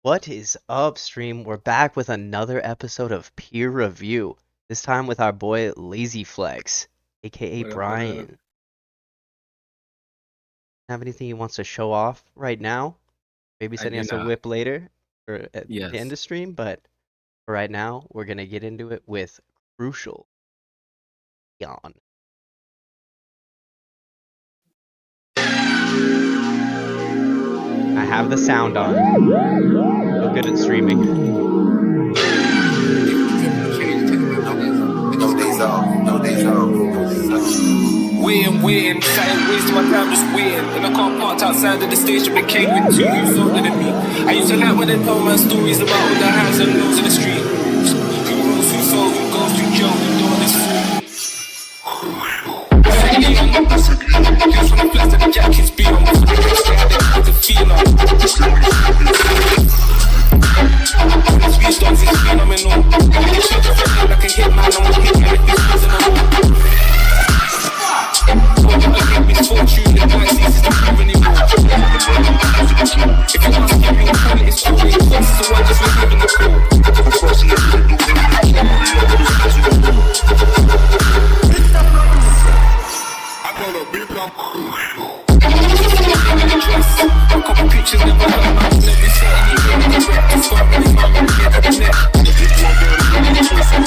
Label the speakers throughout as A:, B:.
A: What is up, stream? We're back with another episode of Peer Review. This time with our boy LazyFlex, aka
B: What up, what up?
A: Brian. Have anything he wants to show off right now? Maybe
B: I
A: sending
B: do
A: us a
B: not.
A: whip later or at the end
B: Yes.
A: of stream, but for right now, we're gonna get into it with Crucial Yawn. I have the sound on. So good at streaming.
C: No days off, no days off, no days off.
D: Waiting, sat wasting my time just waiting. In a car parked outside of the station, became with two who's older than me. I used to like when they tell my stories about all the hands and nose in the street. Who rose, who sold, who goes, who Joe, who doing this fool. Here's from the flats that the jackets be on. With the feel on. These dogs is phenomenal. They should have felt like a hitman on hitman if this wasn't a war. Misfortune, the blind sees the proof anymore. If you ask him, he'll call it his story. So I just was living the call. I got a big lump. A couple pictures never heard my never said anything correct. It's far really far from the end of the net. Like a left of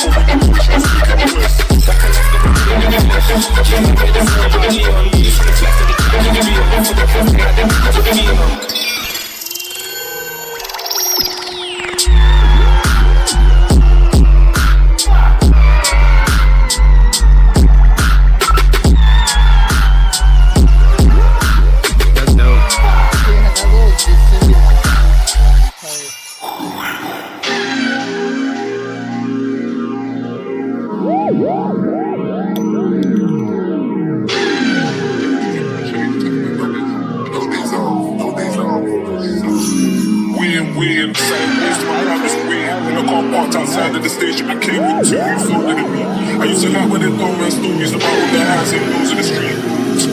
D: Win, same ways to my promise win. In a car parked outside of the station, became with two who's older than me. I used to like when they told my stories about all the hands and nose in the street. Who rose,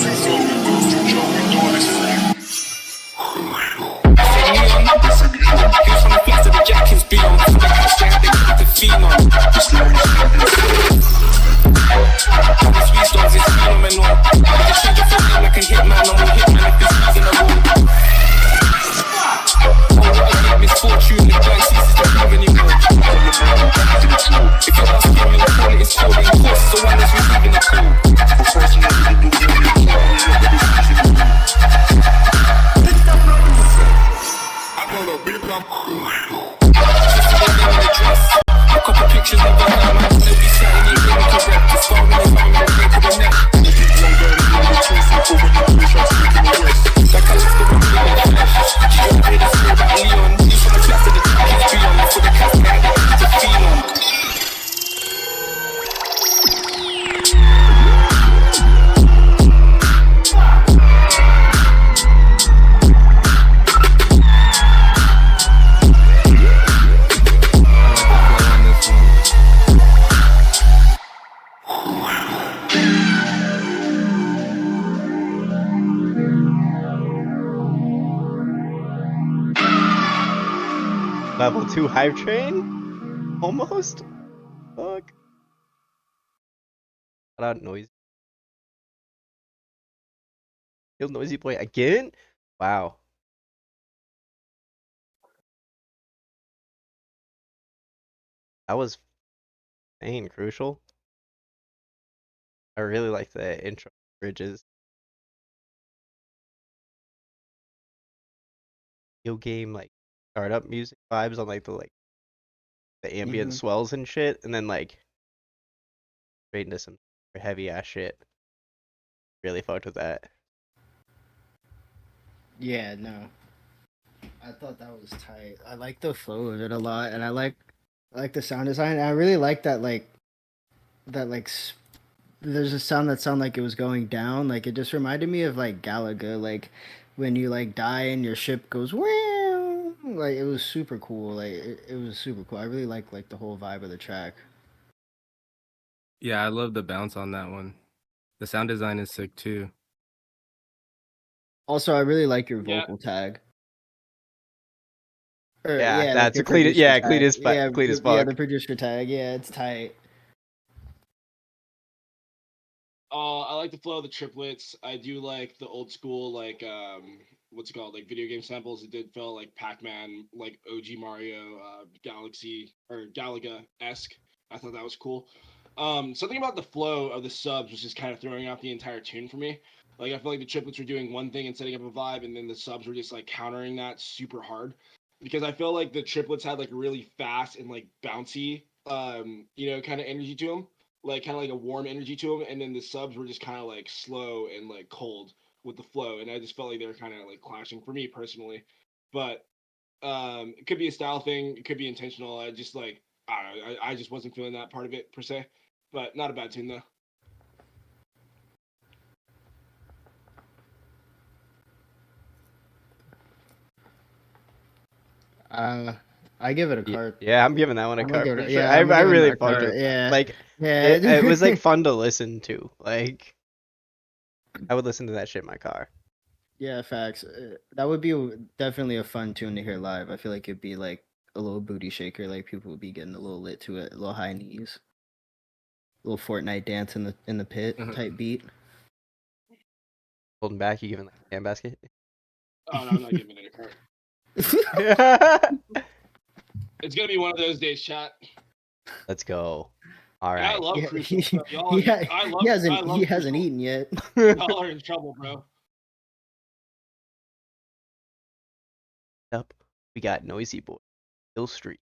D: who sold, who goes, who Joe, who doing this free. Here's from the flats that the jackets be on. So they can't stand it, put the feet on. These sweet dogs is phenomenal. They should have felt like a hitman on a hitman if this wasn't a war. Misfortune, the blind sees the proof anymore. If you ask him, he'll call it his story. Of course, so one is receiving a call. I got a big lump. Just to get in the dress. A couple pictures never heard my never be sat anything correct. It's far really far from the to the neck. Like I left the room with the flesh. You don't hear the story about Leon. He's from the flats that the jackets be on. For the cats behind it, he's a phenom.
A: Level 2 hype train? Almost? Fuck. Shout out Noisy. Killed Noisy Boy again? Wow. That was insane, Crucial. I really like the intro bridges. Video game like startup music vibes on like the ambient swells and shit, and then like straight into some heavy ass shit. Really fucked with that.
E: Yeah, no. I thought that was tight. I like the flow of it a lot, and I like the sound design. I really like that there's a sound that sounded like it was going down. Like it just reminded me of like Galaga, like when you like die and your ship goes wow. Like it was super cool. Like it was super cool. I really like the whole vibe of the track.
B: Yeah, I love the bounce on that one. The sound design is sick too.
E: Also, I really like your
D: Yeah.
E: vocal tag. Or,
A: Yeah,
E: like
A: that's
E: your
A: a clean.
E: producer
A: Yeah,
E: tag.
A: clean as
E: Yeah,
A: fuck.
E: the producer tag. Yeah, it's tight.
F: I like the flow of the triplets. I do like the old school, like what's it called, like video game samples. It did feel like Pac-Man, like OG Mario, Galaxy or Galaga esque. I thought that was cool. Something about the flow of the subs was just kind of throwing out the entire tune for me. Like I feel like the triplets were doing one thing and setting up a vibe, and then the subs were just like countering that super hard. Because I feel like the triplets had like a really fast and like bouncy, kind of energy to them, like kind of like a warm energy to them, and then the subs were just kind of like slow and like cold with the flow, and I just felt like they were kind of like clashing for me personally. But it could be a style thing, it could be intentional. I just like I don't know, I just wasn't feeling that part of it per se, but not a bad tune though.
E: I give it a card.
A: Yeah, I'm giving that one a
E: I'm gonna
A: card
E: give
A: for
E: it.
A: sure.
E: Yeah,
A: I
E: I'm gonna give it
A: really
E: a
A: fucked
E: card.
A: with
E: Yeah,
A: like
E: yeah.
A: it was like fun to listen to. Like I would listen to that shit in my car.
E: Yeah, facts. That would be definitely a fun tune to hear live. I feel like it'd be like a little booty shaker. Like people would be getting a little lit to it, a little high knees, a little Fortnite dance in the pit type beat.
A: Holding back, you giving like a handbasket?
F: Oh no, I'm not giving it a card. It's gonna be one of those days, chat.
A: Let's go. All
F: And I
A: right.
F: love
E: Yeah,
F: Crucial. So y'all,
E: he
F: I love
E: hasn't
F: Crucial.
E: eaten yet.
F: Y'all are in trouble, bro.
A: Up, we got Noisy Boy, Hill Street.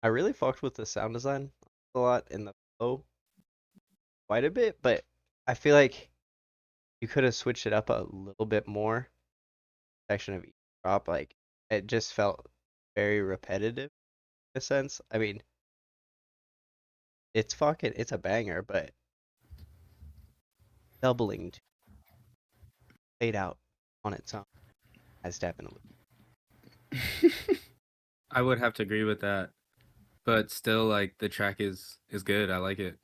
A: I really fucked with the sound design a lot in the flow quite a bit, but I feel like you could have switched it up a little bit more. Section of each drop, like it just felt very repetitive in a sense. I mean, it's a banger, but doubling to played out on its own has definitely.
B: I would have to agree with that, but still, like the track is good. I like it.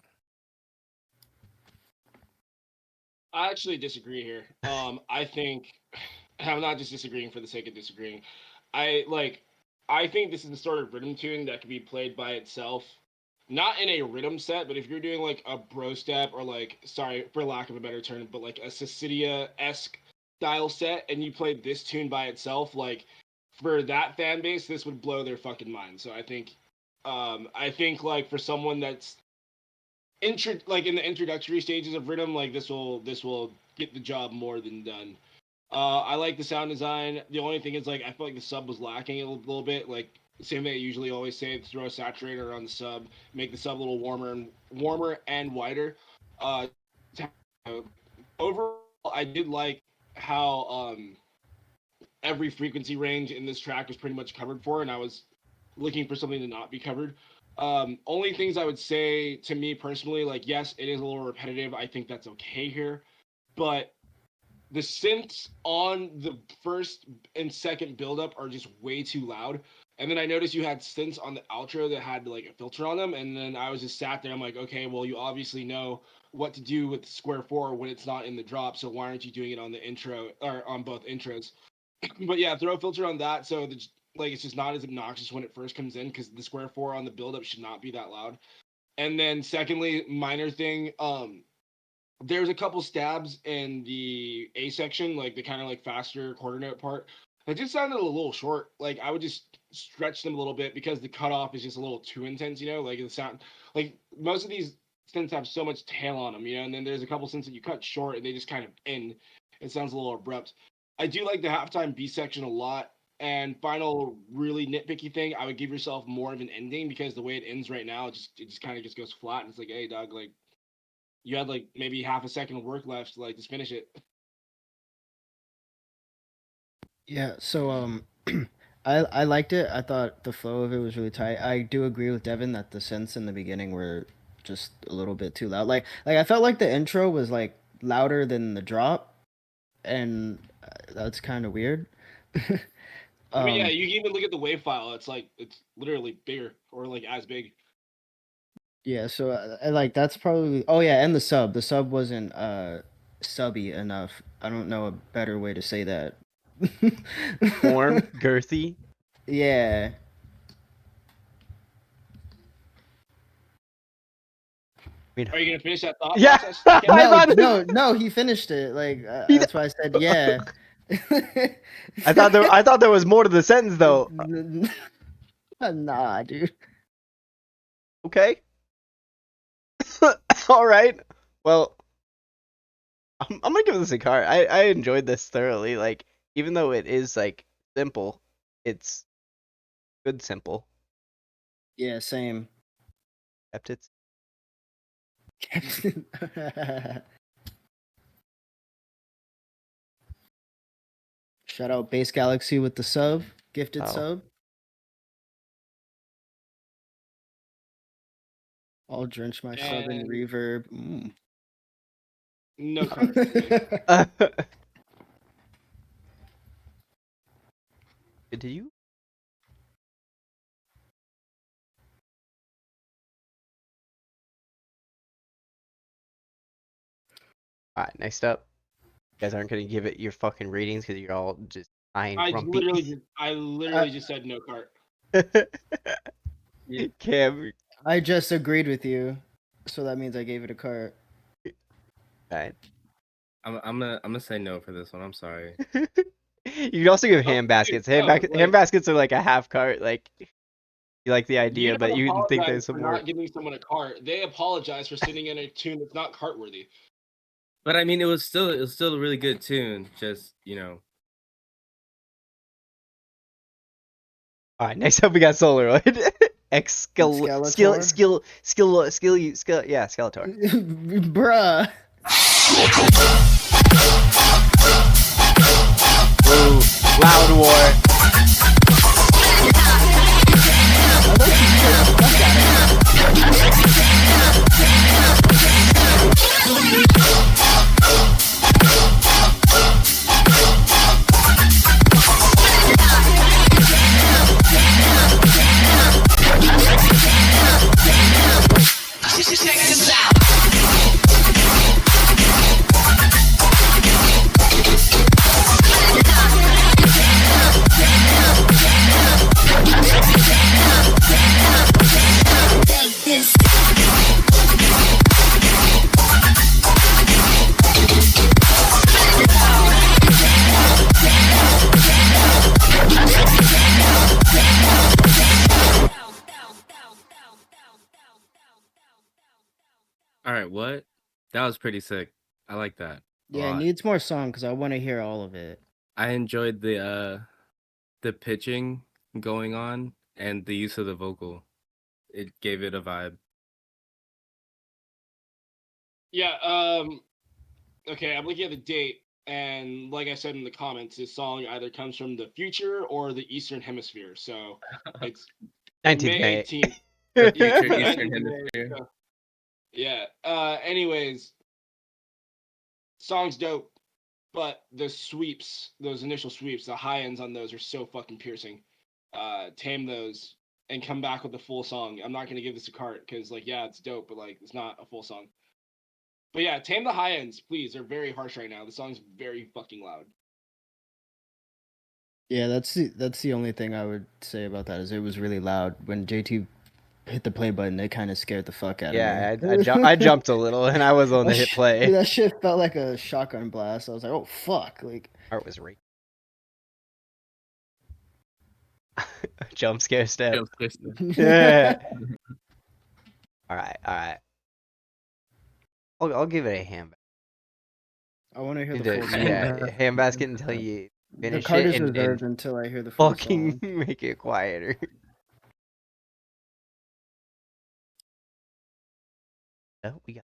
F: I actually disagree here. I think I'm not just disagreeing for the sake of disagreeing. I like I think this is the sort of rhythm tune that can be played by itself. Not in a rhythm set, but if you're doing like a bro step or like sorry for lack of a better term, but like a Cecilia-esque style set and you played this tune by itself, like for that fan base, this would blow their fucking mind. So I think like for someone that's like in the introductory stages of rhythm, like this will get the job more than done. I like the sound design. The only thing is like I feel like the sub was lacking a little bit. Like same thing I usually always say, throw a saturator on the sub, make the sub a little warmer and wider. Uh, Overall, I did like how every frequency range in this track was pretty much covered for, and I was looking for something to not be covered. Only things I would say to me personally, like yes, it is a little repetitive. I think that's okay here, but the synths on the first and second buildup are just way too loud. And then I noticed you had synths on the outro that had like a filter on them. And then I was just sat there. I'm like, okay, well, you obviously know what to do with Square 4 when it's not in the drop. So why aren't you doing it on the intro or on both intros? But yeah, throw a filter on that. So like it's just not as obnoxious when it first comes in because the Square 4 on the buildup should not be that loud. And then secondly, minor thing, there's a couple stabs in the A section, like the kind of like faster quarter note part. It just sounded a little short. Like I would just stretch them a little bit because the cutoff is just a little too intense, you know. Like the sound, like most of these synths have so much tail on them, you know. And then there's a couple synths that you cut short and they just kind of end. It sounds a little abrupt. I do like the halftime B section a lot. And final really nitpicky thing, I would give yourself more of an ending because the way it ends right now, it just kind of just goes flat. And it's like, hey, dog, like you had like maybe half a second of work left to like just finish it.
E: Yeah, so I liked it. I thought the flow of it was really tight. I do agree with Devin that the synths in the beginning were just a little bit too loud. Like I felt like the intro was like louder than the drop, and that's kind of weird.
F: I mean, yeah,
E: um
F: you can even look at the wave file. It's like it's literally bigger or like as big.
E: yeah, so I like that's probably oh yeah, and the sub. The sub wasn't subby enough. I don't know a better way to say that.
A: Warm, girthy.
E: Yeah.
A: I mean,
F: Are you gonna finish that thought
A: yeah.
F: process?
A: I
F: Ken?
A: thought
E: No, he finished it. Like
A: he-
E: that's why I said yeah.
A: I thought there was more to the sentence though.
E: Nah, dude.
A: Okay. All right. Well, I'm gonna give this a card. I enjoyed this thoroughly. Like, even though it is like simple, it's good simple.
E: Yeah, same.
A: Kept it.
E: Shout out Base Galaxy with the sub, gifted
A: Oh.
E: sub. I'll drench my sub in
F: And
E: reverb. Mm.
F: no card for me.
A: Did you? All right. Next up, you guys aren't gonna give it your fucking ratings because you're all just dying
F: I
A: grumpy.
F: literally just said no card.
A: Cam,
E: I just agreed with you, so that means I gave it a cart.
A: right.
B: I'm gonna say no for this one. I'm sorry.
A: You can also give
F: Oh,
A: ham
F: dude,
A: baskets.
F: no,
A: Ham
F: like
A: baskets are like a half cart. Like you like the
F: you
A: idea,
F: don't
A: but you think
F: apologize
A: there's
F: for
A: some more.
F: not giving someone a cart. They apologize for sitting in a tune that's not cart worthy.
B: But I mean, it was still a really good tune. Just
A: All right. Next up, we got Solaroid.
E: Skeletor?
A: Yeah, Skeletor.
E: Bruh.
A: Ooh, Loud War.
B: All right, what? That was pretty sick. I like that.
E: Yeah, it needs more song because I want to hear all of it.
B: I enjoyed the pitching going on and the use of the vocal. It gave it a vibe.
F: Yeah. Okay, I'm looking at the date, and like I said in the comments, this song either comes from the future or the Eastern Hemisphere. So it's
A: 19th
F: May
A: May.
F: 18th.
B: The future
F: Yeah,
B: Eastern
F: 19th May,
B: Hemisphere.
F: so- Yeah. Anyways, song's dope, but the sweeps, those initial sweeps, the high ends on those are so fucking piercing. Tame those and come back with the full song. I'm not gonna give this a cart because, like, yeah, it's dope, but like, it's not a full song. But yeah, tame the high ends, please. They're very harsh right now. The song's very fucking loud.
E: Yeah, that's the only thing I would say about that is it was really loud. When JT hit the play button, it kind of scared the fuck out of me.
A: Yeah, I jumped a little, and I was on the hit play.
E: Dude, that shit felt like a shotgun blast. I was like, oh fuck, like.
A: Heart was right. Jump scare step.
B: Jump scare step.
A: Yeah. All right. I'll give it a hand.
E: I want to hear the full song.
A: Yeah, hand basket until you finish
E: the card
A: it
E: is
A: and
E: reserved until I hear the full
A: fucking
E: song.
A: make it quieter. Oh, we got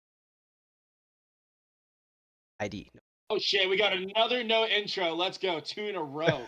A: ID.
F: Oh shit, we got another no intro. Let's go. 2 in a row.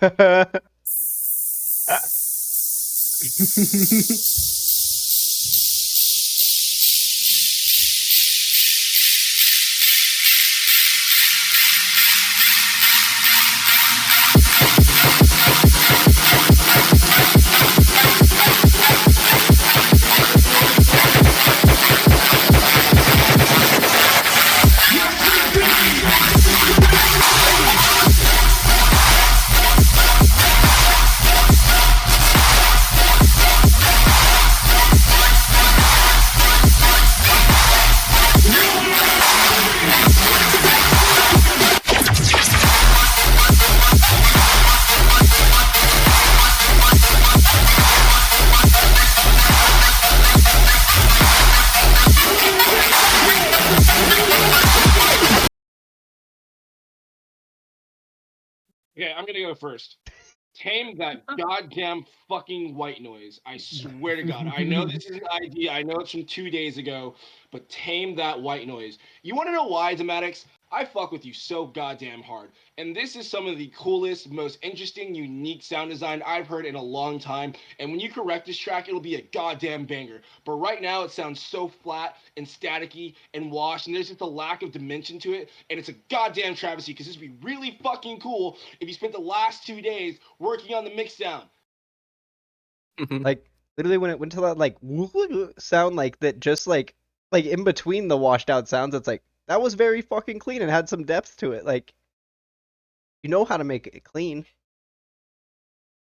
F: Okay, I'm gonna go first. Tame that goddamn fucking white noise. I swear to God. I know this is an idea. I know it's from 2 days ago, but tame that white noise. You want to know why, Dematics? I fuck with you so goddamn hard. And this is some of the coolest, most interesting, unique sound design I've heard in a long time. And when you correct this track, it'll be a goddamn banger. But right now, it sounds so flat and staticky and washed, and there's just a lack of dimension to it. And it's a goddamn travesty because this would be really fucking cool if you spent the last 2 days working on the mix down.
A: Like literally when it went to that like sound like that, just like in between the washed out sounds, it's like that was very fucking clean and had some depth to it. Like, you know how to make it clean.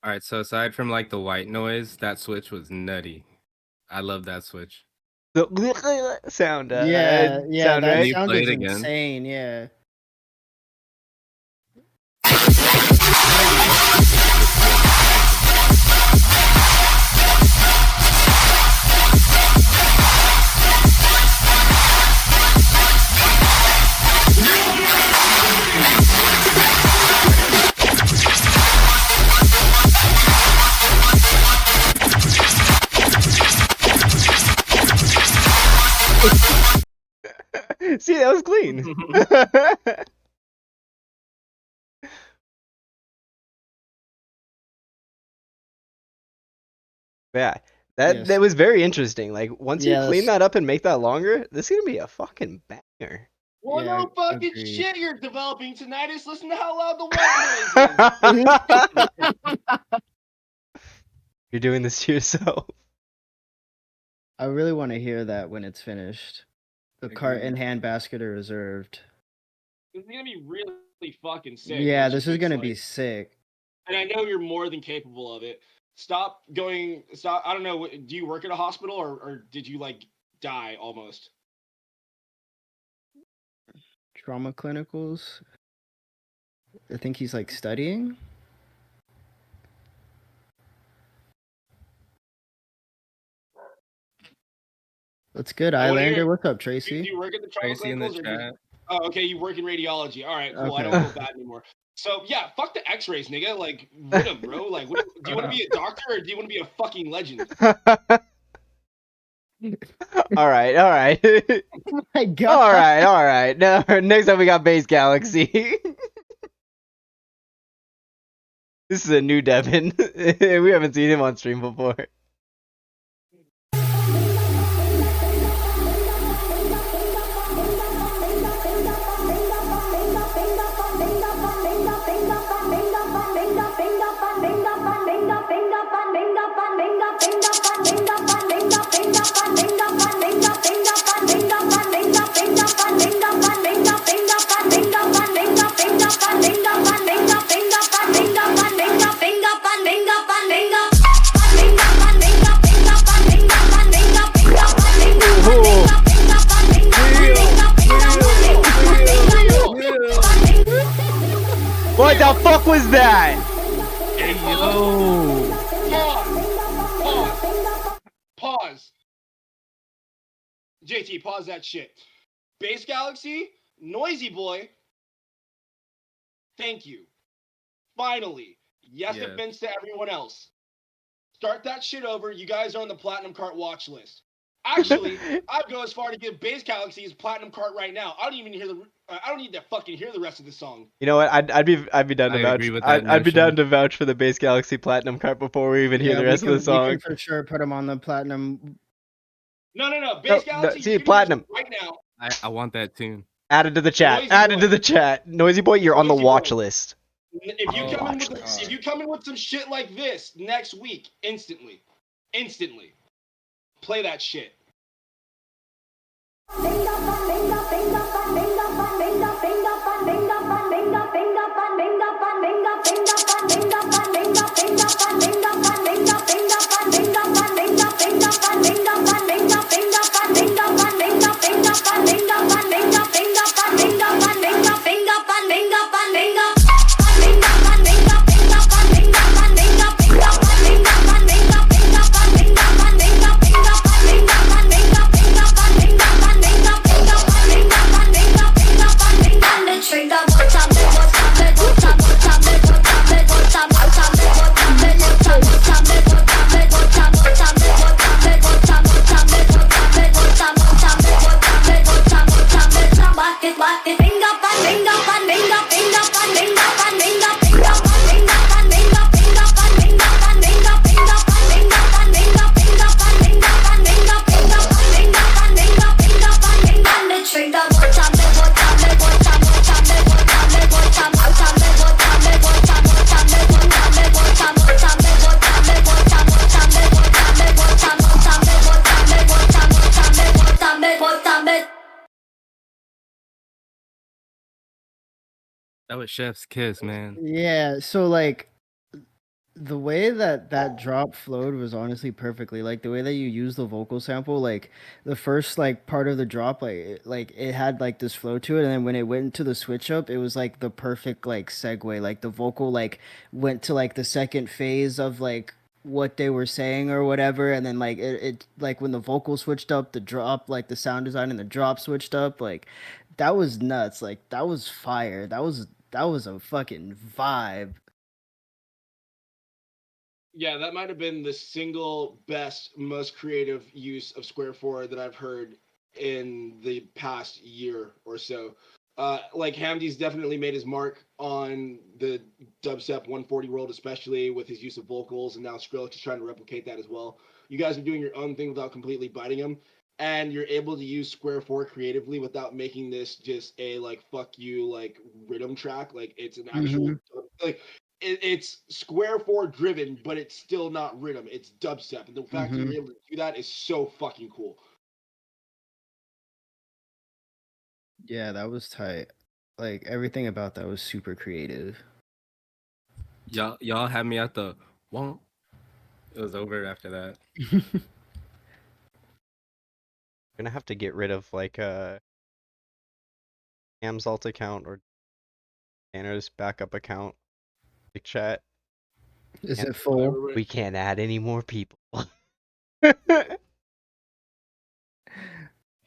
B: All right, so aside from like the white noise, that switch was nutty. I love that switch.
A: The sound.
E: Yeah,
A: sound,
E: that
A: right?
E: sound
B: Play
E: is
B: it again.
E: insane. Yeah.
A: See, that was clean. Yeah, that
E: Yes.
A: was very interesting. Like once you
E: Yeah,
A: clean
E: that's-
A: that up and make that longer, this is gonna be a fucking banger.
F: Well,
E: Yeah,
F: no fucking
E: agreed.
F: shit you're developing tinnitus. Listen to how loud the white noise is.
A: You're doing this to yourself.
E: I really want to hear that when it's finished. The cart
B: Agreed.
E: and hand basket are reserved.
F: It's gonna be really fucking sick.
E: Yeah,
F: don't you
E: this is
F: think?
E: gonna
F: So,
E: be
F: like,
E: sick.
F: and I know you're more than capable of it. Stop going. Stop. I don't know. Do you work at a hospital or did you like die almost?
E: Trauma clinicals. I think he's like studying. That's good,
F: I wanna hear
E: Islander.
F: it.
E: What's up,
F: Do
E: Tracy?
F: you work at the trauma
B: Tracy in the
F: clinicals or
B: chat.
F: oh, okay, you work in radiology. All right, cool. I
E: Okay.
F: don't feel bad anymore. So yeah, fuck the X-rays, nigga. Like, what up, bro? Like, do you want to be a doctor or do you want to be a fucking legend?
A: All right, all right.
E: Oh my god.
A: All right, all right. Now, next up we got Base Galaxy. This is a new Devin. We haven't seen him on stream before. What the fuck was that?
B: Hey yo.
F: Pause. JT, pause that shit. Base Galaxy, Noisy Boy. Thank you. Finally. Yes,
B: Yeah.
F: offense to everyone else. Start that shit over. You guys are on the Platinum Cart watch list. Actually, I'd go as far to give Base Galaxy his Platinum Cart right now. I don't even hear I don't need to fucking hear the rest of the song.
A: You know what? I'd be down to
B: I
A: vouch.
B: agree with that
A: I'd be down
B: notion.
A: to vouch for the Base Galaxy Platinum card before we even hear
E: Yeah,
A: the rest of the
E: we
A: song.
E: can for sure put him on the platinum.
F: No. Base Galaxy,
A: see,
F: you're giving
A: Platinum.
F: yours right now.
B: I want that tune.
A: Added to the chat.
F: Noisy
A: Added
F: Boy.
A: to the chat. Noisy Boy, you're on the
F: Noisy
A: watch
F: Boy.
A: list.
F: If you
B: Oh,
F: come in
A: watch
F: with
A: this.
F: if you come in with some shit like this next week, instantly, play that shit.
B: That was Chef's Kiss, man.
E: Yeah, so like the way that drop flowed was honestly perfectly. Like the way that you use the vocal sample, like the first like part of the drop, like it had like this flow to it, and then when it went into the switch up, it was like the perfect like segue. Like the vocal like went to like the second phase of like what they were saying or whatever, and then like it like when the vocal switched up, the drop, like the sound design and the drop switched up, like that was nuts. Like that was fire. That was a fucking vibe.
F: Yeah, that might have been the single best, most creative use of Square 4 that I've heard in the past year or so. Like Hamdi's definitely made his mark on the dubstep 140 world, especially with his use of vocals, and now Skrillex is trying to replicate that as well. You guys are doing your own thing without completely biting him, and you're able to use Square 4 creatively without making this just a like fuck you like rhythm track. Like it's an actual like it's Square 4 driven, but it's still not rhythm. It's dubstep, and the fact that you're able to do that is so fucking cool.
E: Yeah, that was tight. Like everything about that was super creative.
B: Y'all had me at the won't. It was over after that.
A: Gonna have to get rid of like Cam's alt account or Tanner's backup account. Big chat.
E: Is
A: And
E: it full?
A: we can't add any more people.
E: Holy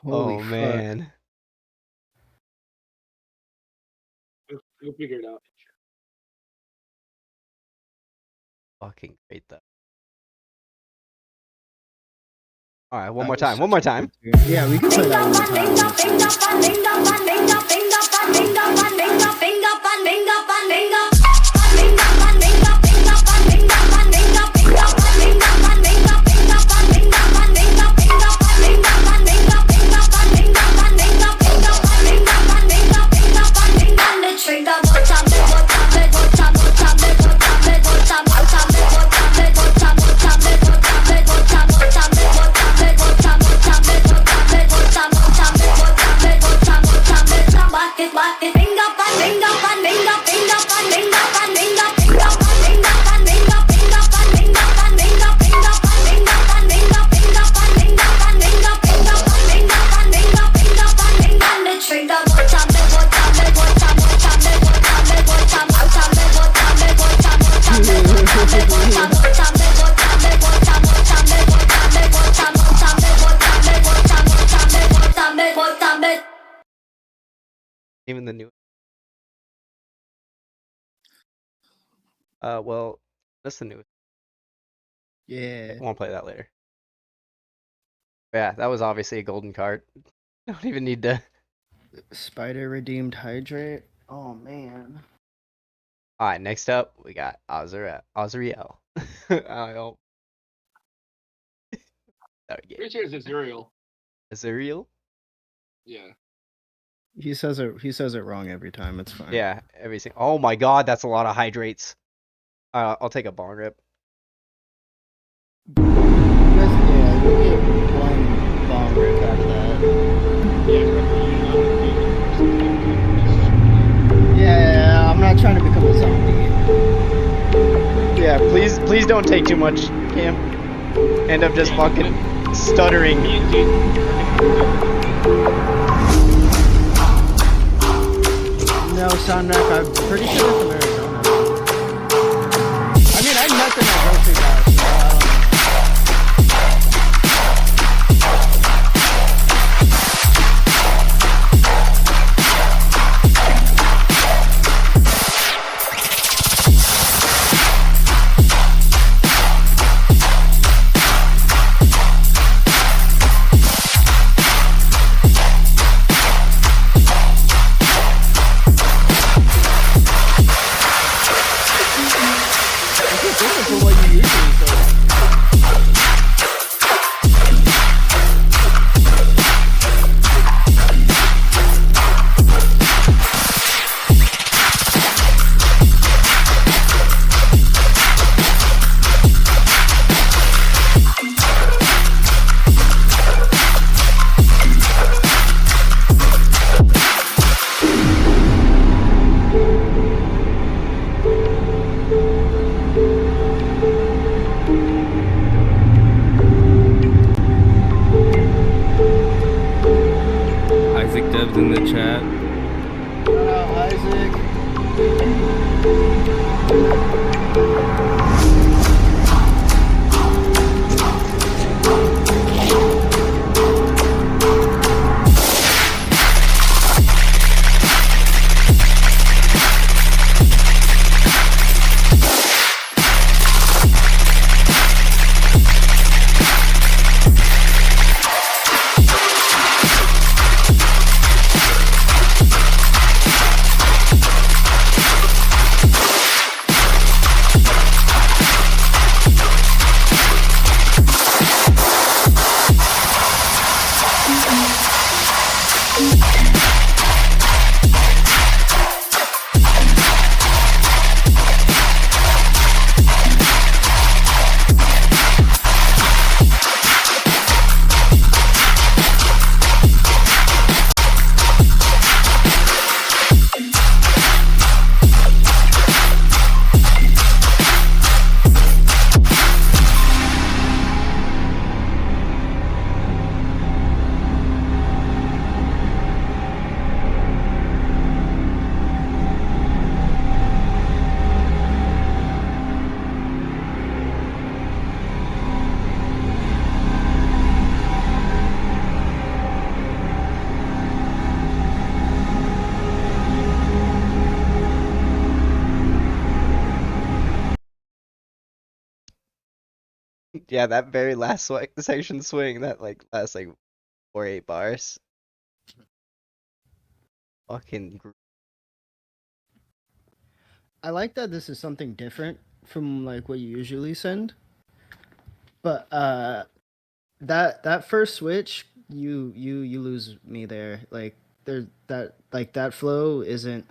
A: Oh
E: fuck.
A: man.
F: We'll figure it out.
A: Fucking great though. Alright, one
E: That
A: more
E: was
A: time. One
E: such
A: more
E: a
A: time.
E: good tune. Yeah, we can play that one more Even the new. Well, that's the newest. Yeah.
A: I won't play that later. But yeah, that was obviously a golden card. Don't even need to.
E: Spider redeemed hydrate. Oh man.
A: All right, next up we got Azrael. I hope.
F: Pretty sure it's Azuriel.
A: Azrael?
F: Yeah.
E: He says it wrong every time. It's fine.
A: Yeah, every single. Oh my god, that's a lot of hydrates. I'll take a barn rip.
E: You guys, you'll get one bomb rip after that. Yeah, I'm not trying to become a zombie.
A: Yeah, please don't take too much, Cam. End up just fucking stuttering.
E: No, Soundneck, I'm pretty sure it's from Arizona. I mean, I met them at GroceryBoiz, so I don't know.
A: yeah, that very last section swing, that like last like 4-8 bars. Fucking
E: I like that this is something different from like what you usually send. But that first switch, you lose me there. Like there's that flow isn't.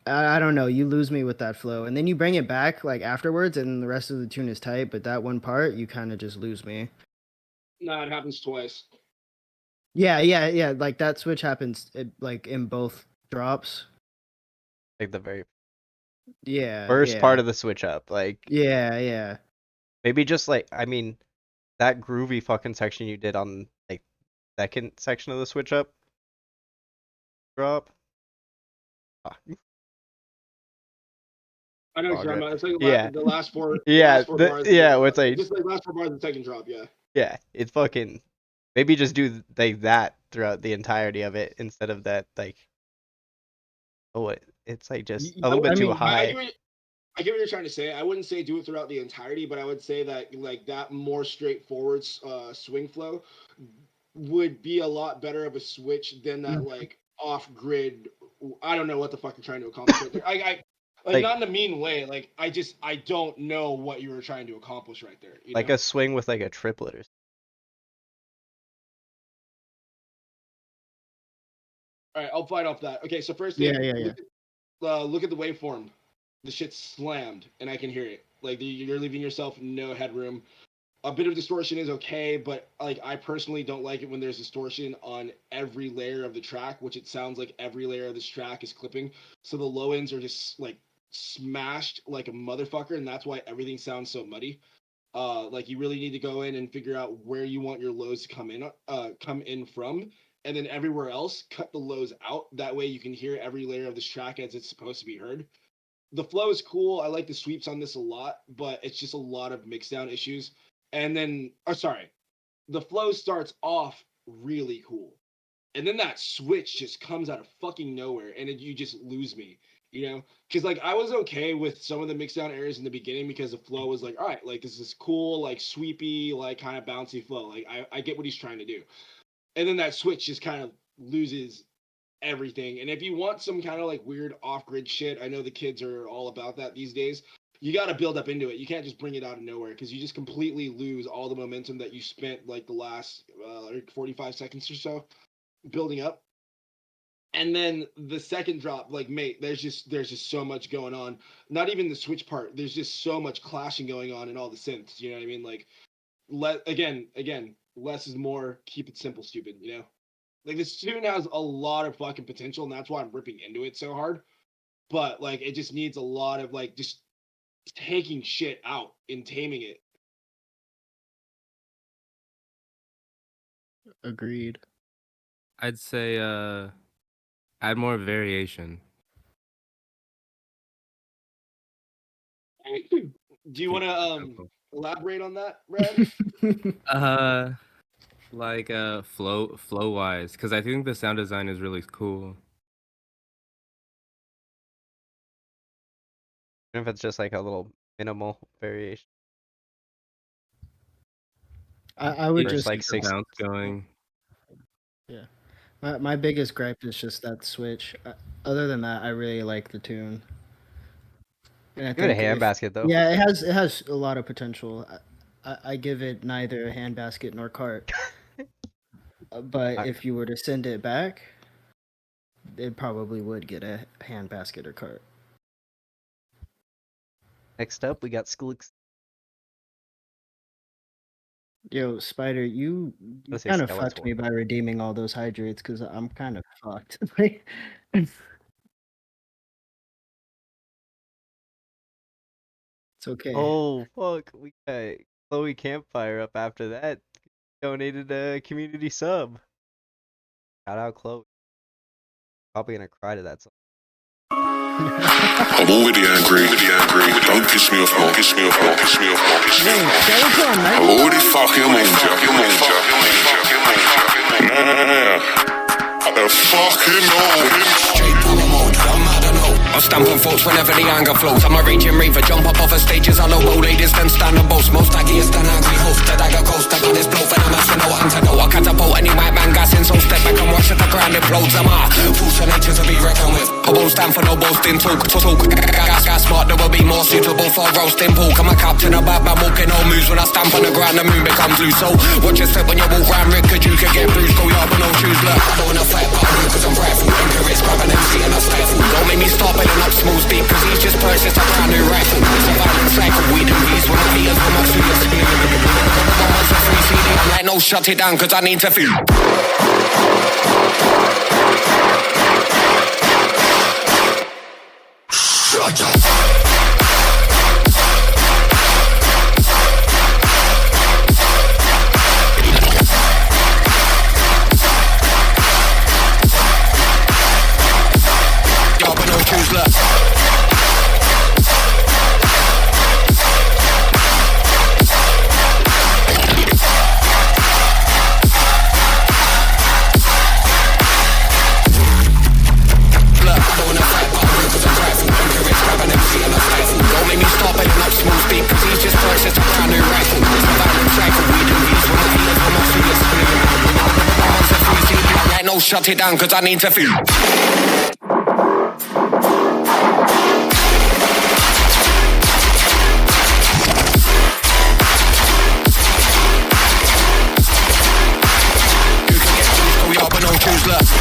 E: I don't know. You lose me with that flow, and then you bring it back like afterwards, and the rest of the tune is tight. But that one part, you kind of just lose me.
F: No, it happens twice.
E: Yeah. Like that switch happens like in both drops.
A: like the very
E: Yeah.
A: first part of the switch up. Like
E: Yeah.
A: maybe just like I mean that groovy fucking section you did on like second section of the switch up drop. Ah.
F: I know
A: Oh,
F: what you're talking
A: good.
F: about. It's like
A: Yeah.
F: the last four.
A: Yeah,
F: last four bars.
A: yeah, it's like
F: just like last 4 bars of the second drop. Yeah.
A: yeah, it's fucking maybe just do like that throughout the entirety of it instead of that like it's like just a little bit too high.
F: I get what you're trying to say. I wouldn't say do it throughout the entirety, but I would say that like that more straightforward swing flow would be a lot better of a switch than that like off grid. I don't know what the fuck you're trying to accomplish right there. I like not in a mean way. Like I don't know what you were trying to accomplish right there. You
A: like
F: know?
A: a swing with like a triplet or something.
F: All right, I'll fight off that. Okay, so first thing, look at the waveform. The shit's slammed, and I can hear it. Like you're leaving yourself no headroom. A bit of distortion is okay, but like I personally don't like it when there's distortion on every layer of the track, which it sounds like every layer of this track is clipping. So the low ends are just like smashed like a motherfucker, and that's why everything sounds so muddy. Like you really need to go in and figure out where you want your lows to come in from, and then everywhere else cut the lows out. That way you can hear every layer of this track as it's supposed to be heard. The flow is cool. I like the sweeps on this a lot, but it's just a lot of mixdown issues. And then, the flow starts off really cool, and then that switch just comes out of fucking nowhere, and you just lose me, you know? Because like I was okay with some of the mixdown areas in the beginning because the flow was like, all right, like this is cool, like sweepy, like kind of bouncy flow. Like I get what he's trying to do, and then that switch just kind of loses everything. And if you want some kind of like weird off-grid shit, I know the kids are all about that these days. You got to build up into it. You can't just bring it out of nowhere because you just completely lose all the momentum that you spent like the last 45 seconds or so building up. And then the second drop, like mate, there's just so much going on. Not even the switch part. There's just so much clashing going on in all the synths. You know what I mean? Like, again, less is more. Keep it simple, stupid. You know, like this tune has a lot of fucking potential, and that's why I'm ripping into it so hard. But like, it just needs a lot of like just taking shit out and taming it.
E: Agreed.
B: I'd say add more variation.
F: Do you want to elaborate on that, Brad?
B: Like flow wise, because I think the sound design is really cool.
A: Even if it's just like a little minimal variation.
E: I would
A: There's
E: just
A: like
B: Keep the bounce going.
E: Yeah. My biggest gripe is just that switch. Other than that, I really like the tune. And I
A: Give it a handbasket though.
E: Yeah, it has a lot of potential. I give it neither a handbasket nor cart. But if you were to send it back, it probably would get a handbasket or cart.
A: Next up, we got Skulix.
E: Yo, Spider, you
A: Let's say
E: kind of
A: Skeletor.
E: fucked me by redeeming all those hydrates because I'm kind of fucked. It's okay.
A: Oh fuck, we got Chloe Campfire up after that. Donated a community sub. Shout out Chloe. Probably gonna cry to that song.
C: I'm already angry. Don't piss me off, no. I'm already fucking moaned ya. Fucking no.
D: Stamping thoughts whenever the anger flows. I'm a raging raver, jump up off the stages. I know old ladies then stand and boast. Most aggiest than angry host. The dagger coast, I got this blow for the mass for no antidote. I catapult any white man gassing, so step back and watch at the ground implodes. I'm fools for nature to be reckoned with. I won't stand for no boasting talk. Gas smart, that will be more suitable for roasting pork. I'm a captain, a bad man walking home moves. When I stamp on the ground, the moon becomes loose. So watch your step when you walk round, Rick, cause you could get bruised. Go yard with no shoes, look. I don't wanna fight, but I do cause I'm prideful. Encourage, grab an MC and I stifle. Don't make me start building up small steep, cause he's just purchased a brand new rifle. It's a violent cycle, weed and peace. When I hear how much we are spinning. Someone's a free CD, I'm like, no, shut it down, cause I need to feel. Shut up. Shut it down, cause I need to feel. You can get loose, go yard, but no shoes left.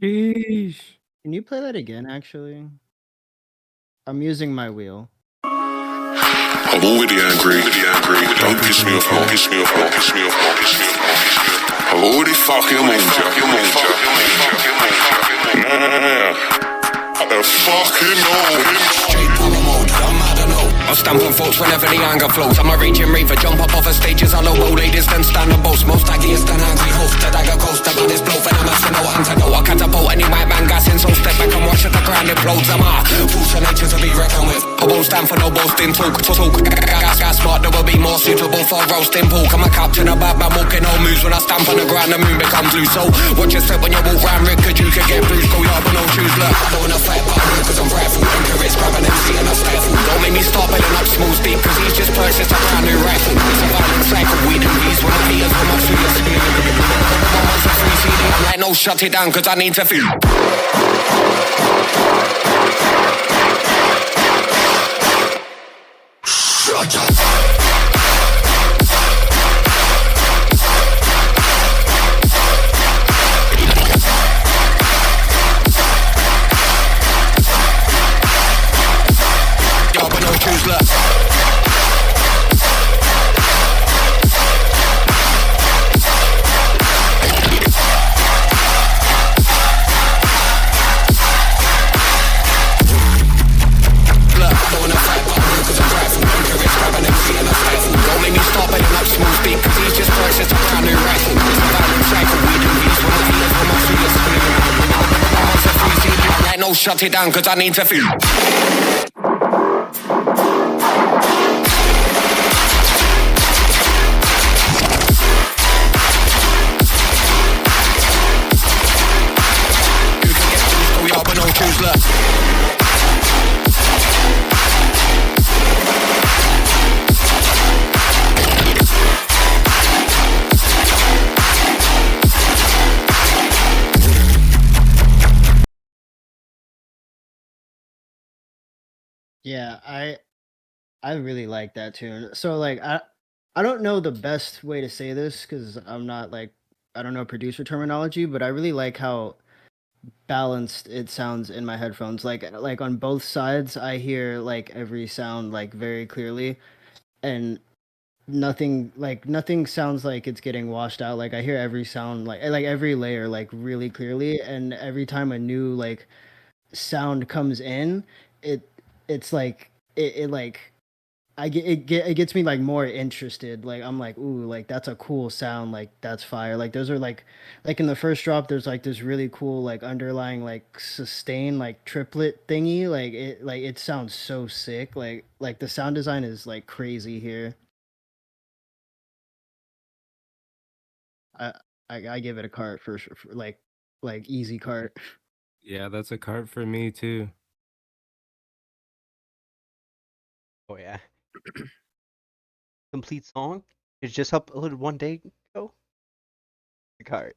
B: Sheesh.
E: Can you play that again, actually? I'm using my wheel.
C: I'm already angry. Don't piss me off. I'm already fucking moved you. Fucking
D: Straight power mode, I'm mad, I know. I'm stamping thoughts whenever the anger flows. I'm a raging raver, jump up off the stages. I know old ladies then stand and boast. Most aggiest than angry host. The dagger coast, I got this blow for the mass for no antidote. I catapult any white man gassing, so step back and watch at the ground implodes. I'm fools for nature to be reckoned with. I won't stand for no boasting talk. Gas smart, that will be more suitable for roasting pork. I'm a captain, a bad man walking home moves. When I stamp on the ground, the moon becomes loose. So watch your step when you walk round, Rick, cause you could get bruised. Go yard with no shoes, look. I don't wanna fight, but I do cause I'm prideful. Encourage, grab an MC and I stifle. Don't make me start building up small steep, cause he's just purchased a brand new rifle. It's a violent cycle, weed and peace. When I hear how much we are spinning. Someone's a free CD, I'm like, no, shut it down, cause I need to feel. Shut up. Shut it down, cause I need to feel. You can get loose, go yard, but no shoes left.
E: Yeah, I really like that tune. So like I don't know the best way to say this because I'm not like I don't know producer terminology, but I really like how balanced it sounds in my headphones. Like on both sides, I hear like every sound like very clearly, and nothing sounds like it's getting washed out. Like I hear every sound like every layer like really clearly, and every time a new like sound comes in, it's like it like it gets me like more interested. Like I'm like, ooh, like that's a cool sound. Like that's fire. Like those are like in the first drop, there's like this really cool like underlying like sustain like triplet thingy. Like it sounds so sick. Like the sound design is like crazy here. I I give it a cart for like easy cart.
B: Yeah, that's a card for me too.
A: Oh yeah. Complete song. It's just uploaded 1 day ago. The cart.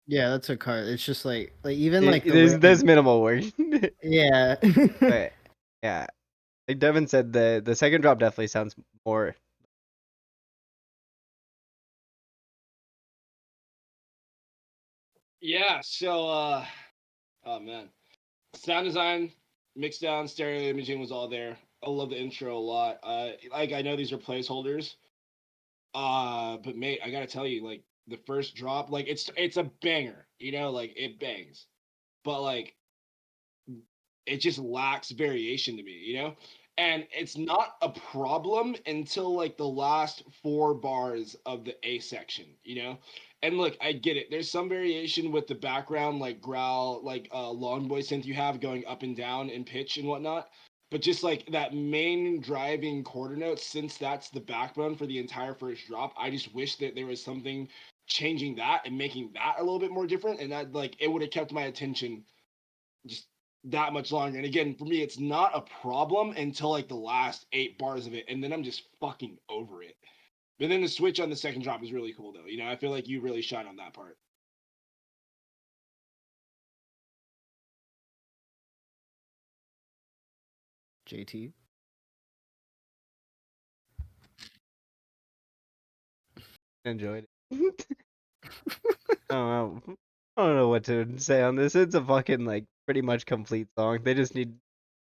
E: Yeah, that's a cart. It's just like even like the
A: There's minimal work.
E: yeah.
A: But yeah, like Devin said, the second drop definitely sounds more.
F: Yeah. So, oh man, sound design, mix down, stereo imaging was all there. I love the intro a lot. Like I know these are placeholders. But mate, I gotta tell you, like the first drop, like it's a banger. You know, like it bangs, but like it just lacks variation to me, you know? And it's not a problem until like the last 4 bars of the A section, you know? And look, I get it. There's some variation with the background, like growl, like long boy synth you have going up and down in pitch and whatnot. But just like that main driving quarter note, since that's the backbone for the entire first drop, I just wish that there was something changing that and making that a little bit more different. And that like it would have kept my attention just that much longer. And again, for me, it's not a problem until like the last 8 bars of it, and then I'm just fucking over it. But then the switch on the second drop is really cool, though. You know, I feel like you really shine on that part.
E: JT.
A: Enjoyed it. I don't know. I don't know what to say on this. It's a fucking like pretty much complete song. They just need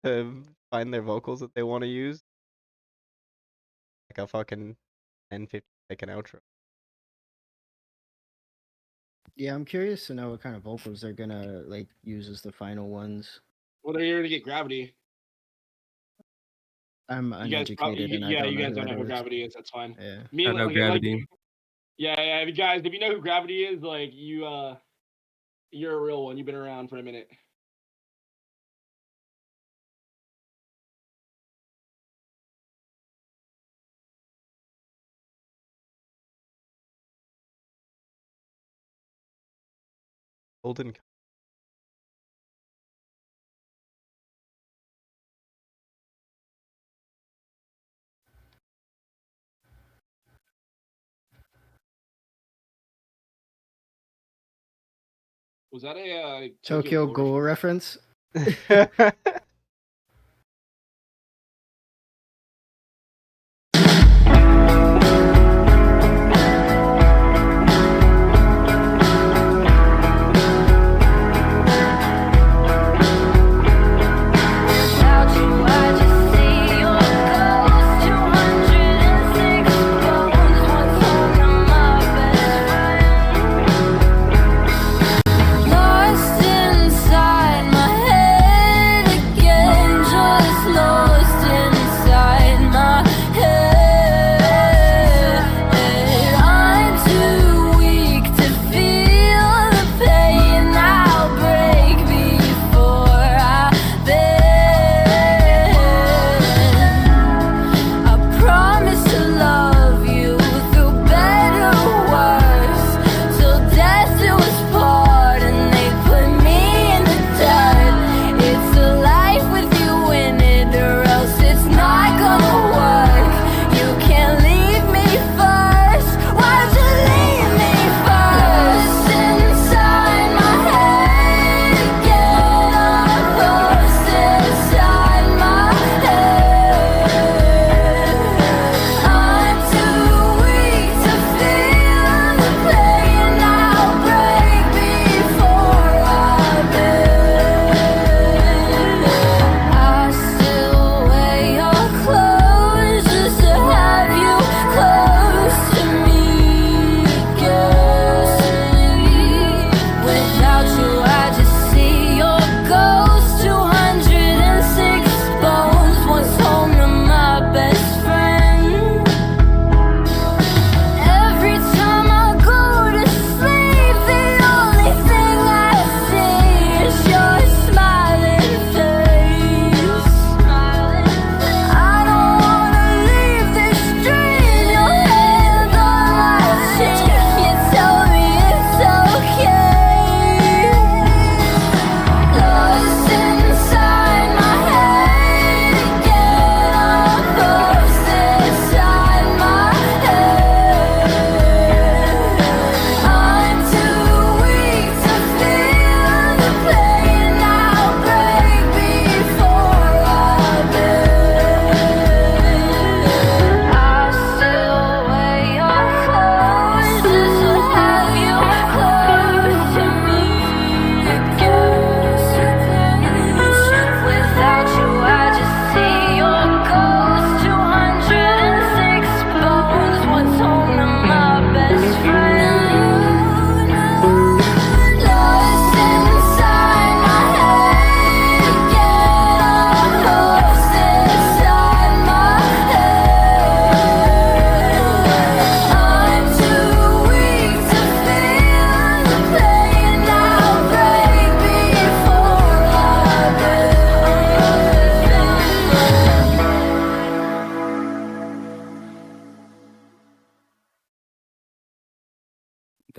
A: to find their vocals that they want to use. Like a fucking 10-15 second outro.
E: Yeah, I'm curious to know what kind of vocals they're gonna like use as the final ones.
F: Well, they're here to get Gravity.
E: I'm
F: You guys probably,
E: uneducated and I
F: yeah,
E: don't
F: you
E: know
F: guys
E: who
F: don't know
E: that
F: who
E: is.
F: Gravity is. That's fine.
E: Yeah.
F: Me,
B: I know
F: like,
B: Gravity.
F: yeah, you guys, if you know who Gravity is, like you're a real one. You've been around for a minute.
A: Golden.
F: Was that a
E: Tokyo
F: Ghoul
E: Ghoul
F: reference?
E: reference?
G: Lost inside my head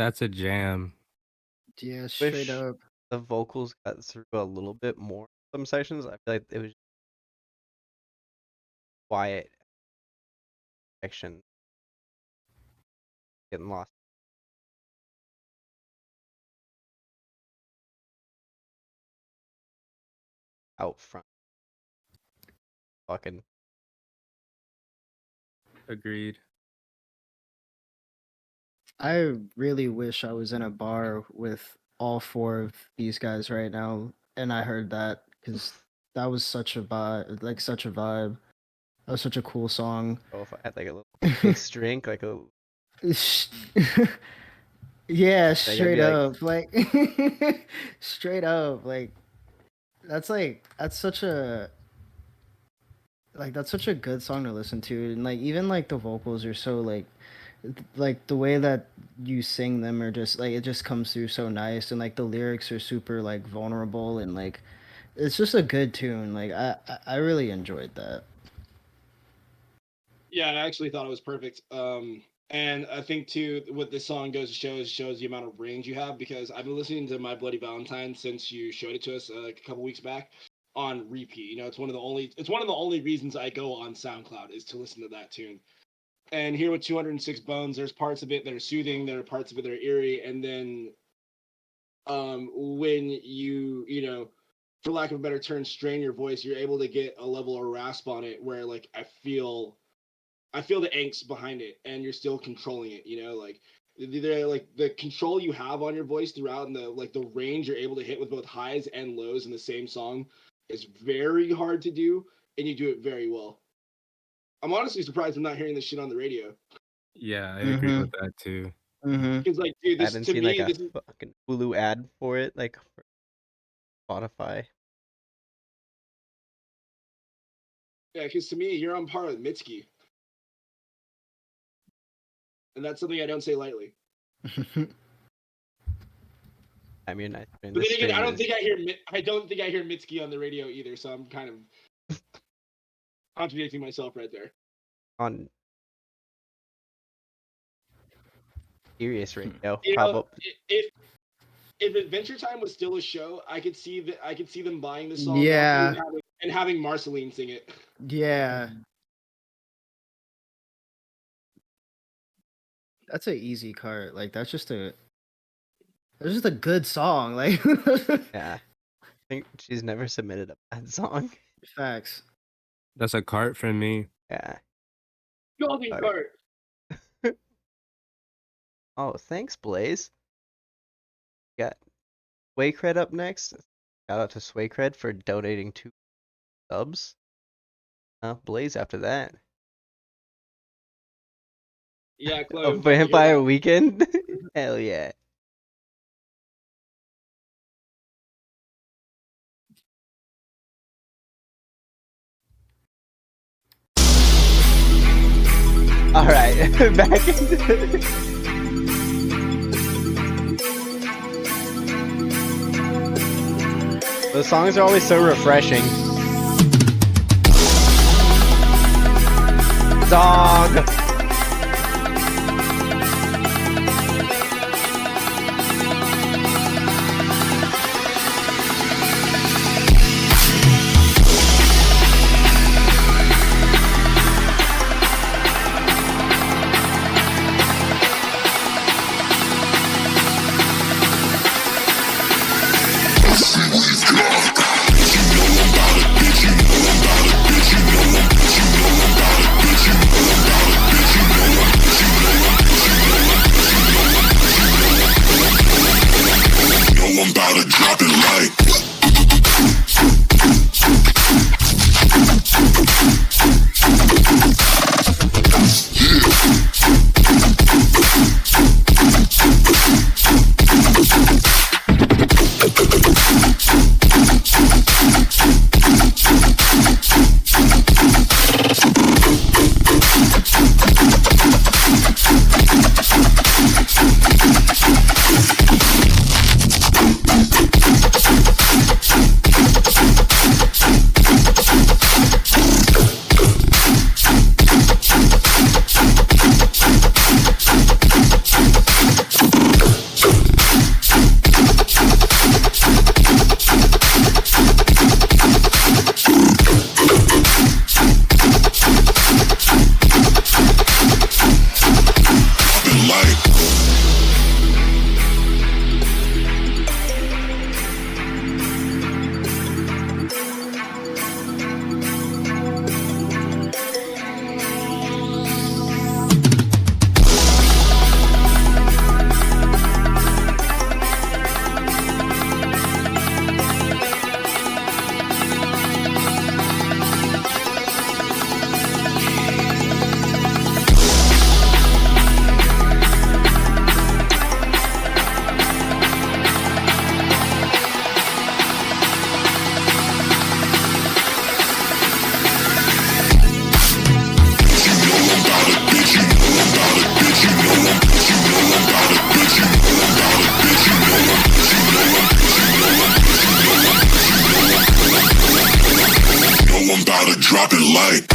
B: That's a jam.
E: Yeah, straight
A: Wish
E: up.
A: the vocals got through a little bit more. Some sections, I feel like it was quiet section getting lost out front. Fucking
B: Agreed.
E: I really wish I was in a bar with all four of these guys right now, and I heard that because that was such a vibe, like such a vibe. That was such a cool song.
A: oh, if I had like a little mixed drink, like a
E: Yeah,
A: like I'd
E: straight
A: be like,
E: up, like straight up, that's such a that's such a good song to listen to, and like even like the vocals are so like the way that you sing them are just like it just comes through so nice, and like the lyrics are super like vulnerable, and like it's just a good tune. Like I really enjoyed that.
F: Yeah, I actually thought it was perfect. And I think too, what this song goes to shows the amount of range you have, because I've been listening to My Bloody Valentine since you showed it to us like a couple weeks back on repeat. You know, it's one of the only reasons I go on SoundCloud is to listen to that tune. And here with 206 Bones, there's parts of it that are soothing, there are parts of it that are eerie, and then when you know, for lack of a better term, strain your voice, you're able to get a level of rasp on it where like I feel the angst behind it, and you're still controlling it. You know, like the control you have on your voice throughout, and the range you're able to hit with both highs and lows in the same song is very hard to do, and you do it very well. I'm honestly surprised I'm not hearing this shit on the radio.
B: Yeah, I agree with that too.
F: Because like, dude,
A: I
F: this
A: hadn't
F: to
A: seen
F: me,
A: like a
F: this is
A: fucking Hulu ad for it, like for Spotify.
F: yeah. Because to me, you're on par with Mitski, and that's something I don't say lightly.
A: I mean, I mean,
F: But
A: this
F: then again,
A: stream
F: I don't
A: is
F: think I hear Mitski on the radio either. So I'm kind of contradicting myself right there.
A: on Sirius Radio.
F: You
A: How
F: know,
A: about
F: if Adventure Time was still a show, I could see them buying the song
E: Yeah.
F: and having Marceline sing it.
E: Yeah. That's an easy cart. Like that's just a good song. Like
A: yeah? I think she's never submitted a bad song.
E: facts.
B: That's a cart from me.
A: Yeah.
F: Golden
A: Alright.
F: cart.
A: Oh, thanks, Blaze. Got Swaycred up next. Shout out to Swaycred for donating 2 subs. Blaze after that.
F: Yeah,
A: A
F: Chloe.
A: Vampire Weekend? Hell yeah. Alright, back into the songs are always so refreshing. Dog!
C: Bitch, you know I'm about it, bitch, you know I'm about it, bitch, you know I'm about it, bitch, you know I'm about it, bitch. gotta drop it like.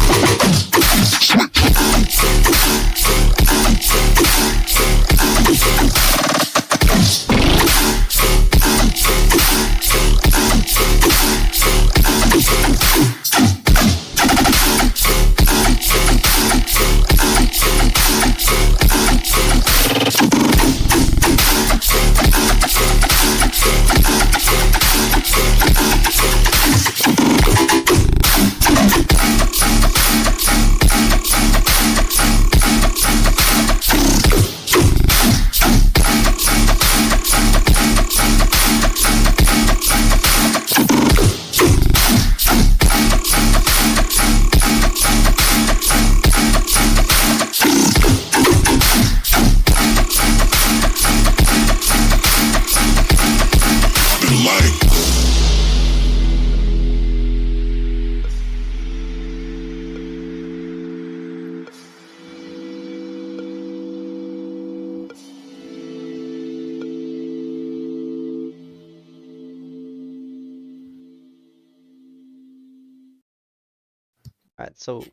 A: Alright, so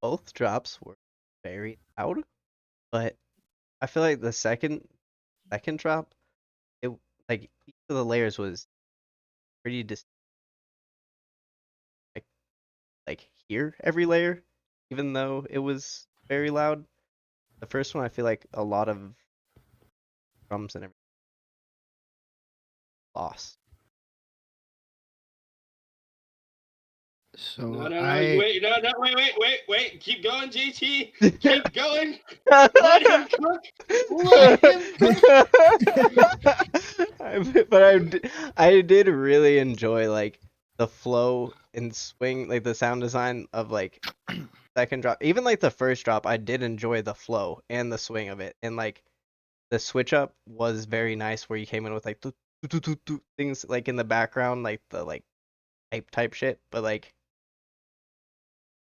A: both drops were very loud, but I feel like the second drop, it like each of the layers was pretty like hear every layer, even though it was very loud. The first one, I feel like a lot of drums and everything lost.
E: So
F: No,
E: I
F: wait. Keep going, JT. Keep going. Let him cook. Let him cook.
A: I did really enjoy like the flow and swing, like the sound design of like second drop. Even like the first drop, I did enjoy the flow and the swing of it. And like the switch up was very nice where you came in with like things like in the background, like the like type shit. But like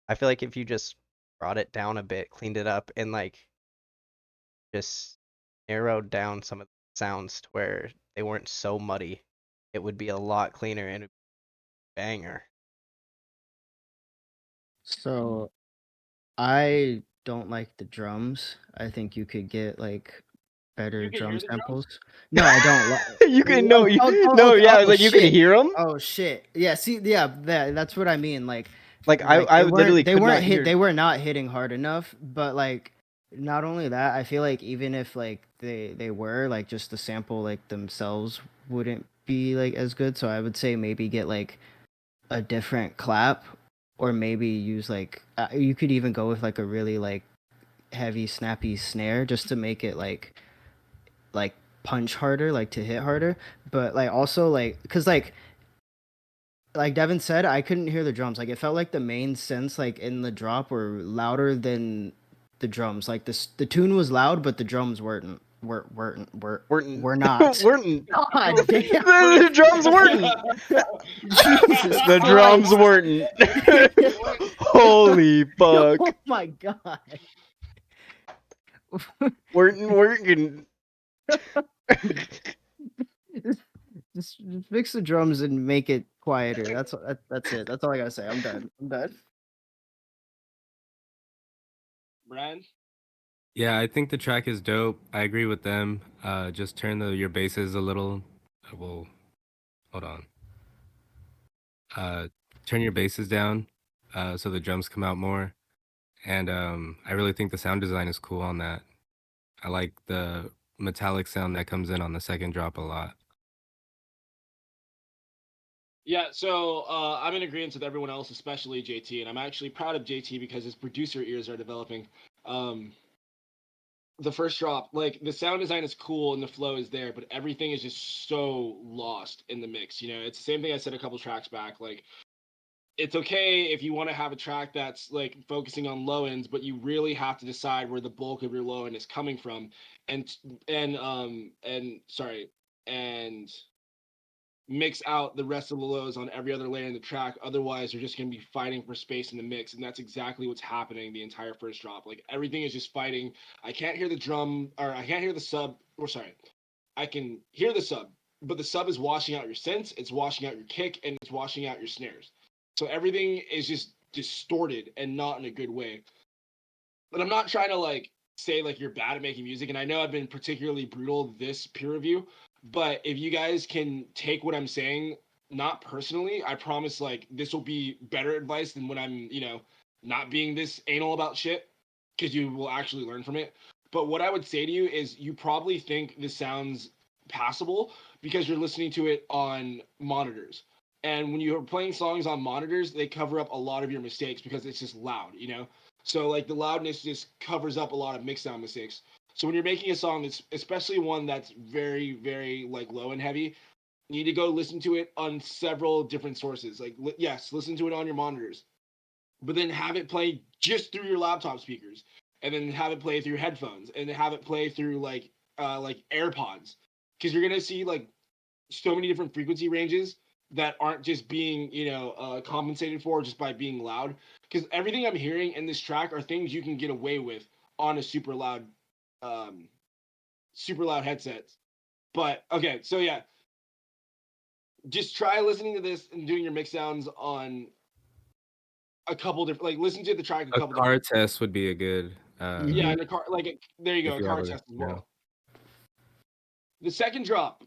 A: I feel like if you just brought it down a bit, cleaned it up, and like just narrowed down some of the sounds to where they weren't so muddy, it would be a lot cleaner and a banger.
E: so I don't like the drums. I think you could get like better
F: You can
E: drum
F: hear the drums?
E: samples. No, I don't.
A: You can no, yeah, like you can
E: shit.
A: hear them.
E: Oh shit. Yeah, see, yeah, that's what I mean. Like
A: I literally
E: they
A: could
E: weren't
A: not hear.
E: they were not hitting hard enough, but like not only that, I feel like even if like they were like just the sample like themselves wouldn't be like as good. So I would say maybe get like a different clap, or maybe use like you could even go with like a really like heavy snappy snare just to make it like punch harder, like to hit harder. But like also like because like Devin said, I couldn't hear the drums. Like it felt like the main synths like in the drop were louder than the drums. Like the tune was loud, but the drums weren't were not.
A: weren't.
E: God damn.
A: The drums weren't.
E: Jesus
A: The drums
E: Christ.
A: weren't. Holy fuck.
E: Oh my god.
A: Weren't working.
E: Just fix the drums and make it quieter. That's it. That's all I gotta say. I'm done.
F: Brian?
B: Yeah, I think the track is dope. I agree with them. Just turn your basses a little. Well, hold on. Turn your basses down, so the drums come out more. And I really think the sound design is cool on that. I like the metallic sound that comes in on the second drop a lot.
F: Yeah, so I'm in agreement with everyone else, especially JT, and I'm actually proud of JT because his producer ears are developing. The first drop, like the sound design is cool and the flow is there, but everything is just so lost in the mix. You know, it's the same thing I said a couple tracks back. Like, it's okay if you want to have a track that's like focusing on low ends, but you really have to decide where the bulk of your low end is coming from, and and mix out the rest of the lows on every other layer in the track. Otherwise, you're just going to be fighting for space in the mix, and that's exactly what's happening the entire first drop. Like everything is just fighting. I can't hear the drum, or I can't hear the sub. Or sorry, I can hear the sub, but the sub is washing out your synths, it's washing out your kick, and it's washing out your snares. So everything is just distorted and not in a good way. But I'm not trying to like say like you're bad at making music, and I know I've been particularly brutal this peer review, but if you guys can take what I'm saying not personally, I promise like this will be better advice than when I'm, not being this anal about shit, because you will actually learn from it. But what I would say to you is you probably think this sounds passable because you're listening to it on monitors. And when you're playing songs on monitors, they cover up a lot of your mistakes because it's just loud. So like the loudness just covers up a lot of mix down mistakes. So when you're making a song, that's especially one that's very, very like low and heavy, you need to go listen to it on several different sources. Like yes, listen to it on your monitors, but then have it play just through your laptop speakers, and then have it play through headphones, and then have it play through like AirPods, because you're gonna see like so many different frequency ranges that aren't just being compensated for just by being loud, because everything I'm hearing in this track are things you can get away with on a super loud headsets. But okay, so yeah, just try listening to this and doing your mix sounds on a couple different, like listen to the track
B: A car test would be a good
F: yeah, in a car, like there you go, a car test as well.
B: Yeah.
F: The second drop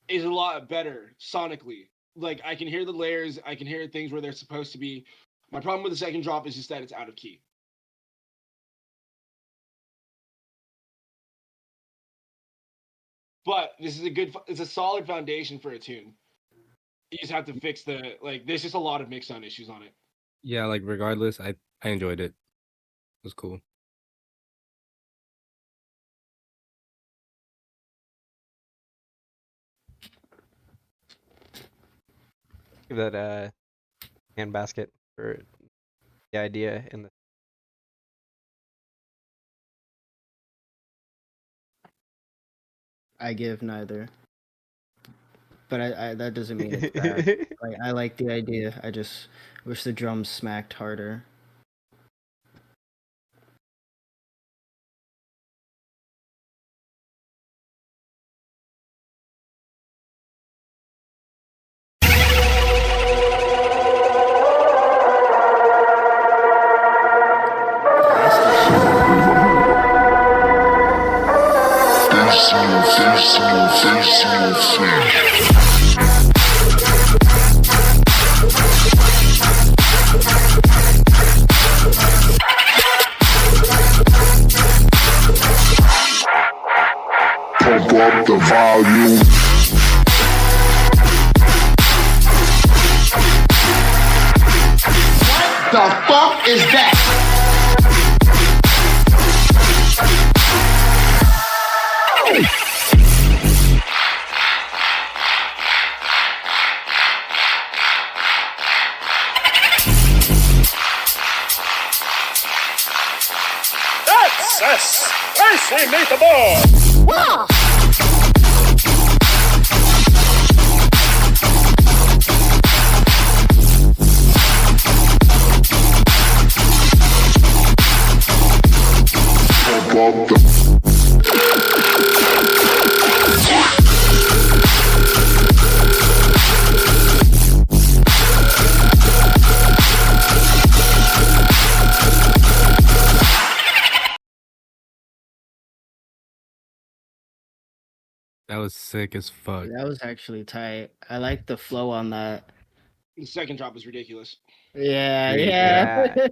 F: is a lot better sonically. Like I can hear the layers, I can hear things where they're supposed to be. My problem with the second drop is just that it's out of key. But this is it's a solid foundation for a tune. You just have to fix there's just a lot of mix sound issues on it.
B: Yeah, like regardless, I enjoyed it. It was cool.
A: Give that handbasket for the idea and the.
E: I give neither. But I that doesn't mean it's bad. Like I like the idea. I just wish the drums smacked harder.
C: Pump up the volume.
G: The fuck is that?
H: That's spicy meatball!
G: Wow.
B: That was sick as fuck.
E: That was actually tight. I like the flow on that.
F: The second drop is ridiculous.
E: Yeah,
B: Agreed,
E: yeah.
A: yeah.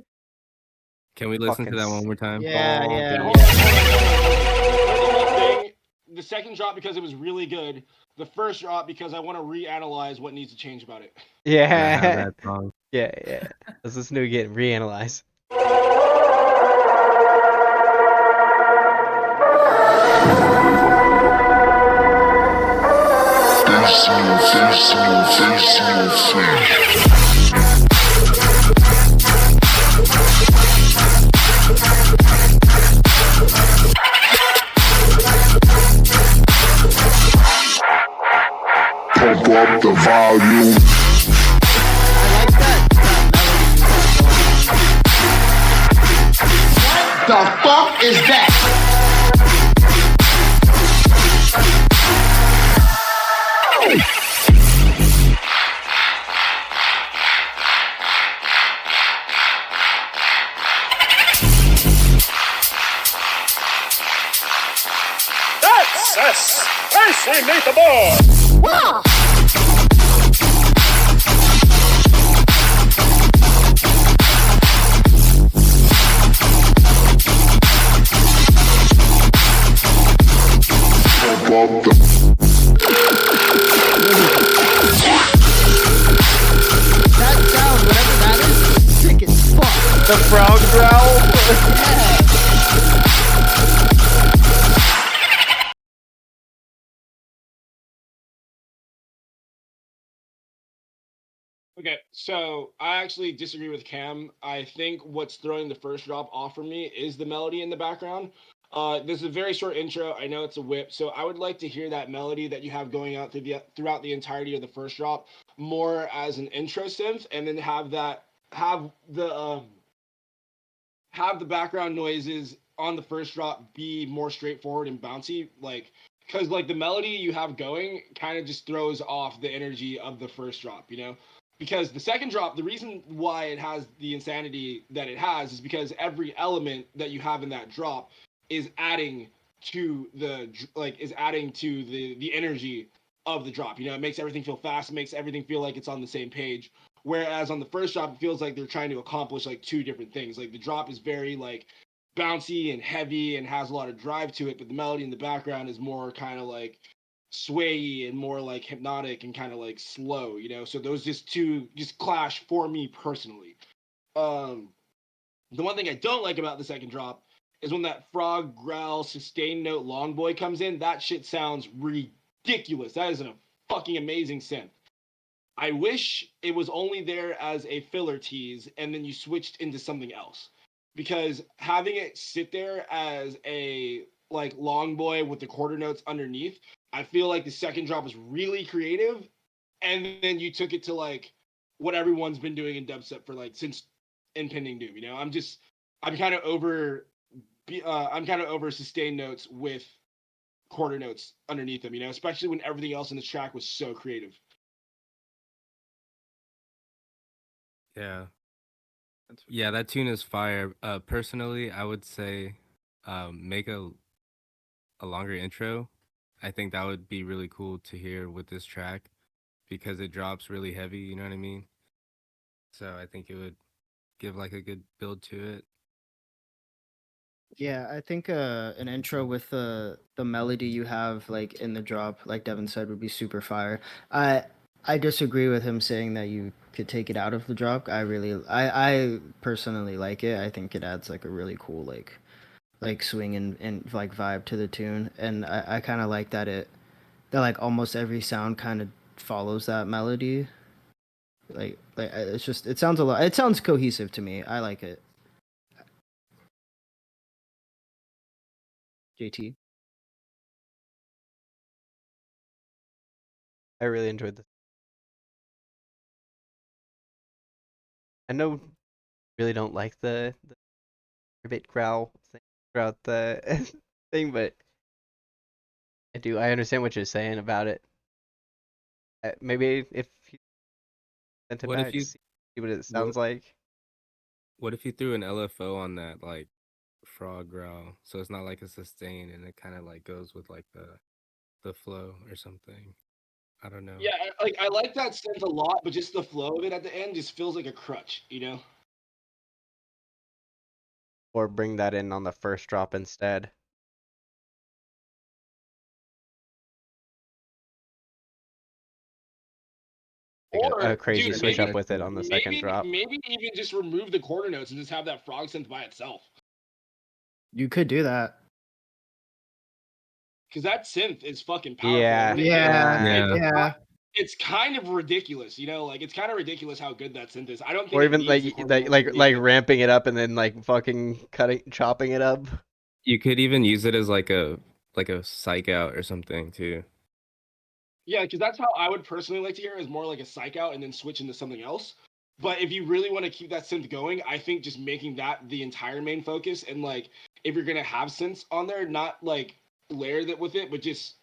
B: Can we listen to that one more time?
E: Yeah,
A: Oh,
E: yeah.
F: Hold on. The whole thing, the second drop because it was really good. The first drop because I want to reanalyze what needs to change about it.
B: I have
A: Yeah.
B: that song.
A: Yeah. Let's listen to it again. Reanalyze.
C: Pump up the volume.
G: The fuck is that?
H: Hey, make the ball.
E: That sound, whatever that is sick as fuck.
A: The frog growl.
F: Okay, so I actually disagree with Cam. I think what's throwing the first drop off for me is the melody in the background. This is a very short intro. I know it's a whip, so I would like to hear that melody that you have going out throughout the entirety of the first drop more as an intro synth, and then have the background noises on the first drop be more straightforward and bouncy, like because like the melody you have going kind of just throws off the energy of the first drop, you know. Because the second drop, the reason why it has the insanity that it has is because every element that you have in that drop is adding to the energy of the drop. You know, it makes everything feel fast, it makes everything feel like it's on the same page. Whereas on the first drop, it feels like they're trying to accomplish like two different things. Like the drop is very like bouncy and heavy and has a lot of drive to it, but the melody in the background is more kind of like swayy and more like hypnotic and kind of like slow, you know. So those two just clash for me personally. The one thing I don't like about the second drop is when that frog growl sustain note long boy comes in. That shit sounds ridiculous. That is a fucking amazing synth. I wish it was only there as a filler tease and then you switched into something else. Because having it sit there as a like long boy with the quarter notes underneath, I feel like the second drop was really creative, and then you took it to like what everyone's been doing in dubstep for like since Impending Doom. You know, I'm kind of over sustained notes with quarter notes underneath them. You know, especially when everything else in this track was so creative.
B: Yeah. Yeah, that tune is fire. Personally, I would say make a longer intro. I think that would be really cool to hear with this track because it drops really heavy, you know what I mean? So I think it would give like a good build to it.
E: Yeah, I think an intro with the melody you have like in the drop, like Devin said, would be super fire. I disagree with him saying that you could take it out of the drop. I personally like it. I think it adds like a really cool like swing and like vibe to the tune, and I kind of like that like almost every sound kind of follows that melody. Like it's just it sounds cohesive to me. I like it. JT.
A: I really enjoyed this. I know really don't like the bit growl thing throughout the thing, but I do. I understand what you're saying about it. Maybe if you sent it
B: What if
A: back,
B: you
A: see what it
B: what,
A: sounds like.
B: what if you threw an LFO on that like frog growl so it's not like a sustain and it kind of like goes with like the flow or something? I don't know.
F: Yeah, I like that synth a lot, but just the flow of it at the end just feels like a crutch, you know?
A: Or bring that in on the first drop instead. Like
F: Or,
A: a crazy
F: dude,
A: switch
F: maybe
A: up with it on the second drop.
F: maybe even just remove the quarter notes and just have that frog synth by itself.
E: You could do that.
F: Because that synth is fucking powerful.
A: Yeah.
B: Yeah.
F: It's kind of ridiculous, you know. Like it's kind of ridiculous how good that synth is. I don't think
A: Or
F: it
A: even
F: needs the quarter notes to be good.
A: ramping it up and then like fucking chopping it up.
B: You could even use it as like a psych out or something too.
F: Yeah, because that's how I would personally like to hear it, is more like a psych out and then switch into something else. But if you really want to keep that synth going, I think just making that the entire main focus, and like if you're gonna have synths on there, not like layer that with it, but just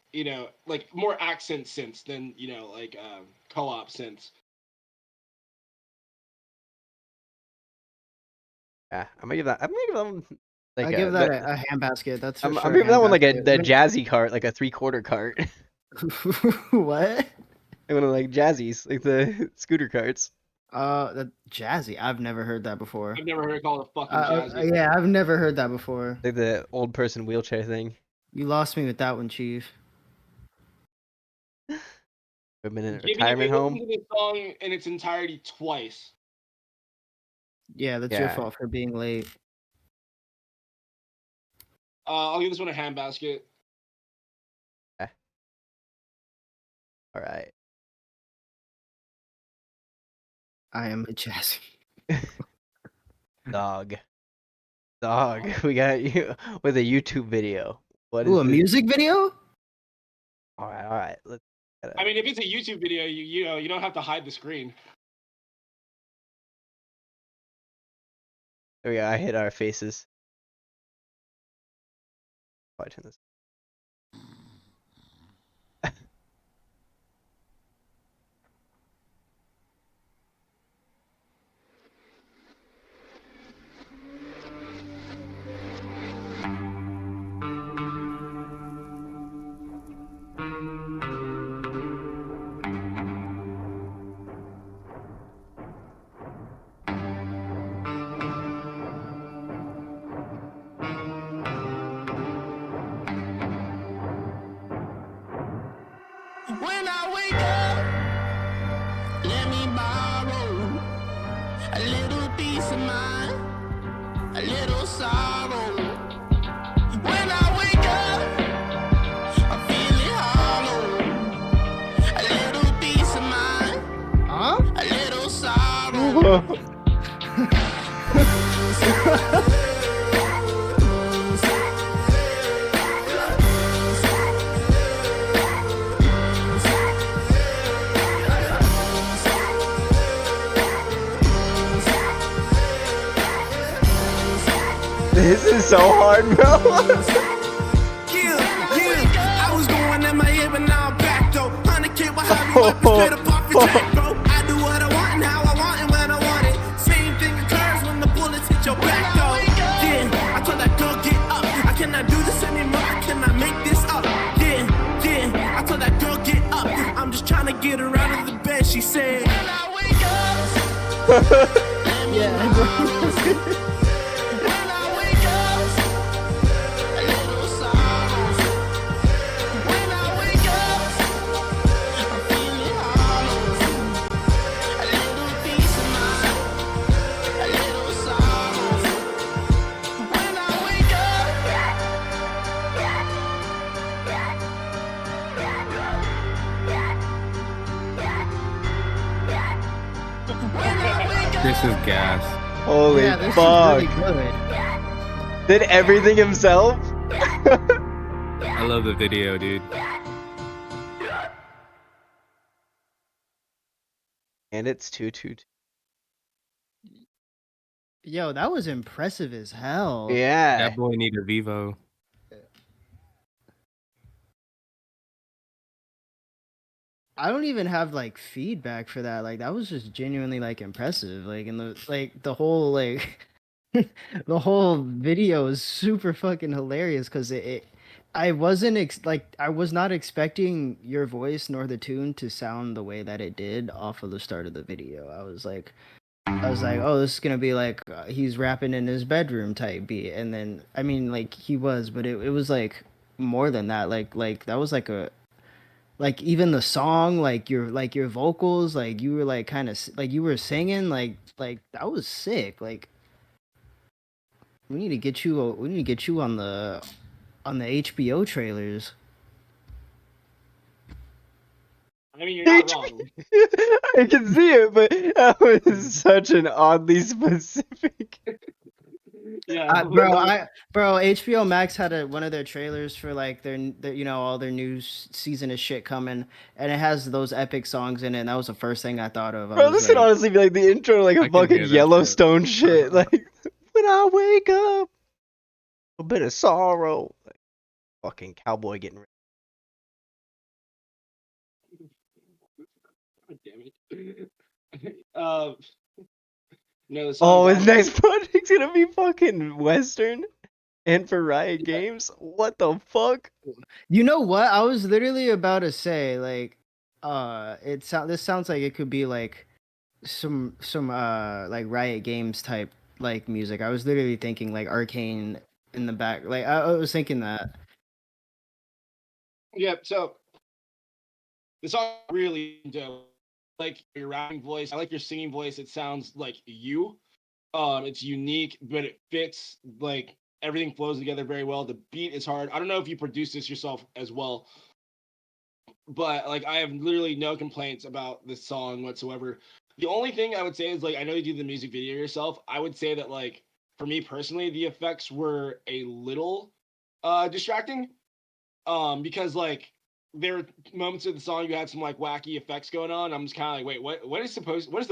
F: like more accent synths than like co-op synths.
A: Yeah, I'm gonna give that one like
E: I give that a handbasket. That's for
A: I'm
E: sure.
A: giving that one like the
E: handbasket.
A: jazzy cart, like a 3/4 cart.
E: What?
A: Like one of like jazzies, like the scooter carts.
E: That jazzy. I've never heard that before.
F: I've never heard it called a fucking jazzy.
E: Yeah, I've never heard that before.
A: Like the old person wheelchair thing.
E: You lost me with that one, Chief.
A: Women in a
F: Give me
A: retirement home.
F: listen to this song in its entirety twice.
E: Yeah, that's your fault for being late.
F: I'll give this one a handbasket.
A: All right.
E: I am a jazzy.
A: Dog. We got you with a YouTube video. What
E: Ooh,
A: is
E: a music video?
A: All right. Let's.
F: I mean, if it's a YouTube video, you know you don't have to hide the screen.
A: There we go. I hit our faces. I'll turn this.
I: When I wake up, let me borrow a little peace of mind, a little sorrow. When I wake up, I'm feeling hollow. A little peace of mind, a little sorrow.
A: This is so hard, bro.
I: I was going in my head, but now I'm back though. 100K will have you up straight up off your track, bro. I do what I want and how I want and when I want it. Same thing occurs when the bullets hit your back though. Yeah, I told that girl get up. I cannot do this anymore. I cannot make this up. Yeah, I told that girl get up. I'm just trying to get her out of the bed. She said, when I wake up.
E: Yeah, bro.
B: This is gas.
A: Holy
E: Yeah, this
A: fuck.
E: is really good.
A: Did everything himself?
B: I love the video, dude.
A: And it's 2-2-2.
E: Yo, that was impressive as hell.
A: Yeah.
B: That boy need a Vivo.
E: I don't even have like feedback for that. Like that was just genuinely like impressive. Like and the whole like the whole video is super fucking hilarious because I wasn't I was not expecting your voice nor the tune to sound the way that it did off of the start of the video. I was like, oh, this is gonna be like he's rapping in his bedroom type beat, and then I mean like he was, but it was like more than that. Like that was like a like even the song, like your vocals, like you were like kind of like you were singing, like that was sick. Like we need to get you on the HBO trailers.
F: I mean, you're not wrong.
A: I can see it, but that was such an oddly specific.
F: Yeah,
E: bro, HBO Max had one of their trailers for like their you know all their new season of shit coming, and it has those epic songs in it. And that was the first thing I thought of.
A: Bro, this could honestly be like the intro to like a fucking Yellowstone shit. Like, when I wake up, a bit of sorrow. Like, fucking cowboy getting ready.
F: God damn it. No,
A: Oh, his next project's gonna be fucking Western. And for Riot Games, what the fuck?
E: You know what? I was literally about to say, like, this sounds like it could be like some like Riot Games type like music. I was literally thinking like Arcane in the back. Like I was thinking that.
F: Yeah, so the song really dope. Like your rapping voice, I like your singing voice. It sounds like you. It's unique, but it fits. Like everything flows together very well. The beat is hard. I don't know if you produced this yourself as well, but like I have literally no complaints about this song whatsoever. The only thing I would say is like I know you do the music video yourself. I would say that like for me personally, the effects were a little distracting. Because like there are moments of the song you had some like wacky effects going on. I'm just kind of like, wait, what is the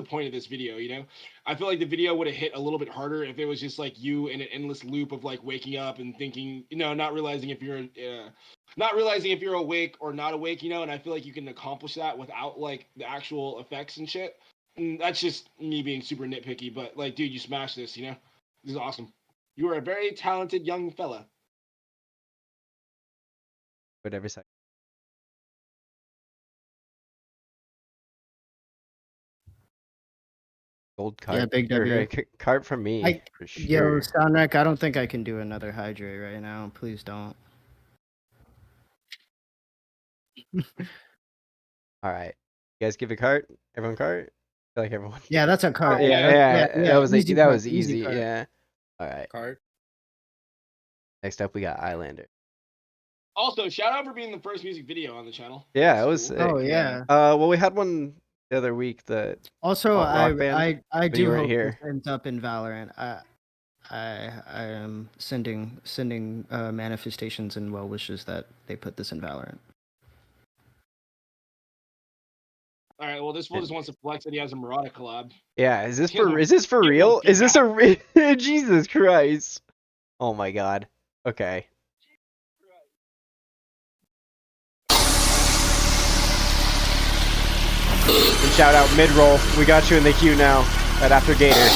F: point of this video? You know, I feel like the video would have hit a little bit harder if it was just like you in an endless loop of like waking up and thinking, you know, not realizing if you're awake or not awake, you know. And I feel like you can accomplish that without like the actual effects and shit. And that's just me being super nitpicky, but like, dude, you smashed this. You know, this is awesome. You are a very talented young fella.
A: But every second. Gold cart.
E: Yeah, big W.
A: Cart from me for
E: Yo,
A: sure.
E: Soundwreck, I don't think I can do another hydrate right now. Please don't.
A: All right, you guys give a cart. Everyone cart. I feel like everyone.
E: Yeah, that's a cart.
A: Yeah,
E: Yeah,
A: that was
E: easy
A: that
E: cart,
A: was easy.
E: cart.
A: Yeah. All right.
B: Card.
A: Next up, we got Islander.
F: Also, shout out for being the first music video on the channel.
A: Yeah,
F: That's
A: it was
F: cool.
A: sick.
E: Oh yeah.
A: Well, we had one the other week. The
E: Also,
A: rock band,
E: I
A: you
E: do
A: weren't
E: hope
A: here.
E: this ends up in Valorant. I am sending manifestations and well wishes that they put this in Valorant.
F: All right. Well, this fool just wants to flex that he has a Murata collab.
A: Yeah, is this
F: Give him-
A: for
F: give him
A: real? Is this
F: feedback.
A: a Jesus Christ? Oh my God. Okay. And shout out mid roll. We got you in the queue now. Right after Gator.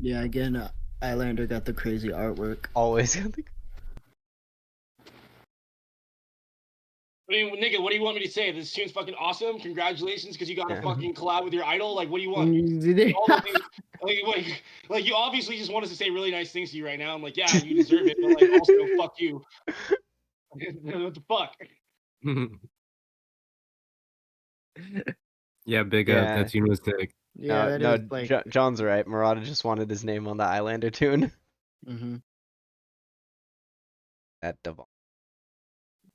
E: Yeah, again, Islander got the crazy artwork.
A: Always.
F: I mean, nigga, what do you want me to say? This tune's fucking awesome. Congratulations, because you got a fucking collab with your idol. Like, what do you want? All the things, like, you obviously just want us to say really nice things to you right now. I'm like, yeah, you deserve it, but like, also, fuck you. What the fuck?
B: Yeah, big up. That tune was sick.
E: Yeah,
A: no,
E: that is like.
A: John's right. Murata just wanted his name on the Islander tune. At Devon.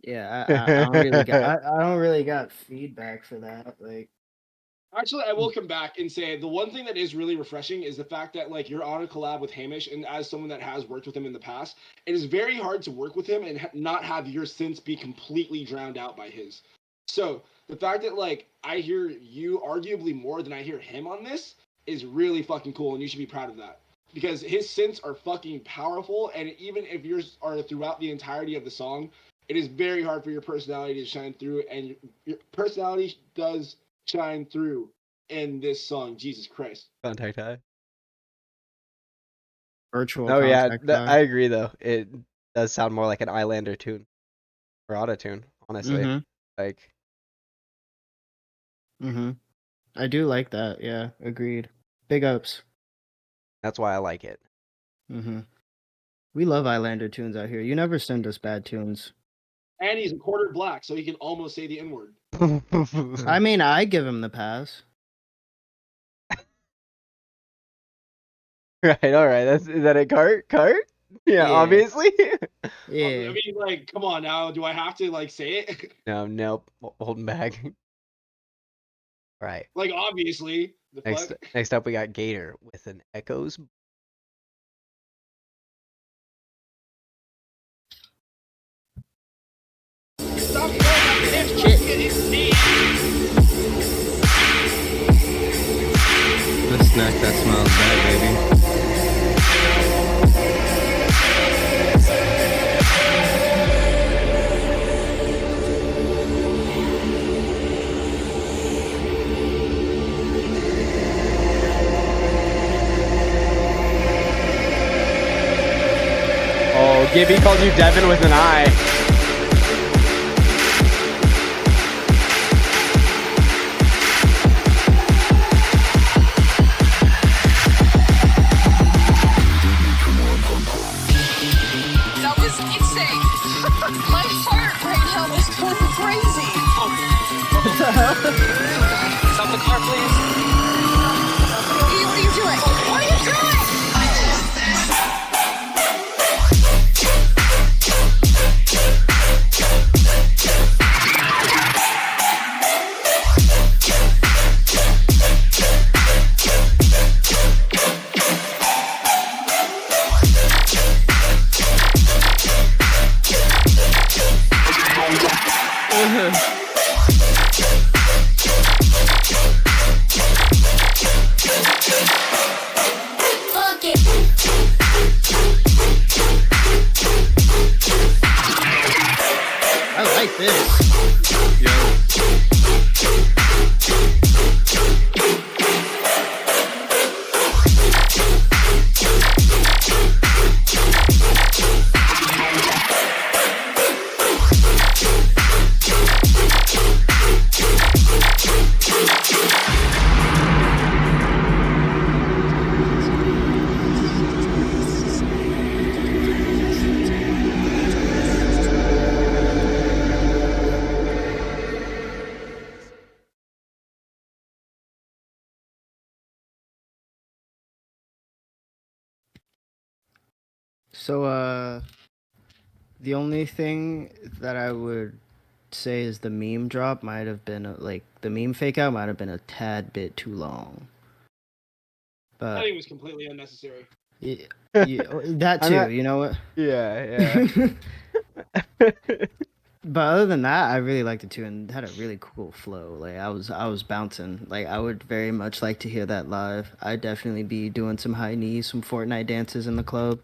E: Yeah, I don't really got I don't really got feedback for that. Like,
F: actually, I will come back and say the one thing that is really refreshing is the fact that like you're on a collab with Hamish, and as someone that has worked with him in the past, it is very hard to work with him and not have your synths be completely drowned out by his. So the fact that like I hear you arguably more than I hear him on this is really fucking cool, and you should be proud of that. Because his synths are fucking powerful, and even if yours are throughout the entirety of the song, it is very hard for your personality to shine through, and your personality does shine through in this song. Jesus Christ.
A: Contact High.
E: Virtual
A: contact.
E: Contact High.
A: I agree though. It does sound more like an Islander tune or auto tune, honestly. Like.
E: I do like that. Yeah, agreed. Big ups.
A: That's why I like it.
E: We love Islander tunes out here. You never send us bad tunes.
F: And he's a quarter black, so he can almost say the N-word.
E: I mean, I give him the pass.
A: Right, all right. Is that a cart? Yeah, obviously.
E: Yeah.
F: I mean, like, come on now. Do I have to like say it?
A: Nope. Holding back. Right.
F: Like, obviously.
A: Next up, we got Gator with an Echoes.
B: The snack that smells bad, baby.
A: Oh, Gibby called you Devin with an I.
H: That was insane. My heart right now is going crazy.
E: What the hell?
H: Stop the car, please. What are you doing? What are you doing?
E: I like this. So, the only thing that I would say is the meme drop might have been like the meme fake out might have been a tad bit too long.
F: I
E: But
F: think it was completely unnecessary.
E: yeah, that too. You know what?
A: Yeah.
E: But other than that, I really liked it too, and it had a really cool flow. Like I was bouncing. Like I would very much like to hear that live. I'd definitely be doing some high knees, some Fortnite dances in the club.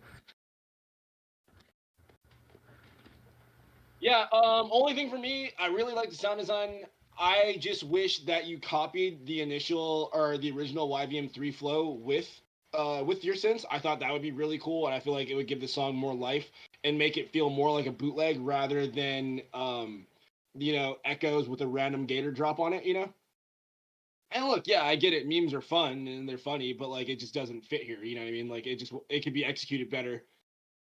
F: Yeah, only thing for me, I really like the sound design. I just wish that you copied the initial or the original YVM3 flow with your synths. I thought that would be really cool, and I feel like it would give the song more life and make it feel more like a bootleg rather than echoes with a random gator drop on it, And look, yeah, I get it. Memes are fun and they're funny, but like it just doesn't fit here. You know what I mean? Like it could be executed better.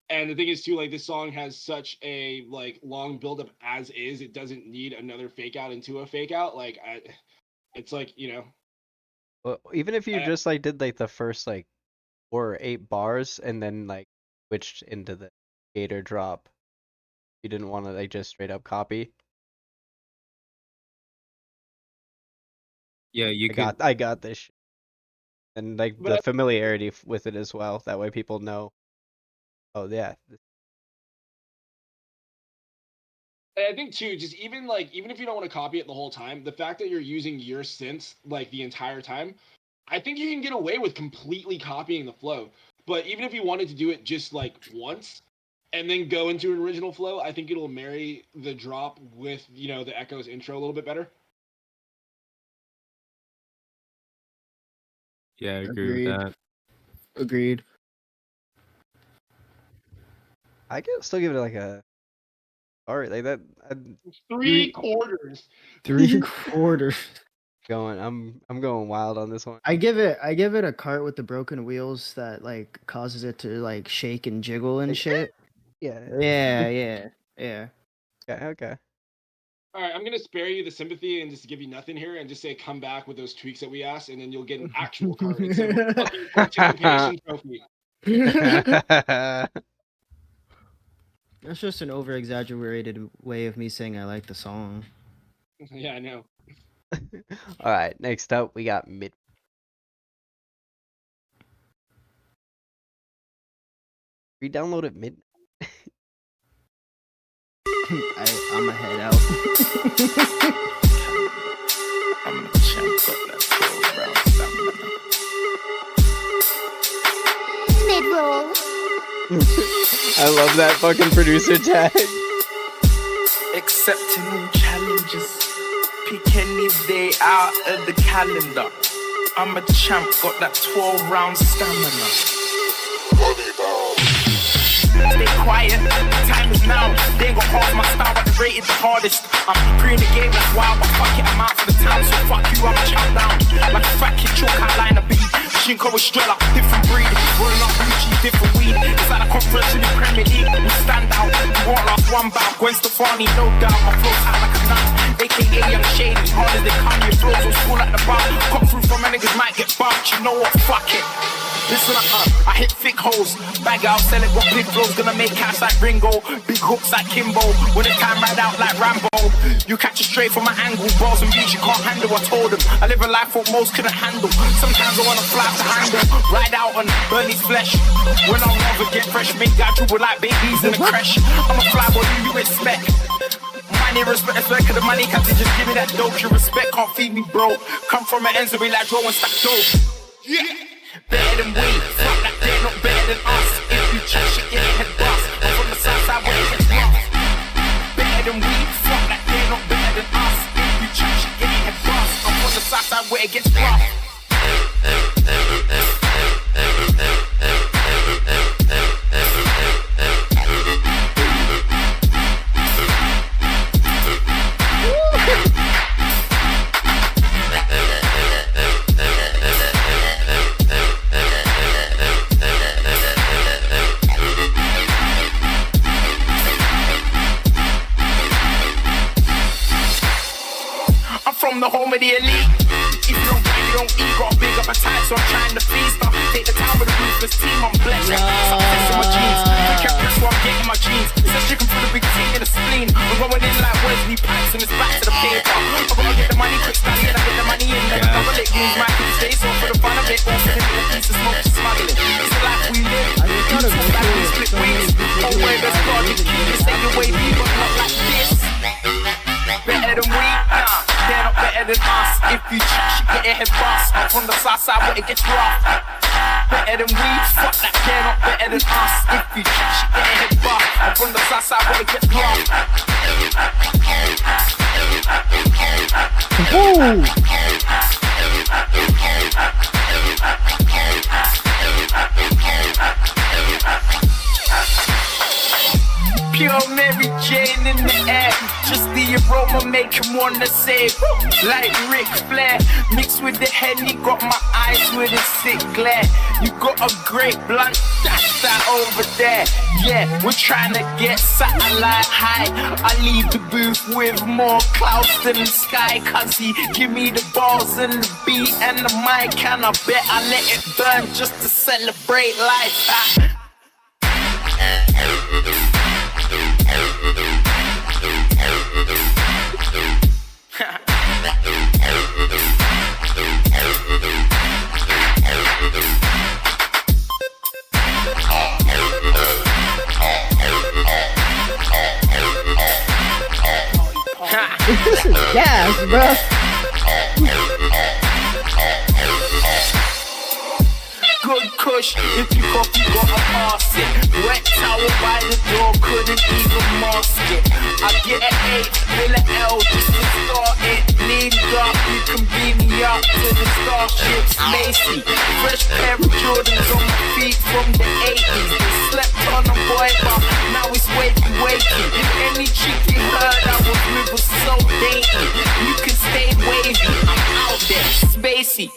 F: And the thing is too, like this song has such a like long buildup as is. It doesn't need another fake out into a fake out. Like it's like
A: Well, even if you just like did like the first like 4 or 8 bars and then like switched into the gator drop, you didn't want to like just straight up copy.
B: Yeah, you could.
A: I got this shit. And like the familiarity with it as well. That way people know. Oh yeah.
F: I think too, just even if you don't want to copy it the whole time, the fact that you're using your synths like the entire time, I think you can get away with completely copying the flow. But even if you wanted to do it just like once and then go into an original flow, I think it'll marry the drop with the echoes intro a little bit better.
B: Yeah, I agree with that.
E: Agreed.
A: I can still give it like a. All right, like that.
F: 3/4.
E: 3/4.
A: I'm going wild on this one.
E: I give it a cart with the broken wheels that like causes it to like shake and jiggle and shit.
A: Yeah.
E: Yeah.
A: Okay.
F: All right, I'm gonna spare you the sympathy and just give you nothing here, and just say come back with those tweaks that we asked, and then you'll get an actual card instead of a fucking participation trophy.
E: That's just an over-exaggerated way of me saying I like the song.
F: Yeah, I know.
A: All right, next up we got mid. Re-download at midnight.
E: I'ma head out.
I: I'm the champ, got that 12 round stamina.
H: Mid-roll.
A: I love that fucking producer tag.
I: Accepting new challenges. Pick any day out of the calendar. I'm a champ, got that 12 round stamina. Stay quiet, time is now. They ain't got half my style, but they rated the hardest. I'm pre in the game, that's wild, but fuck it, I'm out for the time. So fuck you, I'm a chow down. Like a fat kid, choke, I line a beat. Shinko with straight up, different breed. Rolling up Gucci, different weed. It's like a conference in the Premier League. We stand out, we won't last one bout. Gwen Stefani, no doubt, my flow's high like a knife. AKA Young Shady, hard as they come, your flows will school at the bar. Come through from my niggas might get bumped, you know what, fuck it. Listen up, I hit thick holes. Bag out, sell it, what big flows gonna make cash like Ringo. Big hooks like Kimbo. When it's time, ride out like Rambo. You catch it straight from my angle. Balls and beats you can't handle, I told them. I live a life what most couldn't handle. Sometimes I wanna fly to handle. Ride out on burn his flesh. When I'm over, get fresh. Make God dribble like babies in a crash. I'm a fly boy, you respect. Money, respect, cause the money can't just give me that dope. Your respect can't feed me, bro. Come from an ends of me like Joe and stack dope. Yeah. Better than we, fuck that they're not better than us. If you check shit, get head bust. I'm from the south side where it gets rough. Better than we, fuck that they're not better than us. If you check shit, get head bust. I'm from the south side where it gets rough. From the home of the elite. If you don't get, you don't eat. Got a big appetite, so I'm trying to feast. Take the time with a ruthless team, I'm blessed. Success in my jeans. I can't press what I'm getting my jeans. Says chicken for the big team in the spleen. We're going in like Wesley Pipes and it's back to the paper. I gotta get the money quick, start I get the money in. Then double it, use my kids stay so for the fun of it. Or for him a piece of smoke to smuggle it. It's the life we live. You talk like we split wings. Oh, where there's God, you keep say your way, but not like this. Better than we, they're not better than us. If you check, you get your head bust. I'm from the south side where it gets rough. Better than we, fuck that, they're not better than us. If you check, you get your head bust. I'm from the south side where it gets rough. Pure Mary Jane in the air. Just the aroma make him wanna say, like Ric Flair. Mixed with the Henny, got my eyes with a sick glare. You got a great blunt, that's that over there. Yeah, we're trying to get satellite high. I leave the booth with more clouds than the sky, cause he give me the balls and the beat and the mic, and I bet I let it burn just to celebrate life.
E: This is gas, bro.
I: Good kush, if you got pass it. Wet towel by the door, couldn't even mask it. I get an 8, bill an L just to start it. Need up, you can beat me up to the starships, Macy. Fresh pair of Jordans on my feet from the 80s. They slept on a boy, but now it's wakey. Any chick you heard I was with was so dainty. You can stay wavy, I'm out there, spacey.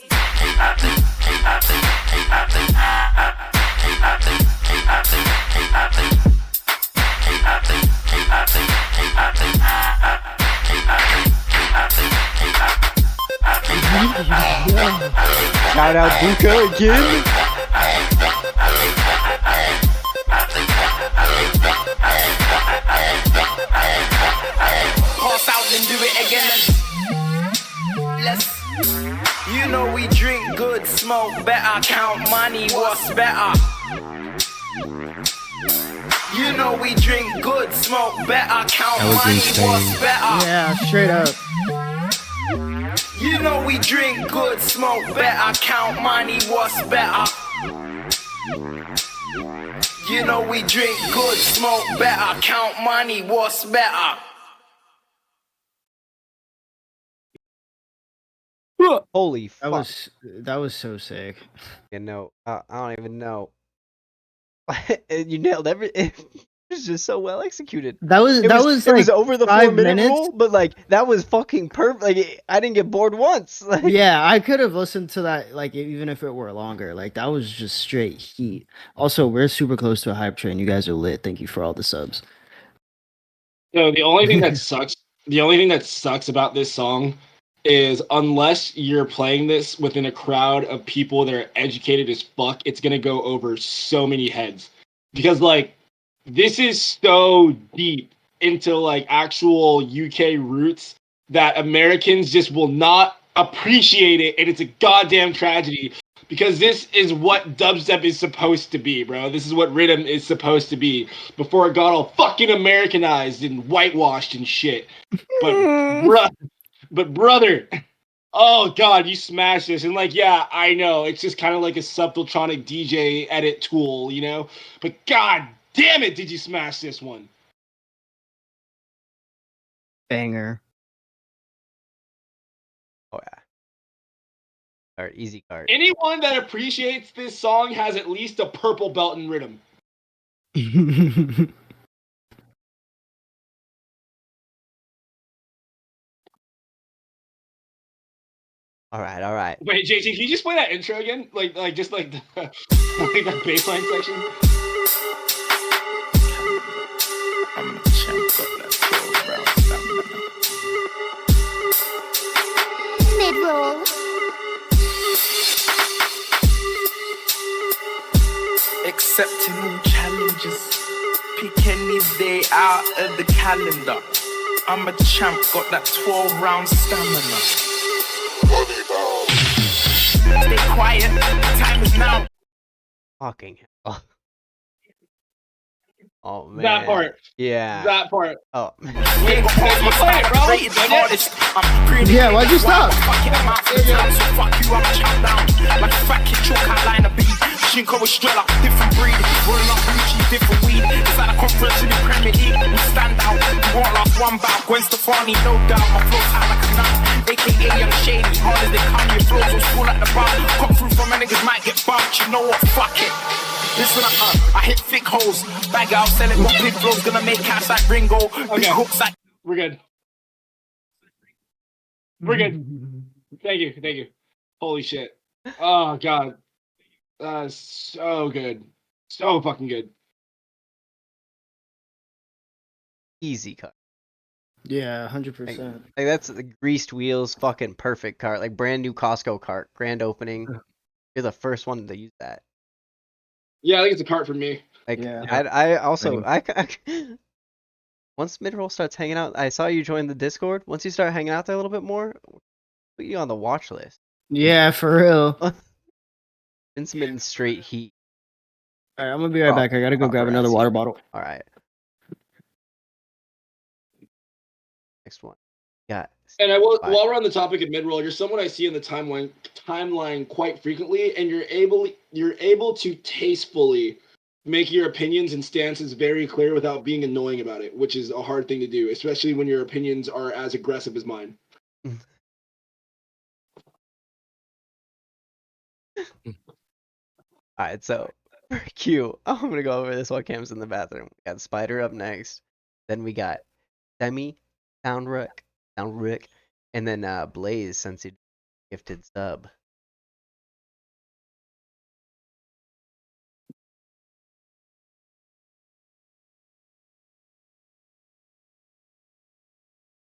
A: Shout out Buka again.
I: Pass out and do it again. Let's. You know we drink good, smoke better, count money, what's better? You know we drink good, smoke better, count money, what's better?
E: Yeah, straight up.
I: You know we drink good, smoke better, count money, what's better? You know we drink good, smoke better, count money, what's better?
A: Holy fuck.
E: That was so sick.
A: You know, I don't even know. You nailed every. It was just so well executed.
E: It was like
A: over the
E: 5
A: 4-minute
E: minutes.
A: rule, but like that was fucking perfect. Like I didn't get bored once. Like,
E: Yeah, I could have listened to that, like, even if it were longer. Like, that was just straight heat. Also, we're super close to a hype train. You guys are lit. Thank you for all the subs.
F: So the only thing that sucks about this song is unless you're playing this within a crowd of people that are educated as fuck, it's gonna go over so many heads. Because like this is so deep into like actual UK roots that Americans just will not appreciate it, and it's a goddamn tragedy. Because this is what dubstep is supposed to be, bro. This is what rhythm is supposed to be before it got all fucking Americanized and whitewashed and shit. But brother, oh god, you smashed this. And like, yeah, I know it's just kind of like a subtletronic DJ edit tool, you know. But god damn it, did you smash this one?
E: Banger.
A: oh yeah. Or easy card.
F: Anyone that appreciates this song has at least a purple belt in rhythm.
A: All right.
F: Wait, JT, can you just play that intro again? Like just like the, like that baseline section.
I: I'm a champ, got that 12 round stamina.
H: Mid-roll.
I: Accepting new challenges. Pick any day out of the calendar. I'm a champ, got that 12 round stamina. Stay quiet, time is now.
A: Fucking hell. Oh man.
F: That part.
A: Yeah.
F: That part.
A: Oh.
F: Wait, you play it, bro.
E: Yeah, why'd you stop?
I: Fuck you, I'm a champ down. Like a fat kid, choke outline a beat. Shinko is straight up, different breed. Rolling up Gucci, different weed. It's like a conference in the Premier League. We stand out, we won't last one bout. Gwen Stefani, no doubt. My flow's high like a nut. AKA Young Shady. Hard as they come, your flows will school at the bar. Cut through from my niggas might get bumped. You know what? Fuck it. Listen up, I hit thick holes. Bag out, sell it. What big flows gonna make cash like Ringo. Big hooks like.
F: We're good. We're good. Thank you. Holy shit. Oh god. So good. So fucking good.
A: Easy car.
E: Yeah,
A: Like,
E: 100%.
A: like that's the greased wheels, fucking perfect cart. Like brand new Costco cart, grand opening. You're the first one to use that.
F: Yeah, I think it's a cart for me.
A: Like
E: Yeah.
A: I also
B: Same.
A: once midroll starts hanging out, I saw you join the Discord. Once you start hanging out there a little bit more, put you on the watch list.
E: Yeah, for real.
A: Been spitting straight heat.
E: All right, I'm gonna be right back. I gotta go grab another water bottle.
A: All right. Next one. Yeah.
F: And I will,
A: Bye.
F: while we're on the topic of mid-roll, you're someone I see in the timeline quite frequently, and you're able to tastefully make your opinions and stances very clear without being annoying about it, which is a hard thing to do, especially when your opinions are as aggressive as mine.
A: Alright, so for Q, I'm gonna go over this while Cam's in the bathroom. We got Spider up next. Then we got Demi, Soundrick, and then Blaze since he gifted sub.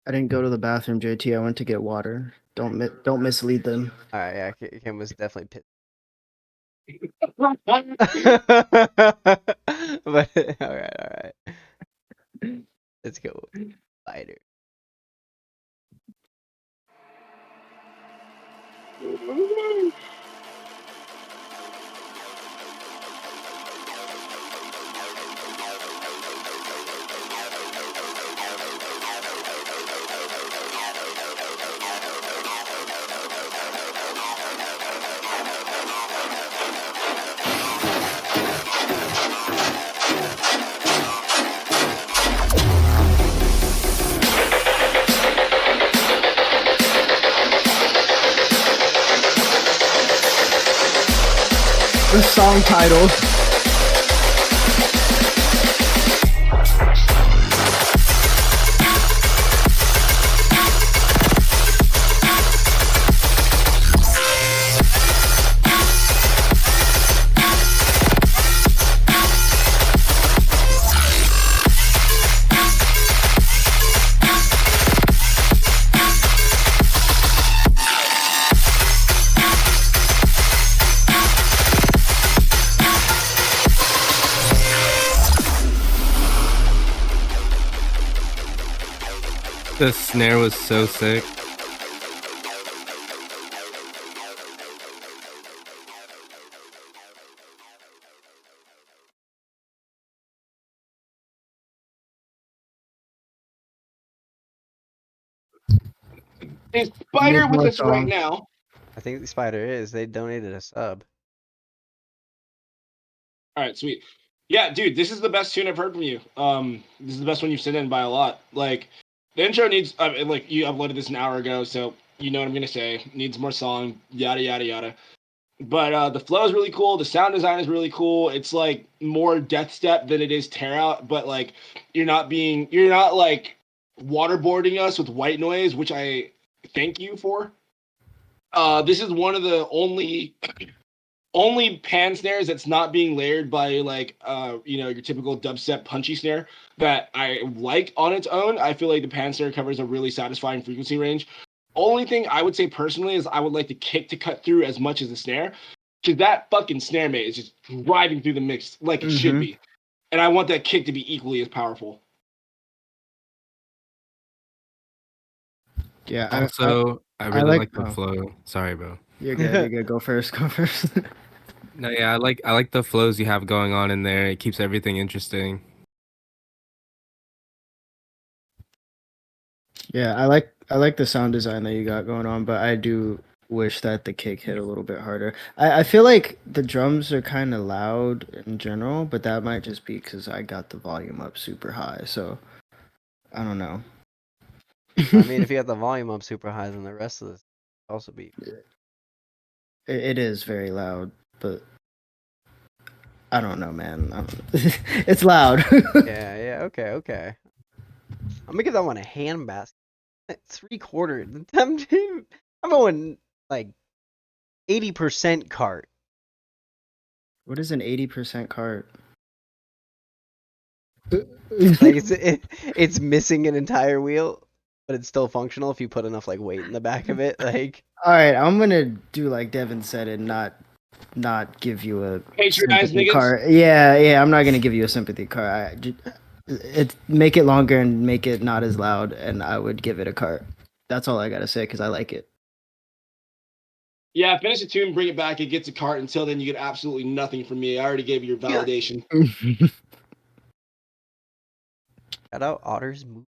E: I didn't go to the bathroom, JT. I went to get water. Don't mislead them.
A: Alright, yeah, Cam was definitely pissed.
F: But
A: But alright. Let's go. Spider.
E: The song title.
B: The snare was so sick.
F: is Spider
E: Need
F: with
E: more
F: us right
E: songs.
F: now?
A: I think the Spider is. They donated a sub.
F: All right, sweet. Yeah, dude, this is the best tune I've heard from you. This is the best one you've sent in by a lot. Like, the intro needs, like, you uploaded this an hour ago, so you know what I'm gonna say. Needs more song, yada yada yada. But the flow is really cool. The sound design is really cool. It's like more death step than it is tear out, but like you're not like waterboarding us with white noise, which I thank you for. This is one of the only pan snares that's not being layered by like your typical dubstep punchy snare that I like on its own. I feel like the pan snare covers a really satisfying frequency range. Only thing I would say personally is I would like the kick to cut through as much as the snare, because that fucking snare mate is just driving through the mix like it should be, and I want that kick to be equally as powerful.
E: Yeah.
B: Also, I really like the flow. Sorry, bro.
E: You're good. Go first.
B: No, yeah, I like the flows you have going on in there. It keeps everything interesting.
E: Yeah, I like the sound design that you got going on, but I do wish that the kick hit a little bit harder. I feel like the drums are kind of loud in general, but that might just be because I got the volume up super high. So I don't know.
A: I mean, if you got the volume up super high, then the rest of this also be.
E: It is very loud, but I don't know, man. It's loud.
A: Yeah, okay. I'm gonna give that one a hand basket. 3/4. I'm going like 80% cart.
E: What is an 80% cart?
A: Like it's missing an entire wheel, but it's still functional if you put enough like weight in the back of it. Like,
E: all right, I'm gonna do like Devin said and not give you a
F: Patronize
E: sympathy
F: niggas.
E: card. Yeah, I'm not gonna give you a sympathy card. Make it longer and make it not as loud, and I would give it a cart. That's all I gotta say because I like it.
F: Yeah, finish the tune, bring it back, it gets a cart. Until then, you get absolutely nothing from me. I already gave you your validation.
A: shout out Otter's Move,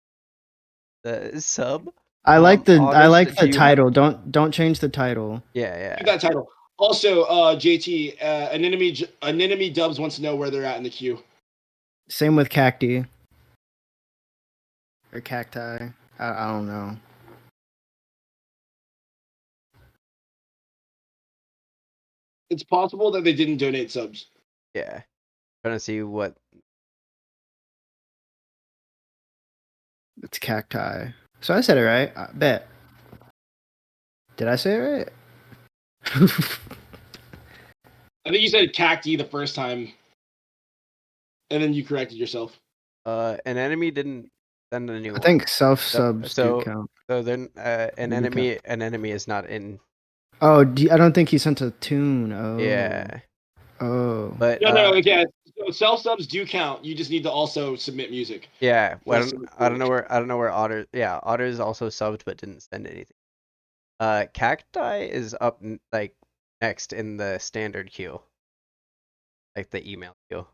A: the sub.
E: I like the
A: Otters, do you have-
E: title. Don't change the title.
A: Yeah.
F: Keep that title. Also, JT, an enemy Dubs wants to know where they're at in the queue.
E: Same with cacti or cacti. I don't know.
F: It's possible that they didn't donate subs.
A: Yeah. Trying to see what.
E: It's cacti. So I said it right. I bet. Did I say it right?
F: I think you said cacti the first time, and then you corrected yourself.
A: An enemy didn't send a new one.
E: I think self subs do
A: So
E: count.
A: so then an
E: They do
A: enemy is not in.
E: Oh, I don't think he sent a tune. Oh.
A: Yeah.
E: Oh.
A: But
F: No, yeah. So self subs do count. You just need to also submit music.
A: yeah, well, I don't know where Otter. Yeah, Otter is also subbed but didn't send anything. Cacti is up like next in the standard queue, like the email queue.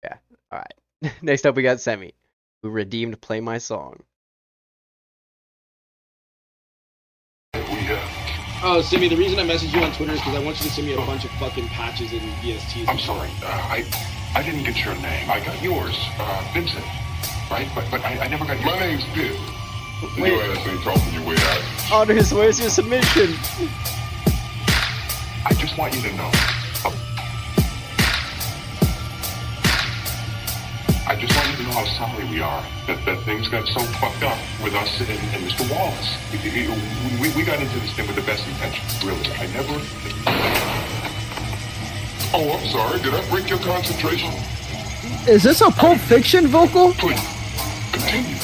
A: Yeah. All right. Next up, we got Semi, who redeemed "Play My Song."
F: Oh, Simi, the reason I messaged you on Twitter is because I want you to send me a bunch of fucking patches and VSTs.
C: I'm sorry. I didn't get your name. I got yours, Vincent. Right? But I never got your name. My name's Viv.
A: Wait.
C: Your ass ain't talking your way out.
A: Otters, where's your submission?
C: I just want you to know. I just want you to know how sorry we are that things got so fucked up with us and Mr. Wallace. We got into this thing with the best intentions, really. I never... Oh, I'm sorry. Did I break your concentration?
E: Is this a Pulp Fiction vocal?
C: Please, continue.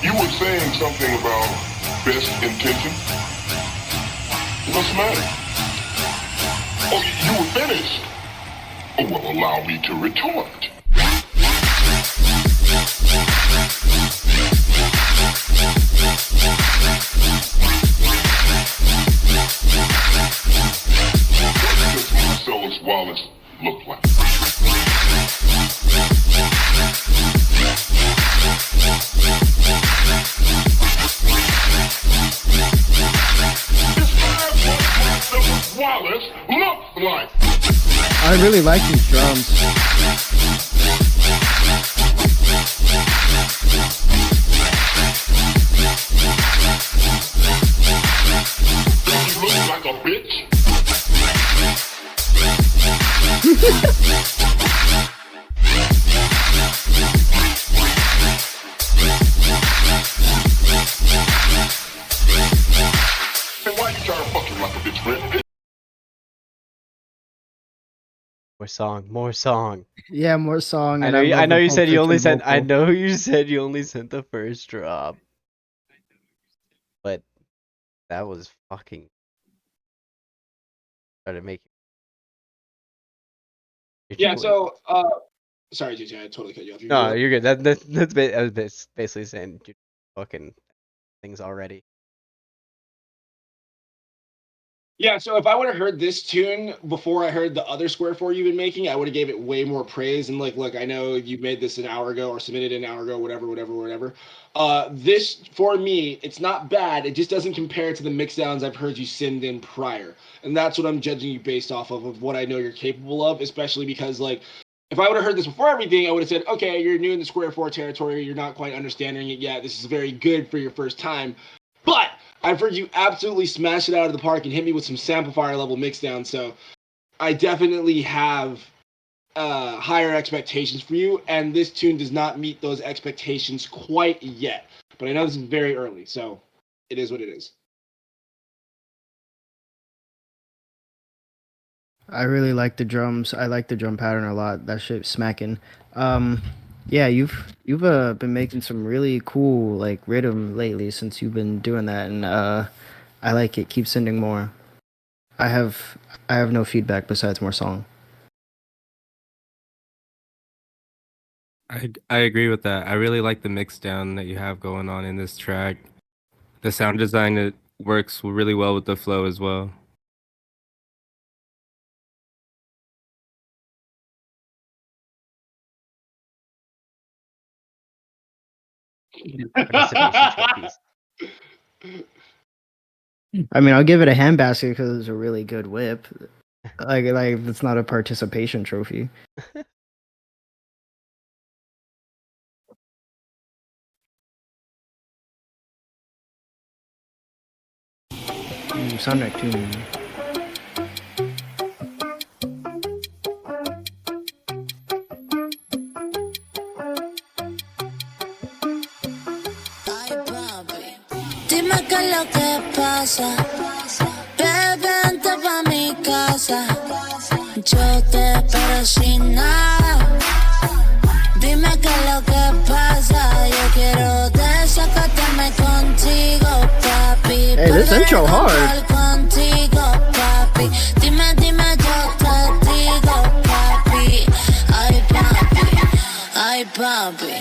C: You were saying something about best intentions? What's the matter? Oh, you were finished. Oh, well, allow me to retort. What does Marcellus Wallace look like? Marcellus Wallace looks like.
E: I really like these drums.
C: You look like a bitch. And why you trying to fucking like a bitch, friend?
A: More song.
E: Yeah, more song.
A: I
E: and
A: know. I
E: love
A: know
E: the
A: you
E: Pulp
A: said you only
E: Fiction
A: sent. I
E: vocal.
A: know you said you only sent the first drop, but that was fucking. Try to make.
F: Yeah, so, sorry, JJ, I totally cut you off.
A: No, you're good. I was basically saying you're fucking things already.
F: Yeah, so if I would have heard this tune before I heard the other Square 4 you've been making, I would have gave it way more praise. And like, look, I know you made this an hour ago or submitted an hour ago, whatever. This, for me, it's not bad. It just doesn't compare to the mixdowns I've heard you send in prior. And that's what I'm judging you based off of what I know you're capable of, especially because, like, if I would have heard this before everything, I would have said, okay, you're new in the Square 4 territory. You're not quite understanding it yet. This is very good for your first time. But I've heard you absolutely smash it out of the park and hit me with some sample fire level mixdown. So I definitely have higher expectations for you, and this tune does not meet those expectations quite yet. But I know this is very early, so it is what it is.
E: I really like the drums. I like the drum pattern a lot. That shit's smacking. Yeah, you've been making some really cool like rhythm lately since you've been doing that, and I like it. Keep sending more. I have no feedback besides more song.
B: I agree with that. I really like the mix down that you have going on in this track. The sound design, it works really well with the flow as well.
A: Participation trophies.
E: I mean, I'll give it a handbasket because it's a really good whip. Like it's not a participation trophy. Sound like tune.
J: Dime qué es lo que pasa. Vente pa' mi casa. Yo te espero sin nada. Dime qué es lo que pasa. Yo quiero desacatarme contigo, papi.
E: Hey, this intro hard.
J: Contigo, papi. Dime, yo te digo, papi. Ay, papi. Ay, papi.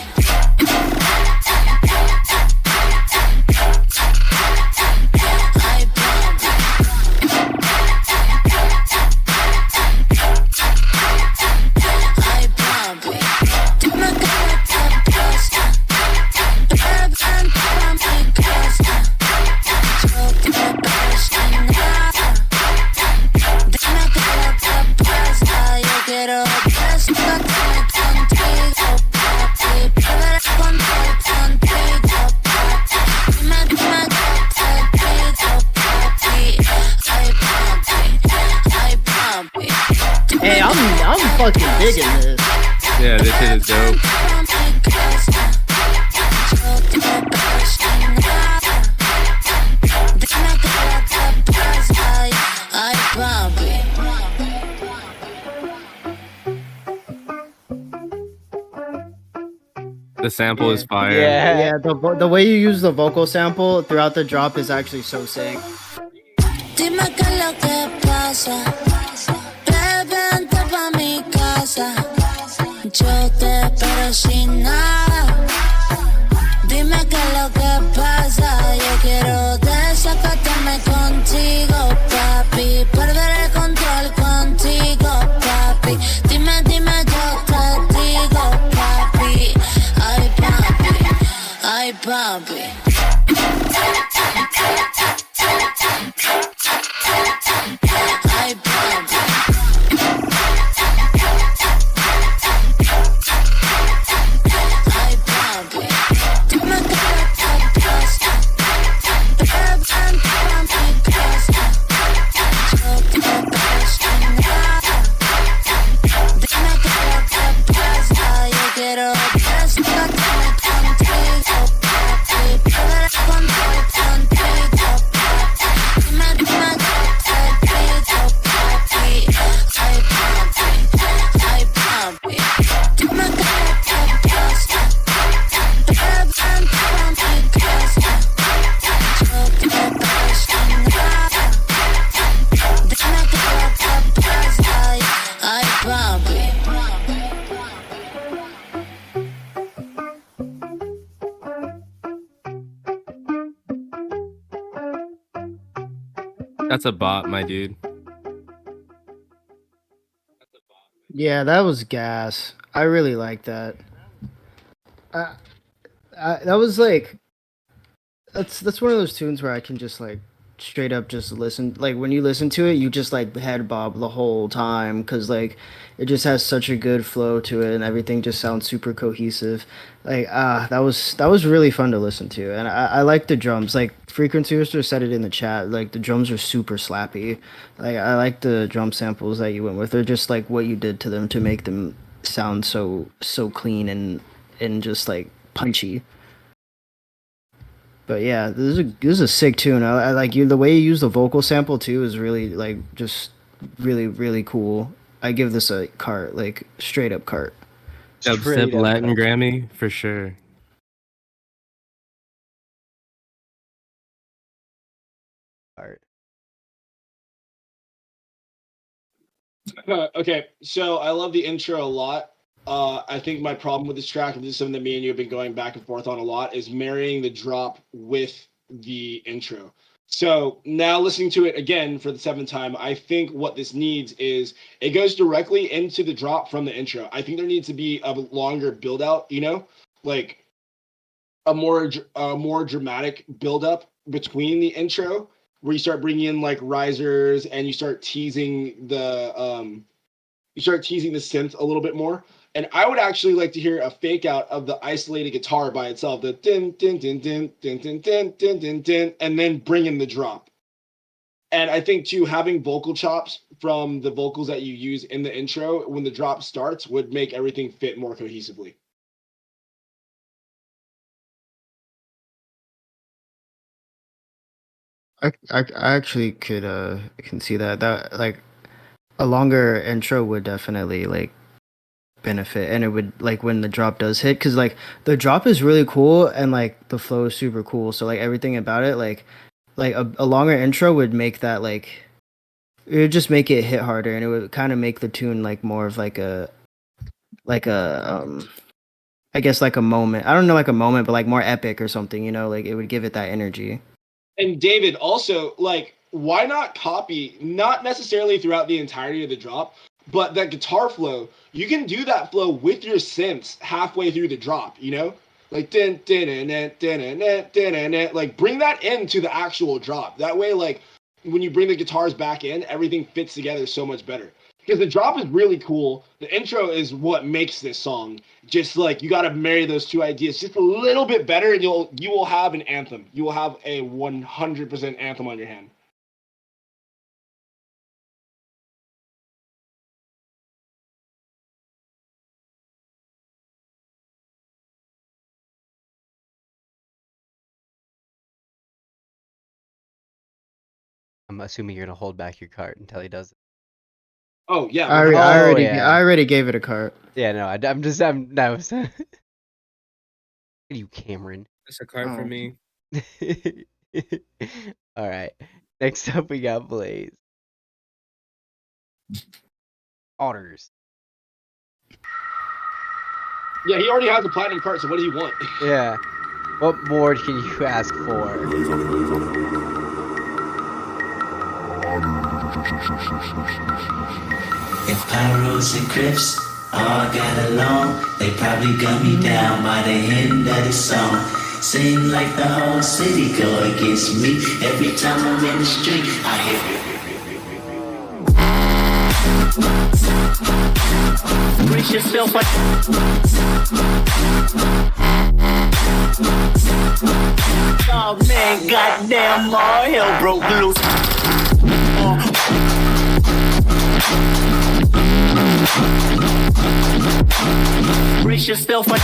E: Hey, I'm fucking digging this.
B: Yeah, this shit is dope. The sample is fire.
E: Yeah, the way you use the vocal sample throughout the drop is actually so sick.
J: Dime qué es lo que pasa. Vente pa' mi casa. Yo te espero sin nada. Dime qué es lo que pasa. Yo quiero desacatarme contigo, papi. Perder el control contigo, papi. Dime, yo te digo, papi. Ay, papi. Ay, papi. Ay, papi. Ay, papi. Dime qué es lo que pasa. Vente pa' mi casa. Yo te espero sin nada. Dime qué es lo que pasa. Yo quiero desacatarme contigo, papi. Perder el control contigo, papi. Dime, yo te digo, papi. Ay, papi. Ay, papi. Dime qué es lo que pasa. Vente pa' mi casa. Yo te espero sin nada. Dime qué es lo que pasa. Ay, papi.
B: That's a bot, my dude.
E: Yeah, that was gas. I really like that. That was like that's one of those tunes where I can just like straight up just listen, like when you listen to it, you just like head bob the whole time because like it just has such a good flow to it and everything just sounds super cohesive. Like that was really fun to listen to, and I like the drums. Like Frequency Rooster said it in the chat. Like the drums are super slappy. Like I like the drum samples that you went with. They're just like what you did to them to make them sound so clean and just like punchy. But yeah, this is a sick tune. I like you. The way you use the vocal sample too is really like just really cool. I give this a cart, like straight up cart.
B: Dubstep Latin Grammy for sure.
A: Art.
F: Okay, so I love the intro a lot. I think my problem with this track, and this is something that me and you have been going back and forth on a lot, is marrying the drop with the intro. So now listening to it again for the 7th time, I think what this needs is it goes directly into the drop from the intro. I think there needs to be a longer build out, you know, like a more dramatic build up between the intro where you start bringing in like risers and you start teasing the synth a little bit more. And I would actually like to hear a fake out of the isolated guitar by itself, the din din din din din din din din din din, and then bring in the drop. And I think too, having vocal chops from the vocals that you use in the intro when the drop starts would make everything fit more cohesively.
E: I actually can see that like a longer intro would definitely like benefit, and it would like when the drop does hit, because like the drop is really cool and like the flow is super cool, so like everything about it like a longer intro would make that like it would just make it hit harder, and it would kind of make the tune like more of like a I guess like a moment. I don't know, like a moment, but like more epic or something, you know, like it would give it that energy.
F: And David, also, like, why not copy, not necessarily throughout the entirety of the drop, but that guitar flow? You can do that flow with your synths halfway through the drop, you know? Like, din, din, din, din, din, din, din, like, bring that into the actual drop. That way, like, when you bring the guitars back in, everything fits together so much better. Because the drop is really cool. The intro is what makes this song. Just like you got to marry those two ideas just a little bit better, and you will have an anthem. You will have a 100% anthem on your hand.
A: I'm assuming you're gonna hold back your cart until he does it.
F: Oh yeah,
E: I already gave it a cart.
A: Yeah, no, I'm no. You, Cameron.
B: It's a cart for me.
A: All right. Next up, we got Blaze. Otters.
F: Yeah, he already has a platinum cart, so what does he want?
A: Yeah. What more can you ask for?
K: If Pyros and Crips all got along, they probably gun me down by the end of the song. Seem like the whole city go against me. Every time I'm in the street, I hear brace yourself up. Oh man, goddamn, all hell broke loose. Brace yourself up.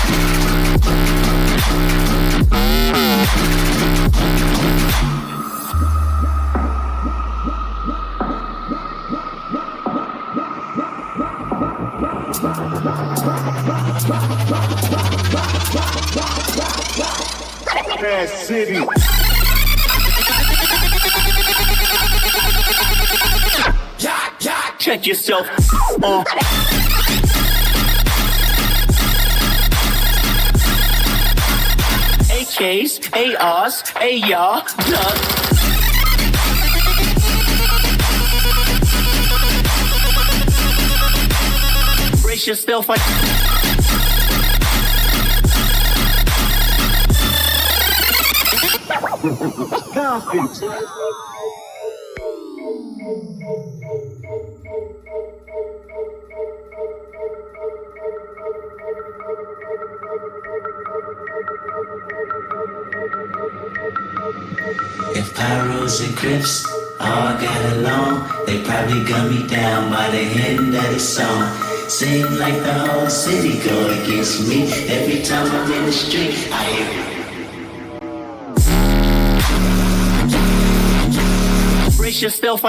K: City. Check yourself. AKs, ARs, AR, duck. Brace yourself. Pyros and Crips all got along, they probably gun me down by the end of the song. Seems like the whole city go against me. Every time I'm in the street, I hear it.
I: Brace yourself.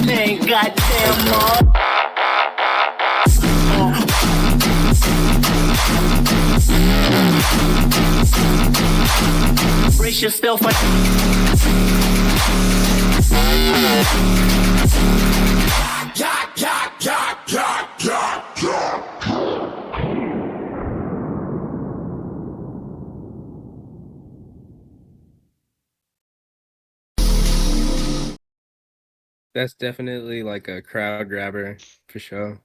I: Champagne, goddamn lord. Brace yourself.
B: That's definitely like a crowd grabber for sure.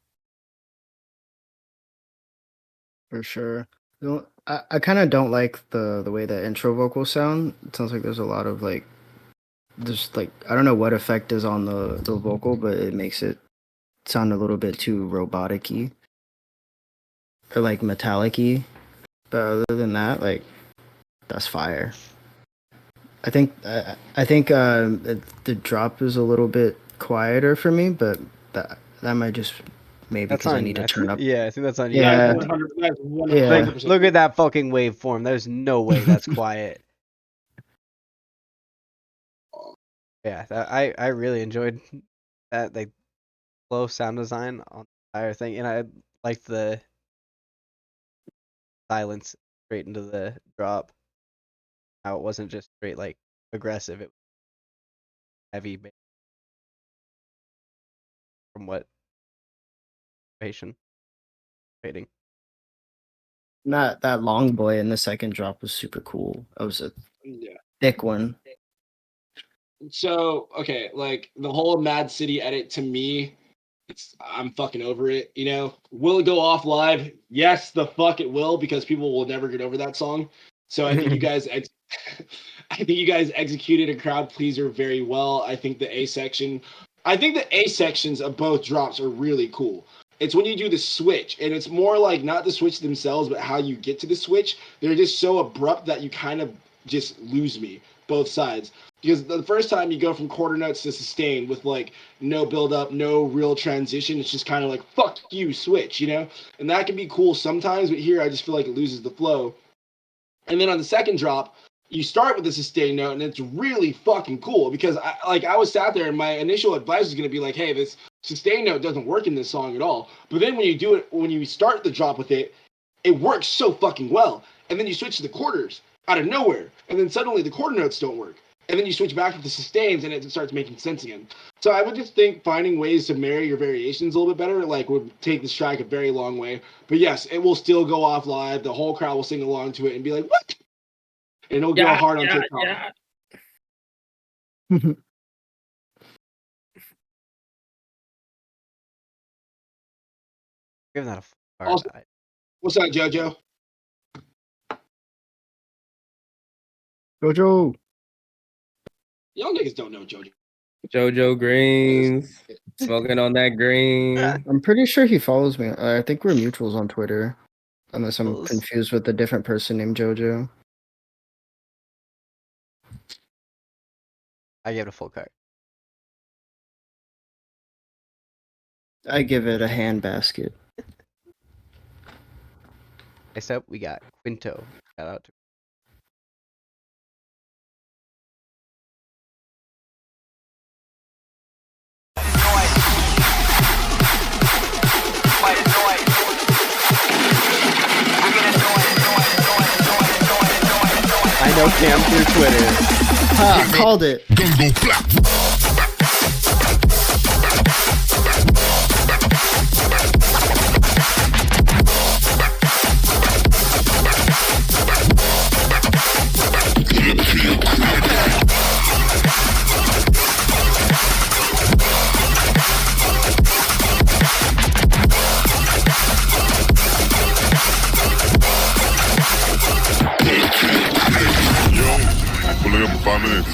E: For sure. I kind of don't like the way the intro vocals sound. It sounds like there's a lot of like, just like, I don't know what effect is on the vocal, but it makes it sound a little bit too robotic-y or like metallic-y. But other than that, like, that's fire. I think the drop is a little bit quieter for me, but that might just maybe because I need to turn up.
A: Yeah, I think that's on you.
E: Yeah.
F: 100%.
A: Like, look at that fucking waveform. There's no way that's quiet. Yeah, I really enjoyed that, like, slow sound design on the entire thing, and I liked the silence straight into the drop. How it wasn't just straight like aggressive, it was heavy from what patient fading.
E: That long boy in the second drop was super cool. That was a thick one.
F: So, okay, like the whole Mad City edit to me, I'm fucking over it, you know? Will it go off live? Yes, the fuck it will, because people will never get over that song. So I think you guys executed a crowd pleaser very well. I think the A sections of both drops are really cool. It's when you do the switch, and it's more like not the switch themselves, but how you get to the switch. They're just so abrupt that you kind of just lose me, both sides. Because the first time you go from quarter notes to sustain with like no build up, no real transition, it's just kind of like fuck you, switch, you know? And that can be cool sometimes, but here I just feel like it loses the flow. And then on the second drop, you start with the sustain note, and it's really fucking cool because I was sat there and my initial advice was going to be like, hey, this sustain note doesn't work in this song at all. But then when you start the drop with it, it works so fucking well. And then you switch to the quarters out of nowhere, and then suddenly the quarter notes don't work. And then you switch back to the sustains, and it starts making sense again. So I would just think finding ways to marry your variations a little bit better, like, would take this track a very long way. But yes, it will still go off live. The whole crowd will sing along to it and be like, what? And it'll go hard on TikTok.
A: Give that a
F: Also, what's that, JoJo?
E: Jojo.
F: Y'all niggas don't know JoJo.
B: JoJo Greens, smoking on that green.
E: I'm pretty sure he follows me. I think we're mutuals on Twitter, unless I'm confused with a different person named Jojo.
A: I give it a full card.
E: I give it a hand basket.
A: Next up, we got Quinto. Shout out to I know Cam through Twitter.
E: Ha, called it.
C: Gungo flap. Pulling up in 5 minutes.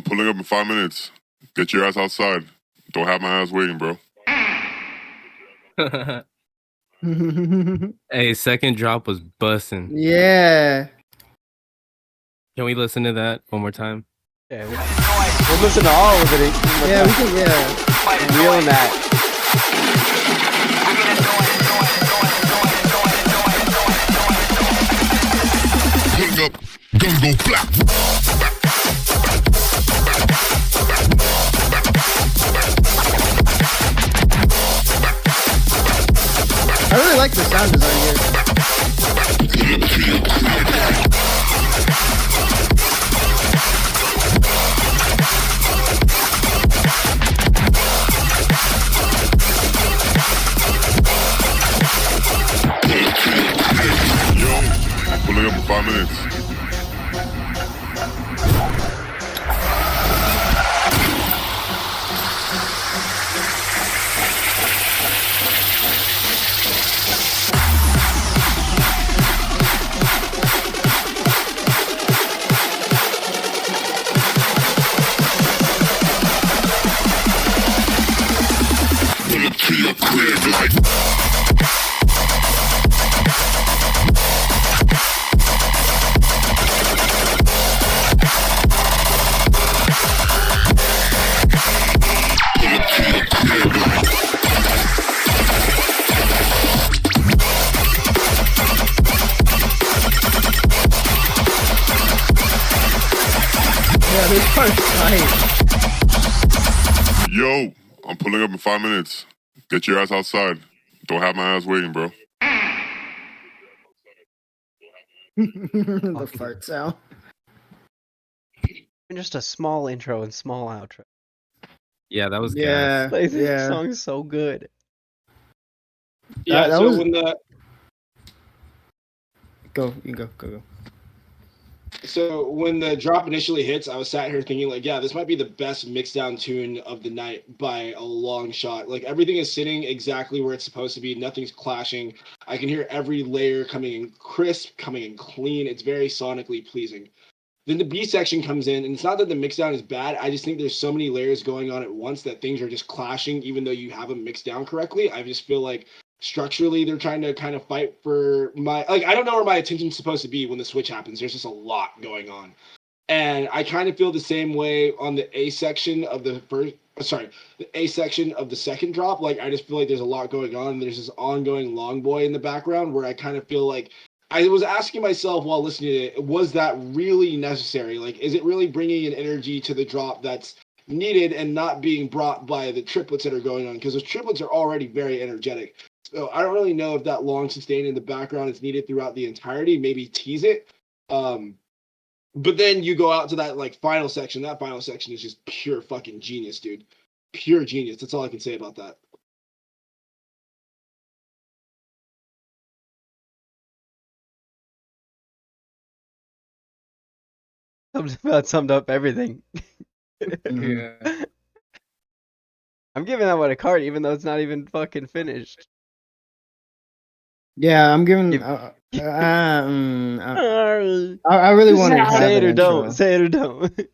C: pulling up in 5 minutes. Get your ass outside. Don't have my ass waiting, bro.
B: Hey, second drop was bussin'.
E: Yeah.
B: Can we listen to that one more time?
A: Yeah, we'll listen to all of it.
E: Yeah, we can. Yeah.
A: Reeling that.
C: Pulling up, gun go flap.
E: I really like the sound design here.
C: Yo, I'm pulling up in 5 minutes. Pull up to your crib like.
E: Yeah, this part's tight.
C: Yo, I'm pulling up in 5 minutes. Get your ass outside. Don't have my ass waiting, bro.
E: The fart sound.
A: And just a small intro and small outro.
B: Yeah, that was
E: Yeah.
B: gas.
A: Like, this
E: Yeah.
A: song is so good.
F: Yeah,
E: that
F: so
E: was-
F: when the
E: Go. You go.
F: So when the drop initially hits, I was sat here thinking like, yeah, this might be the best mixed down tune of the night by a long shot. Like everything is sitting exactly where it's supposed to be. Nothing's clashing. I can hear every layer coming in crisp, coming in clean. It's very sonically pleasing. Then the B section comes in, and it's not that the mix down is bad. I just think there's so many layers going on at once that things are just clashing, even though you have them mixed down correctly. I just feel like structurally they're trying to kind of fight for my, like, I don't know where my attention's supposed to be when the switch happens. There's just a lot going on. And I kind of feel the same way on the A section of the A section of the second drop. Like, I just feel like there's a lot going on. There's this ongoing long boy in the background where I kind of feel like I was asking myself while listening to it, was that really necessary? Like, is it really bringing an energy to the drop that's needed and not being brought by the triplets that are going on? Because those triplets are already very energetic. So I don't really know if that long sustain in the background is needed throughout the entirety. Maybe tease it. But then you go out to that like final section. That final section is just pure fucking genius, dude. Pure genius. That's all I can say about that.
A: About summed up everything.
B: Yeah.
A: I'm giving that one a card, even though it's not even fucking finished.
E: Yeah, I'm giving.
A: Give-
E: I really wanted to have
A: Say it
E: an
A: or
E: intro.
A: don't. Say it or don't.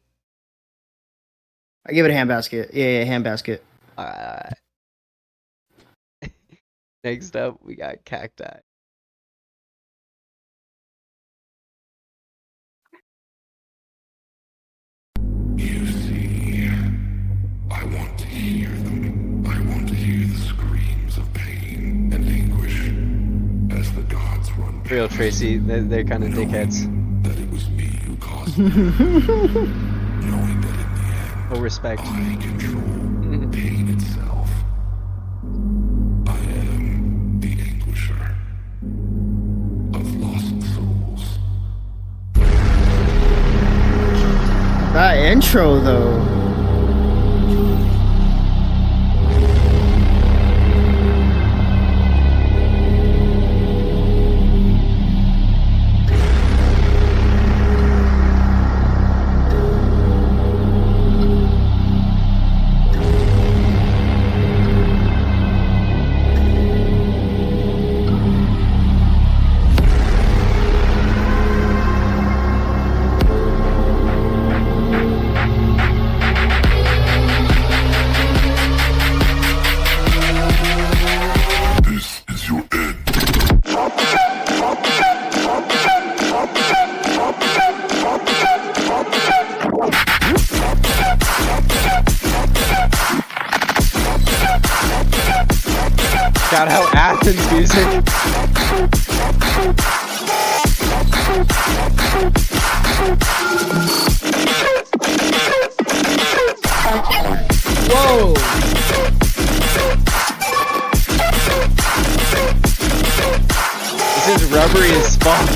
E: I give it a handbasket. Yeah, handbasket.
A: Alright. Next up, we got Cacti.
C: You see, I want to hear them. I want to hear the screams of pain and anguish as the gods run
A: Real Tracy, they're kind of dickheads.
C: that it was me who caused it. Knowing that in the end,
A: Full respect.
C: I control pain itself. I am the anguisher of lost souls.
E: That intro though.
A: Athens music.
E: Whoa!
A: This is rubbery as fuck.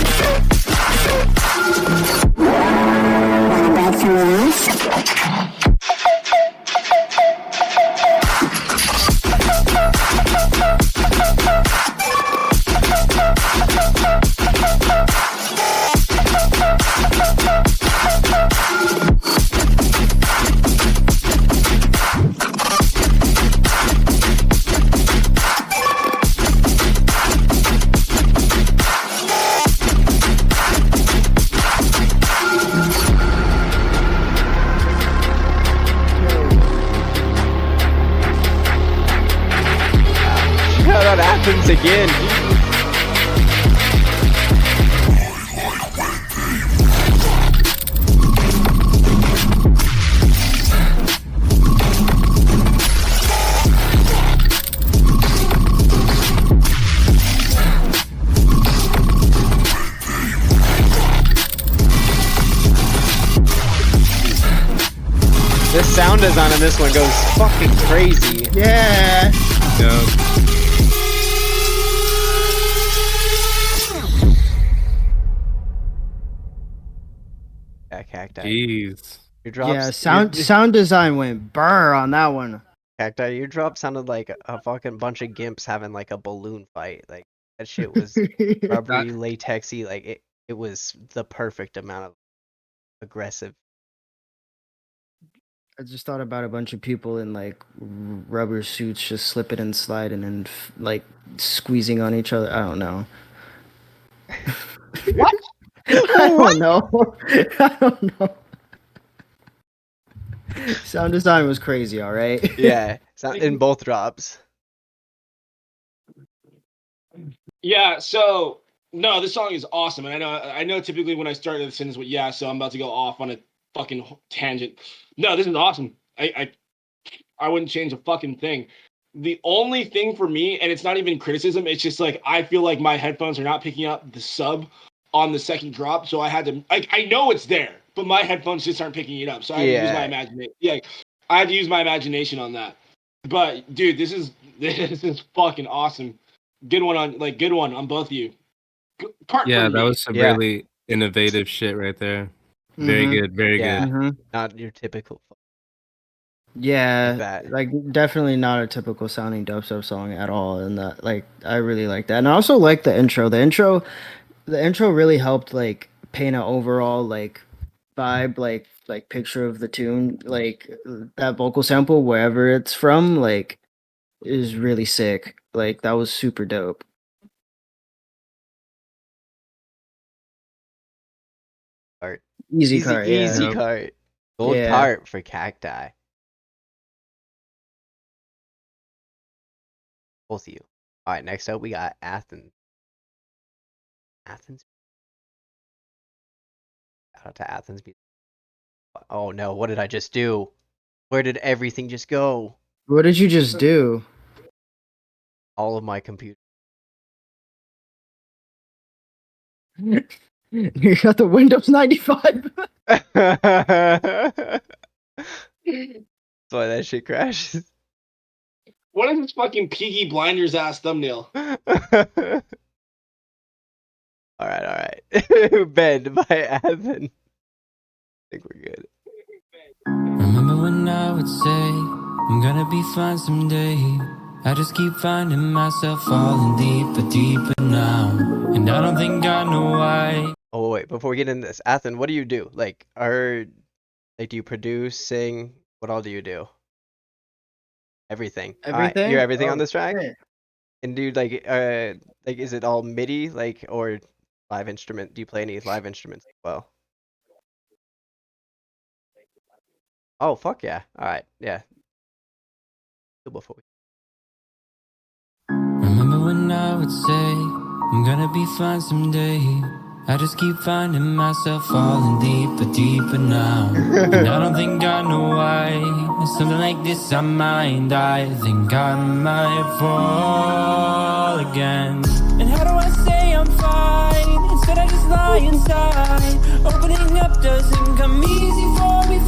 A: Shout out Athens again. The sound design on this one goes fucking crazy.
E: Yeah.
A: Yeah, Cacti.
B: Jeez.
A: Your drops,
E: Yeah, sound design went burr on that one.
A: Cacti, your drop sounded like a fucking bunch of gimps having like a balloon fight. Like that shit was rubbery, latexy. Like it was the perfect amount of aggressive.
E: I just thought about a bunch of people in like rubber suits just slipping and sliding and like squeezing on each other. I don't know.
F: What?
E: I don't know. I don't know. Sound design was crazy, all right?
A: Yeah, in both drops.
F: Yeah, so no, this song is awesome, and I know typically when I start a sentence with yeah, so I'm about to go off on a fucking tangent. No, this is awesome. I wouldn't change a fucking thing. The only thing for me, and it's not even criticism, it's just like I feel like my headphones are not picking up the sub on the second drop, so I had to I know it's there, but my headphones just aren't picking it up. So I had to use my imagination. Yeah, I had to use my imagination on that. But dude, this is fucking awesome. Good one on both of you.
B: Yeah, that was some really innovative shit right there. Very good, very good.
A: Not your typical.
E: Yeah, like definitely not a typical sounding dubstep song at all, and that like I really like that, and I also like the intro. The intro really helped like paint an overall like vibe, like picture of the tune, like that vocal sample wherever it's from, like is really sick. Like that was super dope.
A: Cart.
E: Easy cart, yeah.
A: Easy cart. Gold cart for Cacti. Both of you. All right, next up we got Athens. Athens. Shout out to Athens. Oh no, what did I just do? Where did everything just go?
E: What did you just do?
A: All of my computer.
E: You got the Windows 95.
A: That's why that shit crashes.
F: What is this fucking Peaky Blinders ass thumbnail?
A: Alright. Bend by Athens. I think we're good.
L: Remember when I would say I'm gonna be fine someday? I just keep finding myself falling deeper, deeper now, and I don't think I know why.
A: Oh wait, before we get into this, Athen, what do you do? Like, do you produce, sing? What all do you do? Everything.
E: Everything.
A: You're everything on this track.
E: Okay.
A: And do like is it all MIDI or live instrument? Do you play any live instruments as well? Oh fuck yeah! All right, yeah. Before we.
L: Remember when I would say I'm gonna be fine someday? I just keep finding myself falling deeper, deeper now, and I don't think I know why. Something like this I mind. I think I might fall all again. And how do I say I'm fine? Instead I just lie inside. Opening up doesn't come easy for me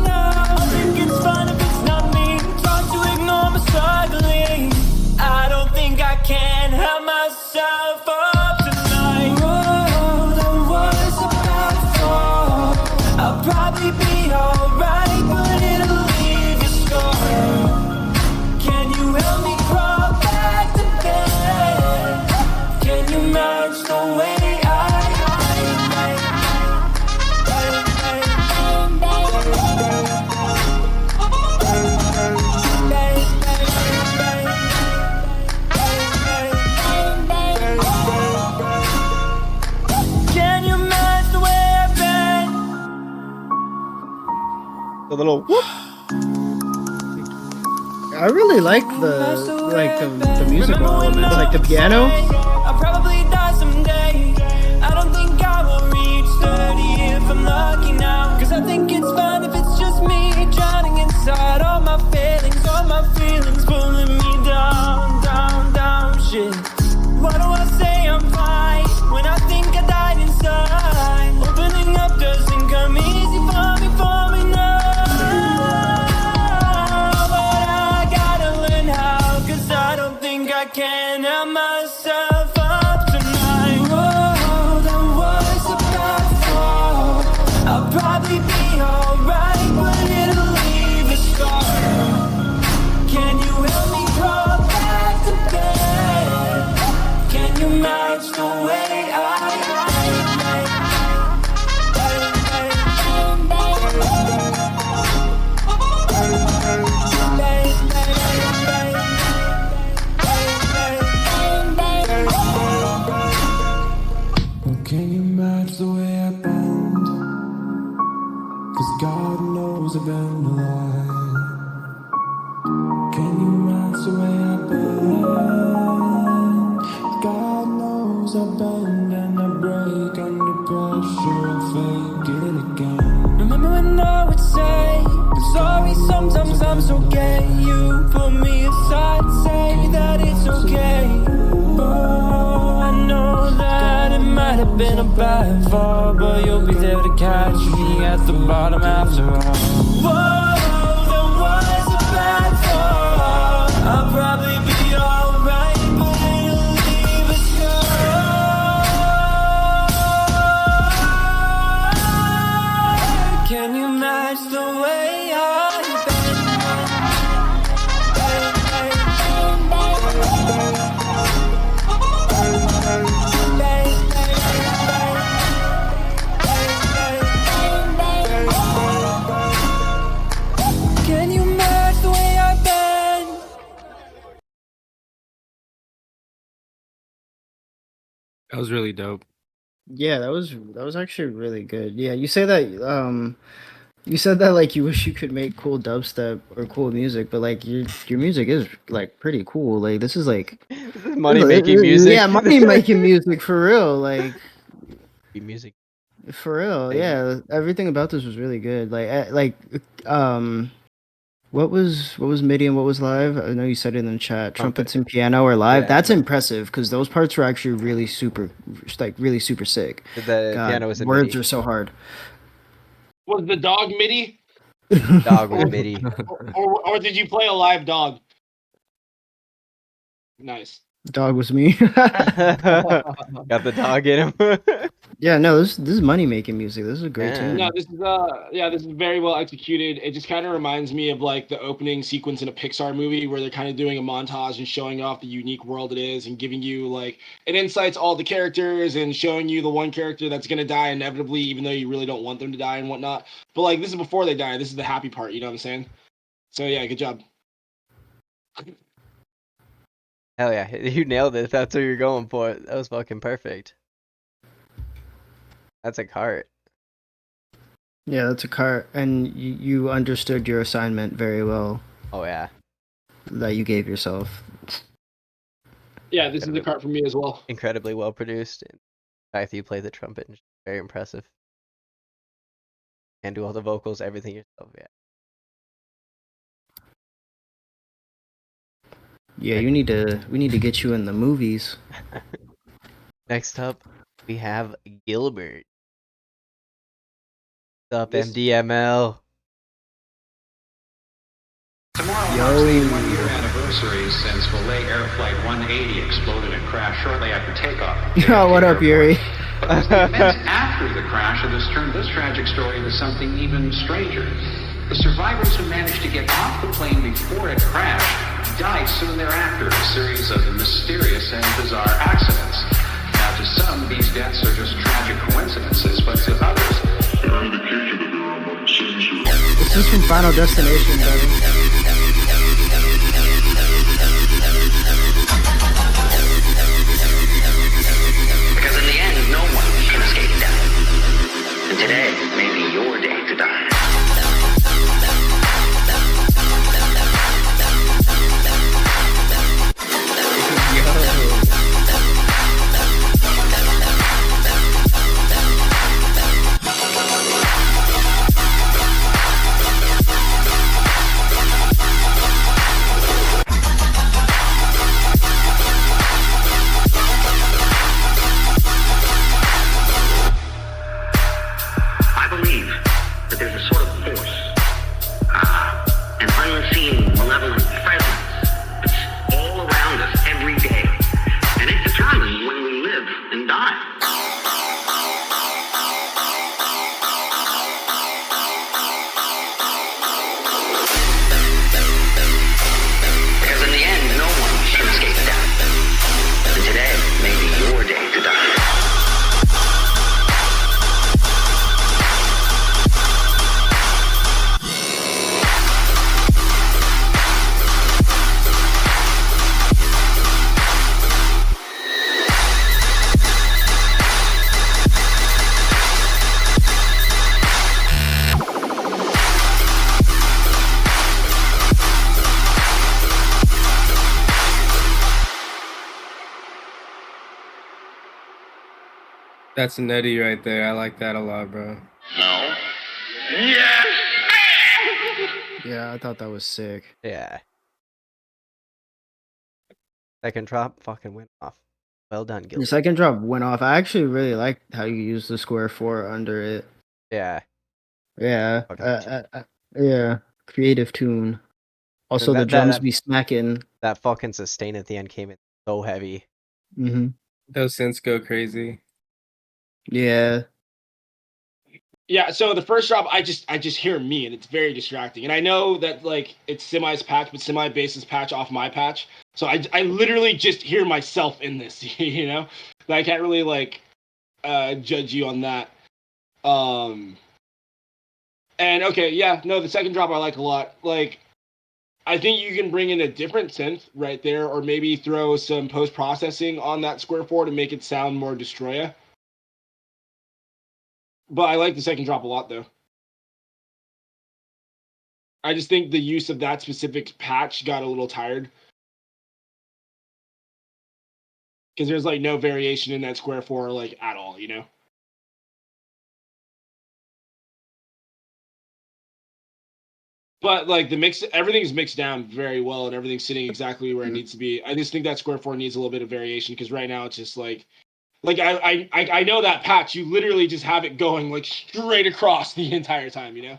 L: now. I think it's fine if it's not me. Trying to ignore my struggling. I don't think I can help myself up tonight. Whoa, that was about to fall. I'll probably be alright, but it'll leave a scar. Can you help me crawl back to bed? Can you match the way Can you match the way I've been?
A: The little whoop.
E: I really like the musical elements, like the piano.
L: I'll probably die someday. I don't think I will reach 30 if I'm lucky now. Cause I think it's fine if it's just me drowning inside all my feelings pulling me down, down, down, shit. Why do I say I'm fine when I think I died inside? Opening up doesn't come easy for me now. But I gotta learn how, cause I don't think I can help myself up tonight. Whoa, that was about to fall. I'll probably be alright, but it'll leave a scar. Can you help me crawl back to bed? Can you match the way Can you match the way I bend? Cause God knows I've been alive. Can you match the way I bend? God knows I bend and I break under pressure. I fake it again. Remember when I would say I'm sorry, sometimes I'm so gay. You put me aside, say that it's okay. Oh, I know that it might have been a bad fall, but you'll be there to catch me at the bottom after all. Whoa, that was a bad fall. I'll probably be alright, but it'll leave a scar. Can you match the way I've Can you match the way I've been?
B: That was really dope.
E: Yeah, that was actually really good. Yeah, you say that you said that like you wish you could make cool dubstep or cool music, but like your music is like pretty cool. Like this is like
A: This is money making music.
E: Yeah, money making music for real. Like
A: music.
E: for real.
A: Baby.
E: Yeah, everything about this was really good. What was MIDI and what was live? I know you said it in the chat. Trumpets and piano are live.
A: Yeah.
E: That's impressive because those parts were actually really super sick.
A: The piano was in
E: words
A: MIDI.
E: are so hard.
F: Was the dog MIDI?
A: Dog was MIDI.
F: Or did you play a live dog? Nice.
E: Dog was me.
A: Got the dog in him.
E: Yeah, no, this is money making music. This is a great tune.
F: No, this is very well executed. It just kind of reminds me of like the opening sequence in a Pixar movie where they're kind of doing a montage and showing off the unique world it is and giving you like it insights all the characters and showing you the one character that's gonna die inevitably, even though you really don't want them to die and whatnot. But like this is before they die. This is the happy part. You know what I'm saying? So yeah, good job.
A: Hell yeah, you nailed it. That's what you're going for. That was fucking perfect. That's a cart.
E: Yeah, that's a cart, and you understood your assignment very well.
A: Oh yeah.
E: That you gave yourself.
F: Yeah, this is the cart for me as well.
A: Incredibly well produced. And the fact that you play the trumpet is very impressive. And do all the vocals, everything yourself. Yeah.
E: Yeah, we need to get you in the movies.
A: Next up, we have Gilbert. What's up,
F: This-
A: MDML?
M: Tomorrow marks the one-year anniversary since Malay Air Flight 180 exploded and crashed shortly after takeoff.
E: Oh, what up, Yuri?
M: But the events after the crash have turned this tragic story into something even stranger. The survivors who managed to get off the plane before it crashed died soon thereafter in a series of mysterious and bizarre accidents. Now, to some, these deaths are just tragic coincidences, but to others, there are indications that there are more sinister.
E: This is from Final Destination, brother.
K: Because in the end, no one can escape death. And today may be your day to die. I believe that there's a sort of force, an unseen, malevolent presence that's all around us every day, and it determines when we live and die. Because in the end, no one can escape death, and today may be your day to die.
B: That's nutty right there. I like that a lot, bro.
M: No. Yes!
E: Yeah, I thought that was sick.
A: Yeah. Second drop fucking went off. Well done,
E: Your
A: Gilbert.
E: second drop went off. I actually really liked how you used the square 4 under it.
A: Yeah.
E: Yeah.
A: Okay.
E: Yeah. Creative tune. Also, the
A: That-
E: drums
A: that-
E: be smacking.
A: That fucking sustain at the end came in so heavy.
E: Mm-hmm.
B: Those synths go crazy.
E: Yeah.
F: Yeah, so the first drop, I just hear me, and it's very distracting. And I know that like it's Semi's patch, but Semi bases patch off my patch, so I literally just hear myself in this, you know. But I can't really like judge you on that. And okay, yeah, no, the second drop I like a lot. Like, I think you can bring in a different synth right there, or maybe throw some post processing on that square 4 to make it sound more Destroya. But I like the second drop a lot, though. I just think the use of that specific patch got a little tired. Because there's, like, no variation in that square 4, like, at all, you know? But, like, the mix, everything's mixed down very well, and everything's sitting exactly where it needs to be. I just think that square 4 needs a little bit of variation, because right now it's just, like I know that patch, you literally just have it going like straight across the entire time, you know?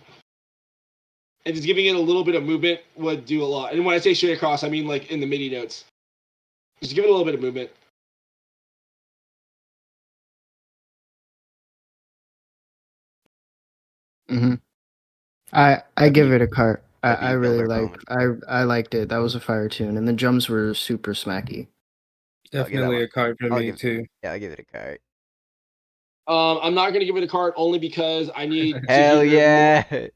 F: And just giving it a little bit of movement would do a lot. And when I say straight across, I mean like in the MIDI notes. Just give it a little bit of movement.
E: Mm-hmm. I give it a cart. I really liked I liked it. That was a fire tune, and the drums were super smacky.
B: Definitely a card for me too.
A: Yeah, I'll give it a card.
F: I'm not gonna give it a card only because I need to
A: Hell
F: hear
A: yeah.
F: more.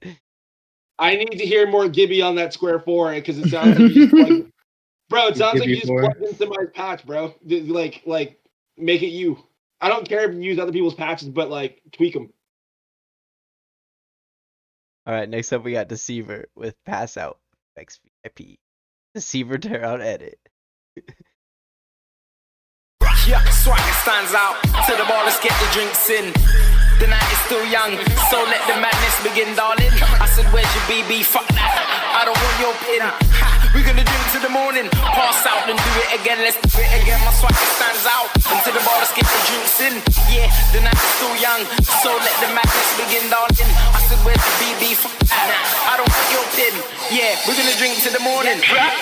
F: I need to hear more Gibby on that square 4 because it sounds like you just plugged, bro. It sounds like you just plugged into my patch, bro. Like make it you. I don't care if you use other people's patches, but like tweak them.
A: All right, next up we got Deceiver with Pass Out XVIP. Deceiver tear out edit.
D: Yeah, swagger stands out. To the bar, let's get the drinks in. The night is still young, so let the madness begin, darling. I said, where's your BB? Fuck that. I don't want your pin. Ha. we're gonna drink to the morning. Pass out and do it again, let's do it again. My swagger stands out until the bar, let's get the drinks in. Yeah, the night is still young, so let the madness begin, darling. I said, where's the BB? Fuck that, I don't want your pin. Yeah, we're gonna drink to the morning. Drop.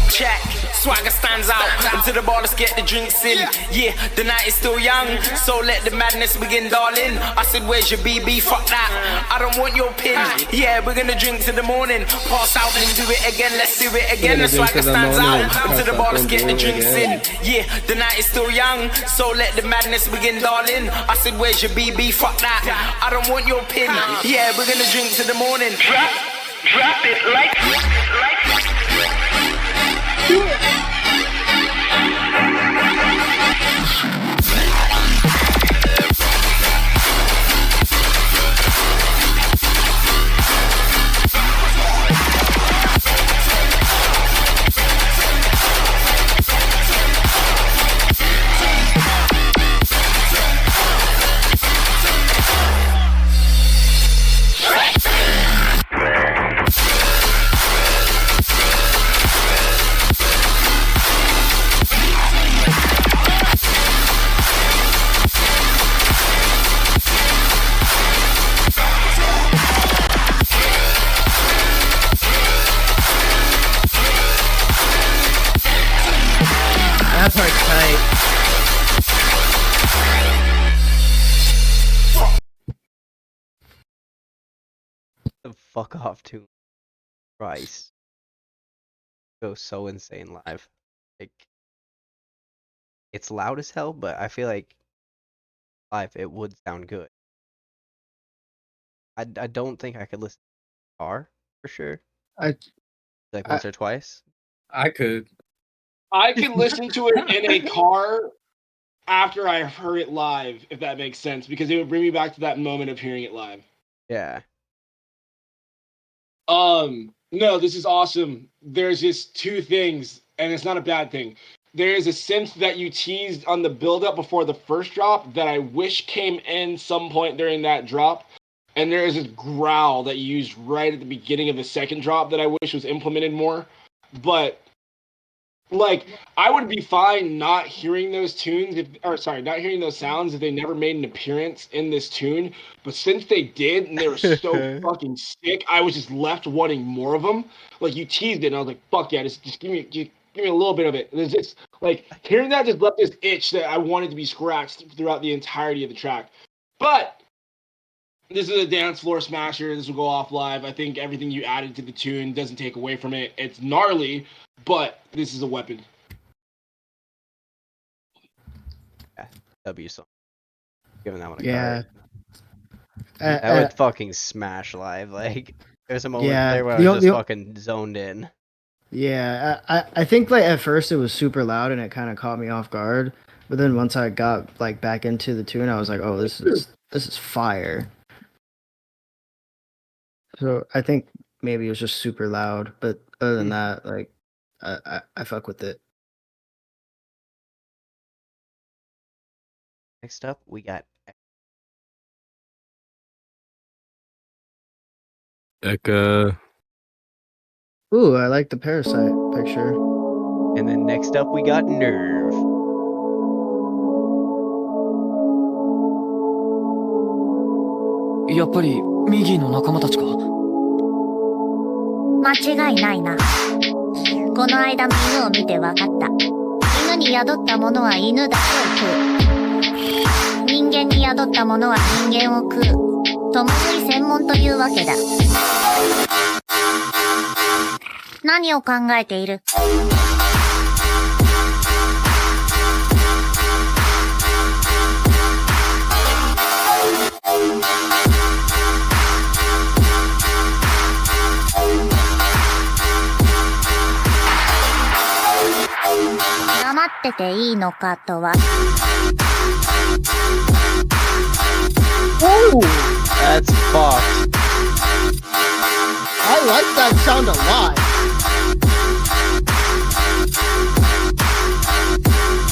D: Check, swagger stands out. Into the bar, let's get the drinks in. Yeah, the night is still young, so let the madness begin, darling. I said, where's your BB? Fuck that, I don't want your pin. Yeah, we're gonna drink to the morning. Pass out and do it again, let's do it again. The swagger stands out. Into the bar, let's get the drinks in. Yeah, the night is still young, so let the madness begin, darling. I said, where's your BB? Fuck that, I don't want your pin. Yeah, we're gonna drink to the morning. Drop it like.
E: That part's tight.
A: The fuck off tune. Christ. Goes so insane live. Like, it's loud as hell, but I feel like live it would sound good. I don't think I could listen to the car for sure. Like once or twice.
B: I could.
F: I can listen to it in a car after I heard it live, if that makes sense, because it would bring me back to that moment of hearing it live.
A: Yeah.
F: No, this is awesome. There's just two things, and it's not a bad thing. There is a synth that you teased on the build-up before the first drop that I wish came in some point during that drop. And there is this growl that you used right at the beginning of the second drop that I wish was implemented more. But like, I would be fine not hearing those tunes, not hearing those sounds if they never made an appearance in this tune. But since they did, and they were so fucking sick, I was just left wanting more of them. Like, you teased it, and I was like, fuck yeah, just give me a little bit of it. There's just, like, hearing that just left this itch that I wanted to be scratched throughout the entirety of the track. But this is a dance floor smasher. This will go off live. I think everything you added to the tune doesn't take away from it. It's gnarly, but this is a weapon.
A: Yeah, W song. Giving that one a
E: Yeah.
A: card. That would fucking smash live. Like, there's a moment there where I was just fucking zoned in.
E: Yeah, I think like at first it was super loud and it kind of caught me off guard, but then once I got like back into the tune, I was like, oh, this is fire. So I think maybe it was just super loud, but other than that, like I fuck with it.
A: Next up, we got
B: Eka.
E: Ooh, I like the Parasite picture.
A: And then next up, we got Nerve.
N: やっぱりミギーの仲間たちか。
O: 間違いないな。この間の犬を見て分かった。犬馬に宿った者は犬だけを食う。人間に宿った者は人間を食う。共食い専門というわけだ。何を考えている？黙ってていいのかとは。
E: Oh,
A: That's fucked.
E: I like that sound a lot.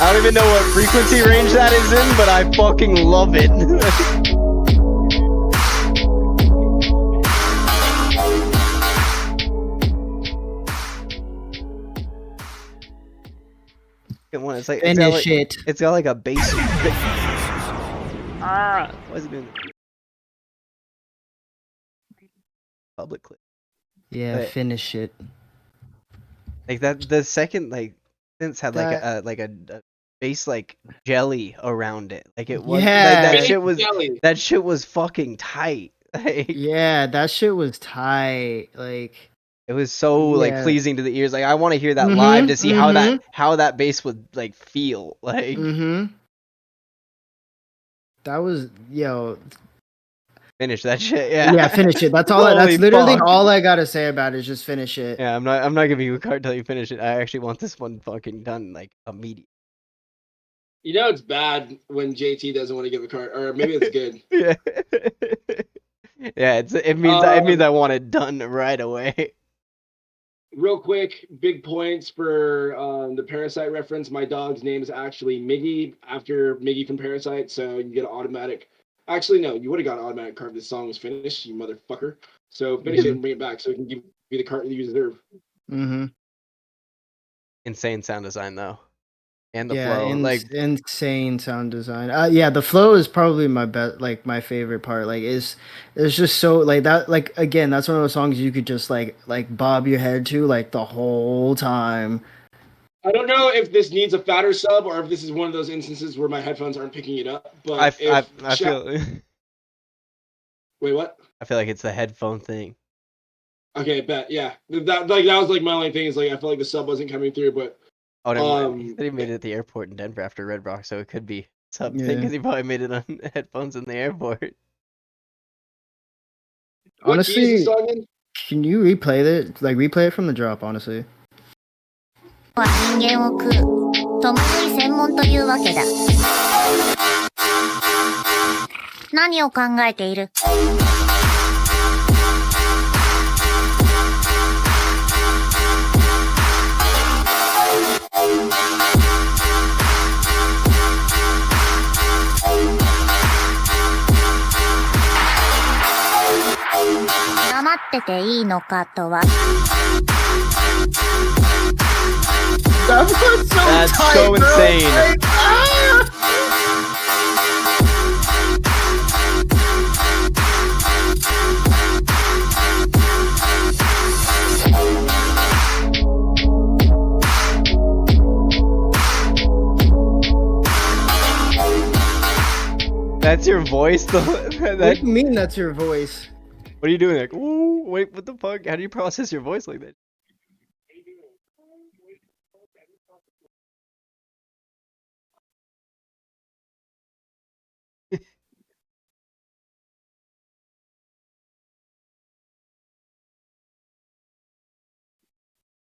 A: I don't even know what frequency range that is in, but I fucking love it. It's like it's got like a bass. What is it doing? Public clip.
E: Yeah,
A: But,
E: finish it.
A: like that, the second synths had like a bass like jelly around it. Like it was like that shit was fucking tight. Like,
E: yeah, that shit was tight. Like
A: it was so like pleasing to the ears. Like I want to hear that live to see how that bass would like feel. Like
E: that was
A: finish that shit. Yeah.
E: Yeah, finish it. That's all. That's literally all I gotta say about it. Is just finish it.
A: Yeah, I'm not giving you a card till you finish it. I actually want this one fucking done like immediately.
F: You know it's bad when JT doesn't want to give a card, or maybe it's good.
A: Yeah. Yeah, it means I want it done right away.
F: Real quick, big points for the Parasite reference. My dog's name is actually Miggy, after Miggy from Parasite, so you get an automatic. Actually, no, you would have got an automatic card if this song was finished, you motherfucker. So finish it and bring it back so it can give you the card that you deserve.
A: Insane sound design though, and the flow,
E: insane sound design. Yeah, the flow is probably my best, like my favorite part. Like it's just so like that. Like again, that's one of those songs you could just like bob your head to like the whole time.
F: I don't know if this needs a fatter sub or if this is one of those instances where my headphones aren't picking it up. But
A: I feel.
F: Wait, what?
A: I feel like it's the headphone thing.
F: Okay, bet. Yeah, that was like my only thing is like I felt like the sub wasn't coming through, but.
A: Oh, never mind. He said he made it at the airport in Denver after Red Rock, so it could be something because he probably made it on headphones in the airport.
E: Honestly, can you replay it? Like replay it from the drop, honestly.
O: 人間を食う。共食い専門というわけだ。何を考えている？黙ってていいのかとは。
E: That's so
A: insane.
E: Like,
A: That's your voice, though.
E: What do you mean that's your voice?
A: What are you doing? Like, ooh, wait, what the fuck? How do you process your voice like that?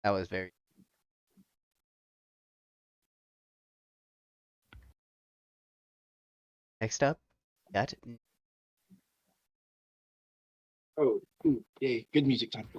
A: That was very. Next up, got.
F: Oh, yay! Good music time.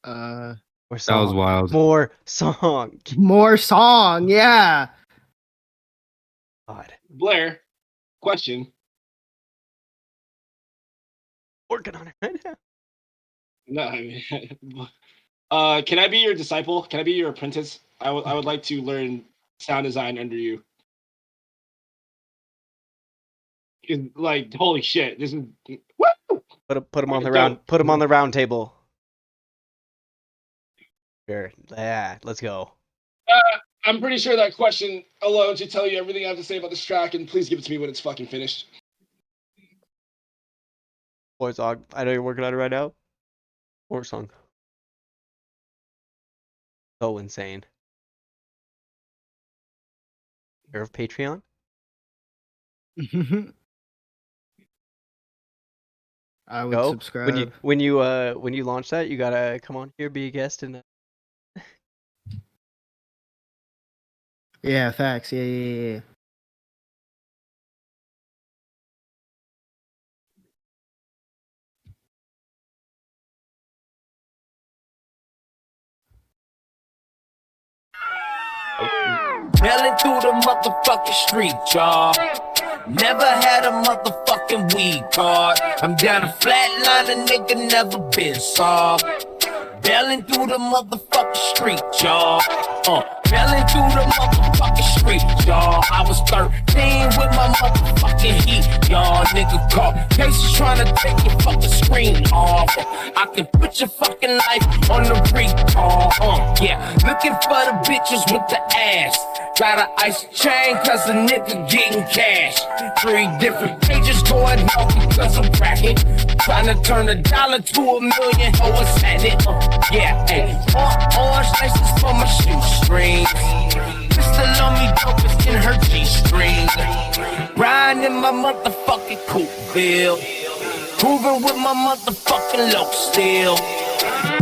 E: Uh,
A: More
B: That was
A: song.
B: wild.
A: More song.
E: more song, yeah.
A: God.
F: Blair, question.
A: Working on it right now.
F: No, I mean, can I be your disciple? Can I be your apprentice? I would like to learn sound design under you. 'Cause, like, holy shit, this is woo!
A: Put him on the
F: Alright,
A: round.
F: dope.
A: Put him on the round table. Sure. Yeah. Let's go.
F: I'm pretty sure that question alone should tell you everything I have to say about this track, and please give it to me when it's fucking finished.
A: More song. I know you're working on it right now. More song. So insane. You're of Patreon?
E: I would
A: Go.
E: subscribe.
A: When you launch that, you gotta come on here, be a guest, and
E: Yeah, facts. Yeah.
I: Belling through the motherfucking street, y'all. Never had a motherfucking weed card. I'm down a flat line, a nigga never been soft. Belling through the motherfucking street, y'all. Belling through the motherfucking street, y'all. I was 13 with my motherfucking heat, y'all. Nigga caught cases trying to take your fucking screen off. I can put your fucking life on the recall, yeah. Looking for the bitches with the ass. Got an ice chain cause a nigga getting cash. 3 different pages going off because I'm cracking. Trying to turn $1 to $1 million, oh, what's happening? Yeah, hey. Orange laces for my shoestrings. Pistol on me, dope is in her G-string. Riding in my motherfucking coupe bill. Moving with my motherfucking low still.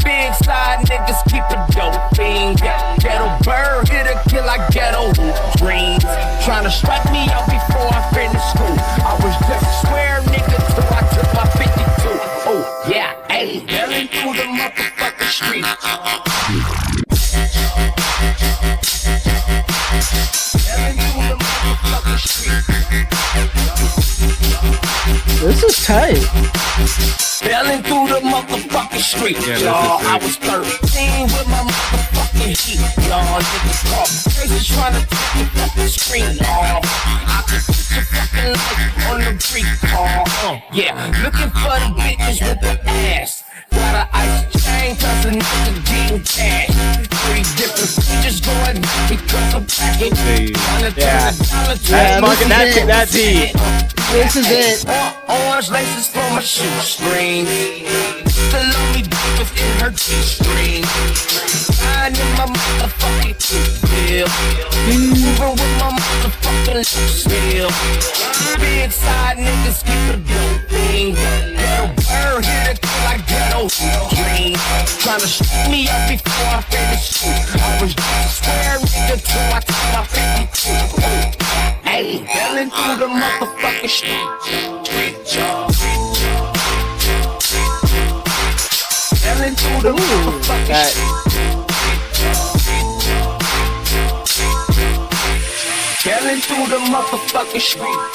I: Big side niggas keep it doping. Ghetto bird, hit a kill like ghetto dreams. Trying to strike me out before I finish school. I was just a square nigga till I took my 52. Oh yeah, ayy, belling through the motherfucking street. Belling through the motherfucking street.
E: This is tight.
I: Belling through the motherfucking street, y'all. I was 13 with my motherfucking heat, y'all. Niggas caught cases trying to take your fucking screen off. I could put your fucking life on the recall, yeah. Looking for the bitches with the ass. Got an ice chain cause a nigga getting cash. 3 different features going because I'm packing.
A: Yeah. That's it.
E: This is it.
I: Orange laces for my shoestrings. The lonely bitch in her G-string. Riding in my motherfucking bill. Moving with my motherfucking lips still. Big side niggas keep it doping. Ghetto bird, hit it like ghetto dream. Trying to shoot me up before I finish school. I was just a square nigga till I took my 52. Hey, belling through the motherfucking street, y'all. Belling through the motherfucking street. Belling through the motherfucking street,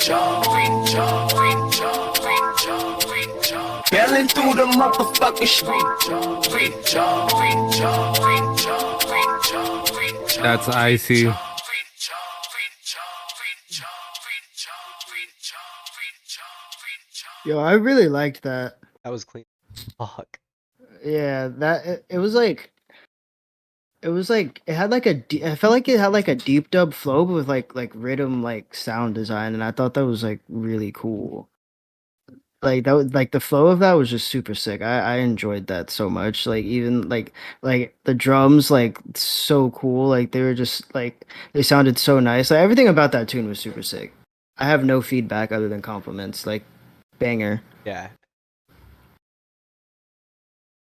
I: y'all. Belling through the motherfucking street, y'all.
B: That's icy.
E: Yo, I really liked that.
A: That was clean. Fuck.
E: Yeah, that it was like it had like I felt like it had like a deep dub flow but with like rhythm like sound design, and I thought that was like really cool. Like that was like the flow of that was just super sick. I enjoyed that so much. Like even like the drums like so cool. Like they were just like they sounded so nice. Like everything about that tune was super sick. I have no feedback other than compliments. Like banger.
A: Yeah.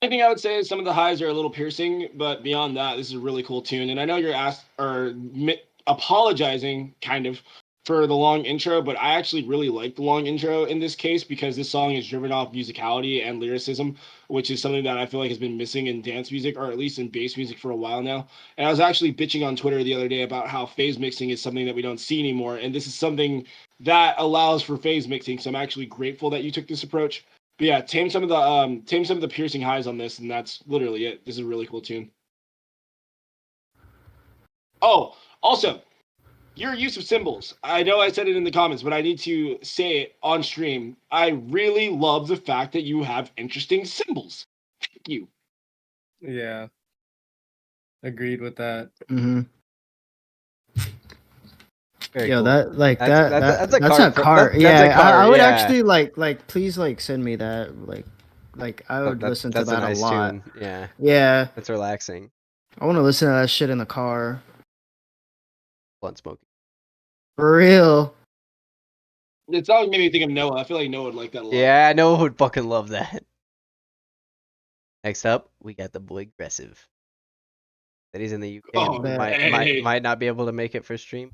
F: I think I would say some of the highs are a little piercing, but beyond that, this is a really cool tune. And I know you're apologizing, kind of, for the long intro, but I actually really like the long intro in this case because this song is driven off musicality and lyricism, which is something that I feel like has been missing in dance music, or at least in bass music, for a while now. And I was actually bitching on Twitter the other day about how phase mixing is something that we don't see anymore, and this is something that allows for phase mixing. So I'm actually grateful that you took this approach. But yeah, tame some of the piercing highs on this, and that's literally it. This is a really cool tune. Oh, also, your use of symbols. I know I said it in the comments, but I need to say it on stream. I really love the fact that you have interesting symbols. Thank you.
B: Yeah. Agreed with that.
E: Mm-hmm.
A: Very
E: Yo,
A: cool.
E: that like
A: That's
E: that's
A: a card.
E: a card.
A: That's
E: Yeah,
A: a card.
E: I would
A: yeah.
E: actually like please like send me that. Like I would listen to
A: That's
E: that
A: a nice
E: lot.
A: tune. Yeah.
E: Yeah.
A: That's relaxing.
E: I want to listen to that shit in the car.
A: Blunt smoking.
E: For real.
F: It song made me think of Noah. I feel like Noah would like that a lot.
A: Yeah, Noah would fucking love that. Next up, we got the boy Aggressive. That he's in the UK
F: Oh,
A: and might not be able to make it for stream.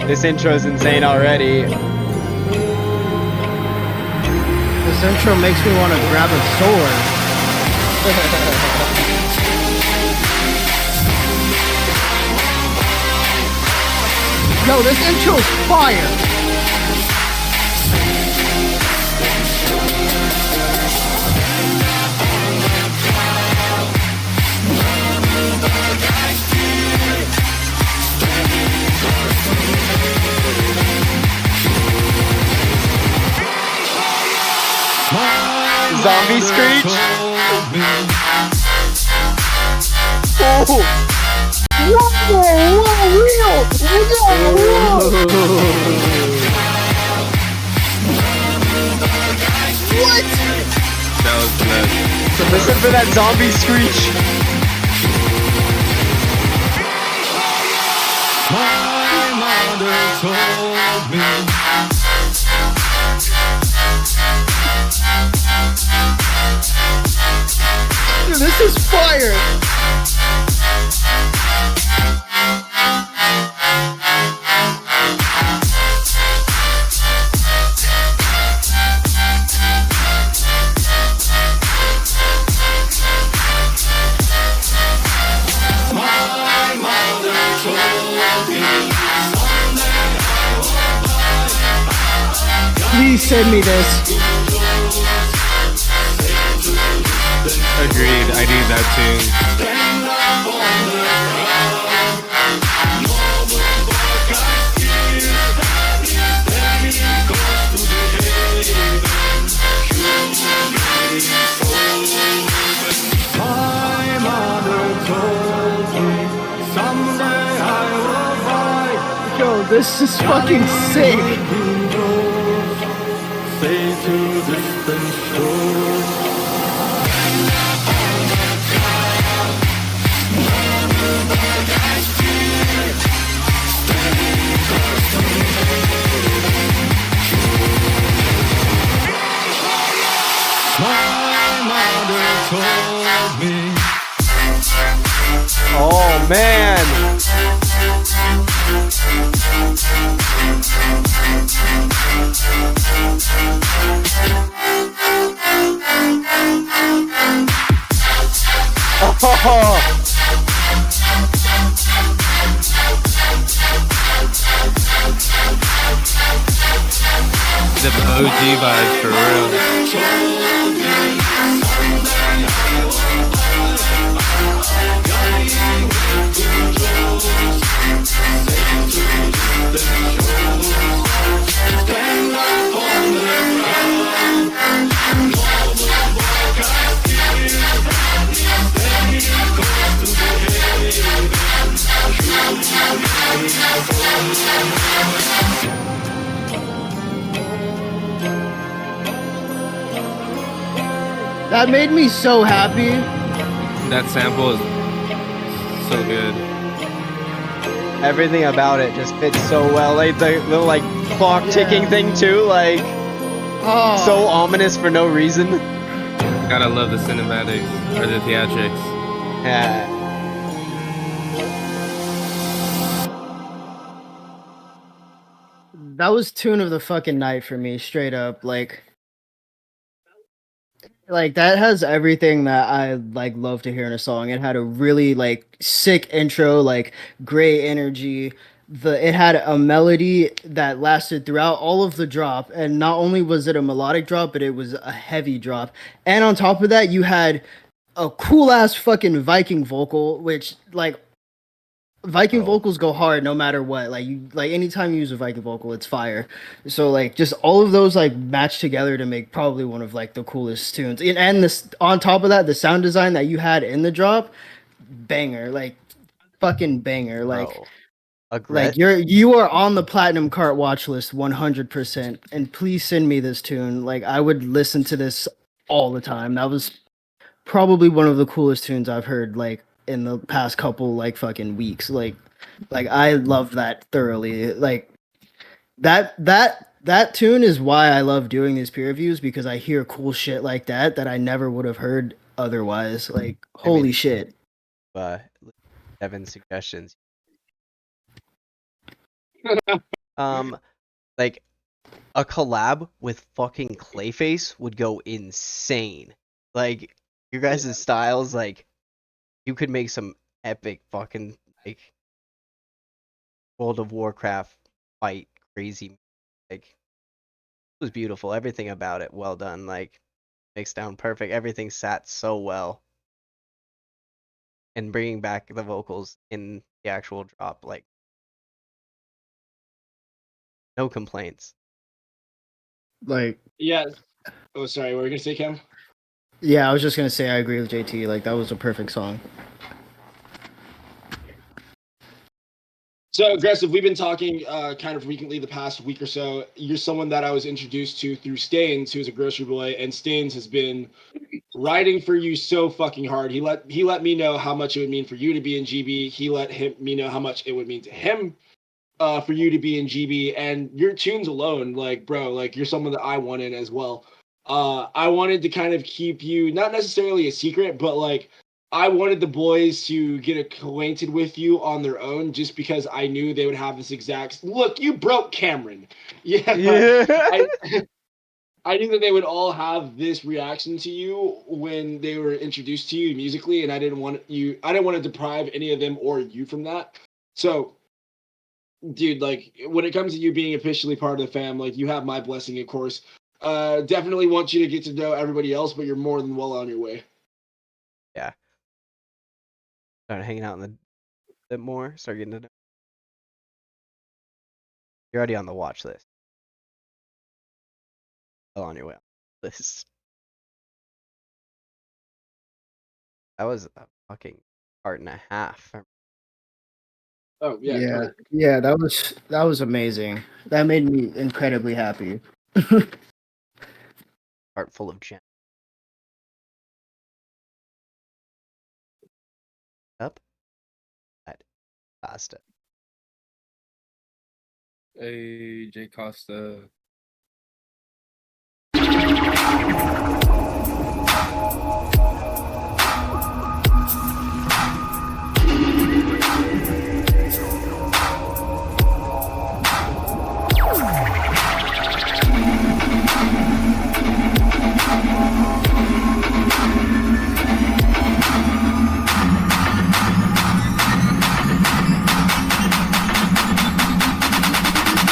A: This intro is insane already.
E: This intro makes me want to grab a sword. Yo, this intro's fire.
A: Zombie screech. Oh.
E: What?
B: That was nuts.
A: So listen for that zombie screech.
L: My mother told me.
E: Dude, this is fire. Please send me this.
B: Agreed. I need that tune.
L: My mother told me someday I will fight.
E: Yo, this is fucking sick.
L: Stay to distant shores. My mother told me.
A: Oh man. Oh.
B: The OG vibes for real.
E: That made me so happy.
B: That sample is so good.
A: Everything about it just fits so well. Like the little like clock ticking thing too, like so ominous for no reason.
B: Gotta love the cinematics or the theatrics.
A: Yeah.
E: That was tune of the fucking night for me, straight up. Like that has everything that I like love to hear in a song. It had a really like sick intro, like great energy. It had a melody that lasted throughout all of the drop, and not only was it a melodic drop, but it was a heavy drop. And on top of that, you had a cool ass fucking Viking vocal, which like Viking vocals go hard no matter what. Like anytime you use a Viking vocal, it's fire. So like just all of those like match together to make probably one of like the coolest tunes. And this on top of that, the sound design that you had in the drop, banger, like fucking banger. Like you are on the platinum cart watch list 100%. And please send me this tune. Like I would listen to this all the time. That was probably one of the coolest tunes I've heard like in the past couple like fucking weeks. Like I love that thoroughly. Like that tune is why I love doing these peer reviews, because I hear cool shit like that I never would have heard otherwise. Like holy shit.
A: Evan's suggestions. Like a collab with fucking Clayface would go insane. Like your guys' styles, like you could make some epic fucking like World of Warcraft fight crazy. Like it was beautiful. Everything about it, well done. Like mixed down perfect. Everything sat so well. And bringing back the vocals in the actual drop, like no complaints.
E: Like
F: yeah. Oh, sorry. What were you gonna say, Cam?
E: Yeah, I was just gonna say I agree with JT. Like that was a perfect song.
F: So, Aggressive, we've been talking kind of frequently the past week or so. You're someone that I was introduced to through Stains, who's a grocery boy, and Stains has been riding for you so fucking hard. He let me know how much it would mean for you to be in GB. He let me know how much it would mean to him for you to be in GB. And your tunes alone, like, bro, like you're someone that I want in as well. I wanted to kind of keep you, not necessarily a secret, but like I wanted the boys to get acquainted with you on their own, just because I knew they would have this exact look. You broke Cameron. Yeah. I knew that they would all have this reaction to you when they were introduced to you musically, and I didn't want to deprive any of them or you from that. So, dude, like when it comes to you being officially part of the fam, like you have my blessing, of course. Definitely want you to get to know everybody else, but you're more than well on your way.
A: Yeah. Start hanging out in the bit more. Start getting to know. You're already on the watch list. Well on your way on the list. That was a fucking part and a half.
F: Oh yeah.
E: Yeah, that was amazing. That made me incredibly happy.
A: Heart full of gems. Up. That pasta.
B: Hey, J Costa.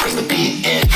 K: Bring the beat in.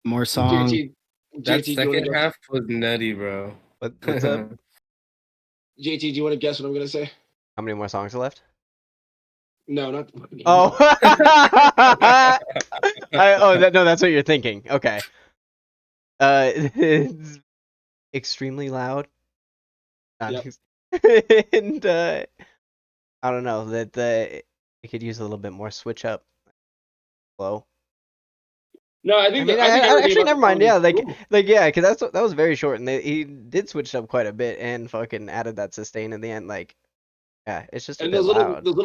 E: More songs.
B: That
F: JT, do you wanna
B: second
F: guess?
B: half was nutty, bro.
A: What's up?
F: JT, do you want to guess what I'm gonna say?
A: How many more songs are left?
F: No, not.
A: Oh. No, that's what you're thinking. Okay. It's extremely loud.
F: Yep.
A: And I don't know that it could use a little bit more switch up flow.
F: No, I
A: I
F: think.
A: mean,
F: I think
A: I
F: everything
A: actually
F: about
A: never
F: the
A: mind.
F: song
A: Yeah,
F: is cool.
A: yeah, because that was very short, and he did switch it up quite a bit and fucking added that sustain in the end. Like, yeah, it's just a
F: And
A: bit loud.
F: those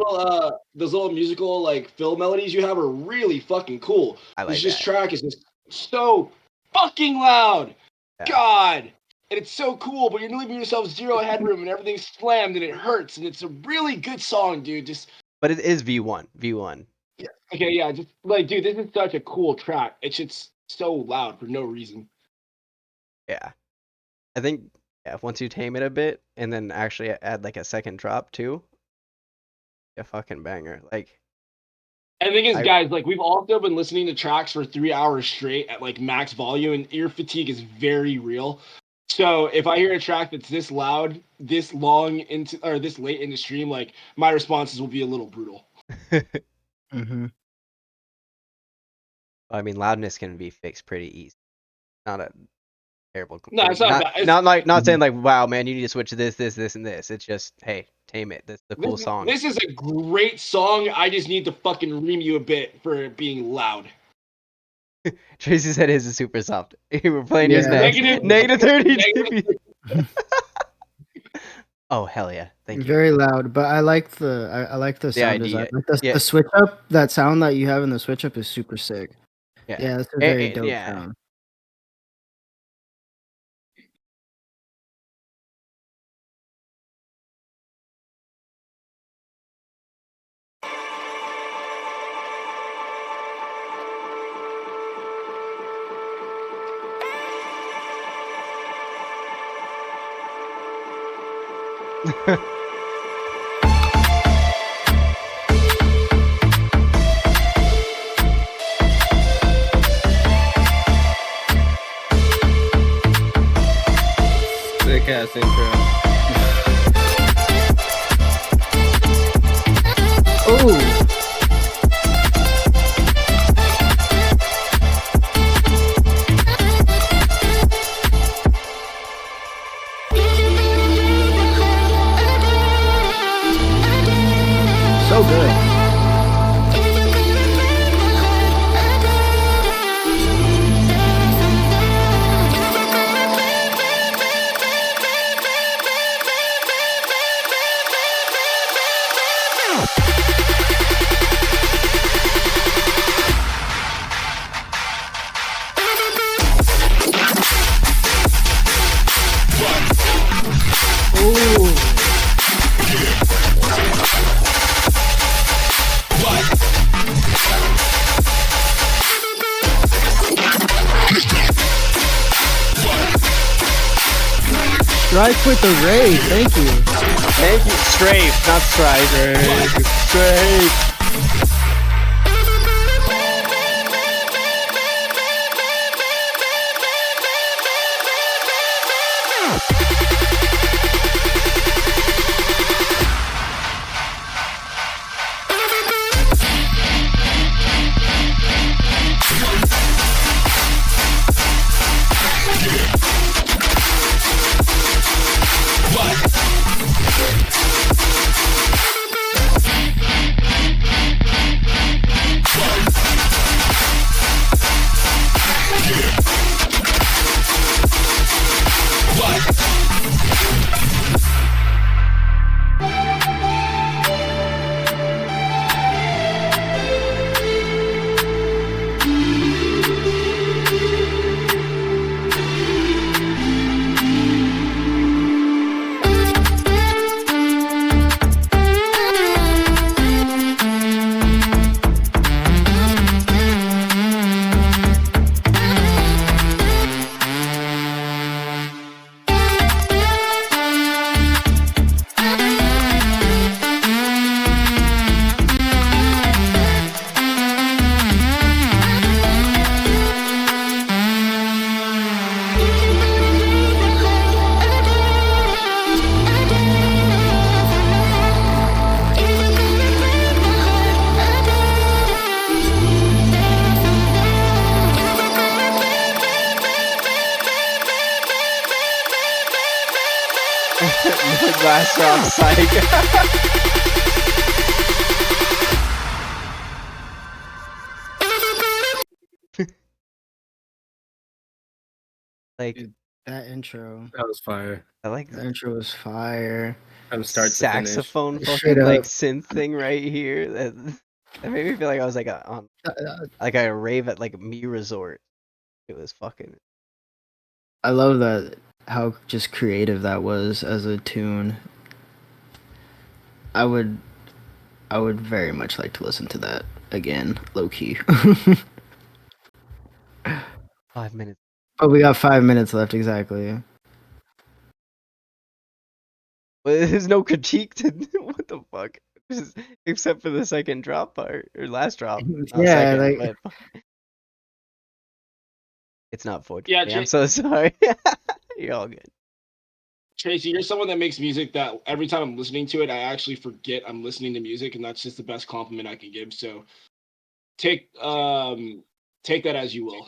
F: little musical like fill melodies you have are really fucking cool.
A: I like
F: This
A: that.
F: track is just so fucking loud.
A: Yeah.
F: God. And it's so cool, but you're leaving yourself zero headroom and everything's slammed and it hurts. And it's a really good song, dude. Just
A: But it is V1. V1.
F: okay, yeah, just like dude, this is such a cool track. It's just so loud for no reason.
A: Yeah. I think once you tame it a bit and then actually add like a second drop too, a fucking banger. Like,
F: And the thing is, guys, like we've also been listening to tracks for 3 hours straight at like max volume, and ear fatigue is very real. So if I hear a track that's this loud, this long into or this late in the stream, like my responses will be a little brutal.
E: Mm-hmm.
A: I mean, loudness can be fixed pretty easy. Not a terrible.
F: No, it's not bad.
A: Not saying like, wow, man, you need to switch this, and this. It's just, hey, tame it. That's the cool song.
F: This is a great song. I just need to fucking ream you a bit for it being loud.
A: Tracy said his is super soft. We're playing his next.
F: Negative
A: -30 dB. Oh hell yeah! Thank you.
E: Very loud, but I like the sound design. Like the switch up, that sound that you have in the switch up is super sick. Yeah, that's a very dope sound.
B: Sick ass intro.
E: Oh. So good. Strike with the raid, thank you.
A: Thank you. Strafe, not strike. Strafe. Blast off psych. Like
E: that intro.
B: That was fire.
A: I like
E: The intro was fire.
B: From start to finish.
A: saxophone
E: Straight
A: fucking like
E: up.
A: synth thing right here. That made me feel like I was like on like a rave at like me resort. It was fucking.
E: I love that how just creative that was as a tune. I would very much like to listen to that again, low key.
A: 5 minutes.
E: But we got 5 minutes left exactly.
A: But there's no critique to what the fuck, except for the second drop part or last drop. Not
E: Yeah,
A: second,
E: like
A: but it's not 420.
F: Yeah,
A: I'm so sorry. You're all good.
F: Tracy, you're someone that makes music that every time I'm listening to it, I actually forget I'm listening to music, and that's just the best compliment I can give. So take that as you will.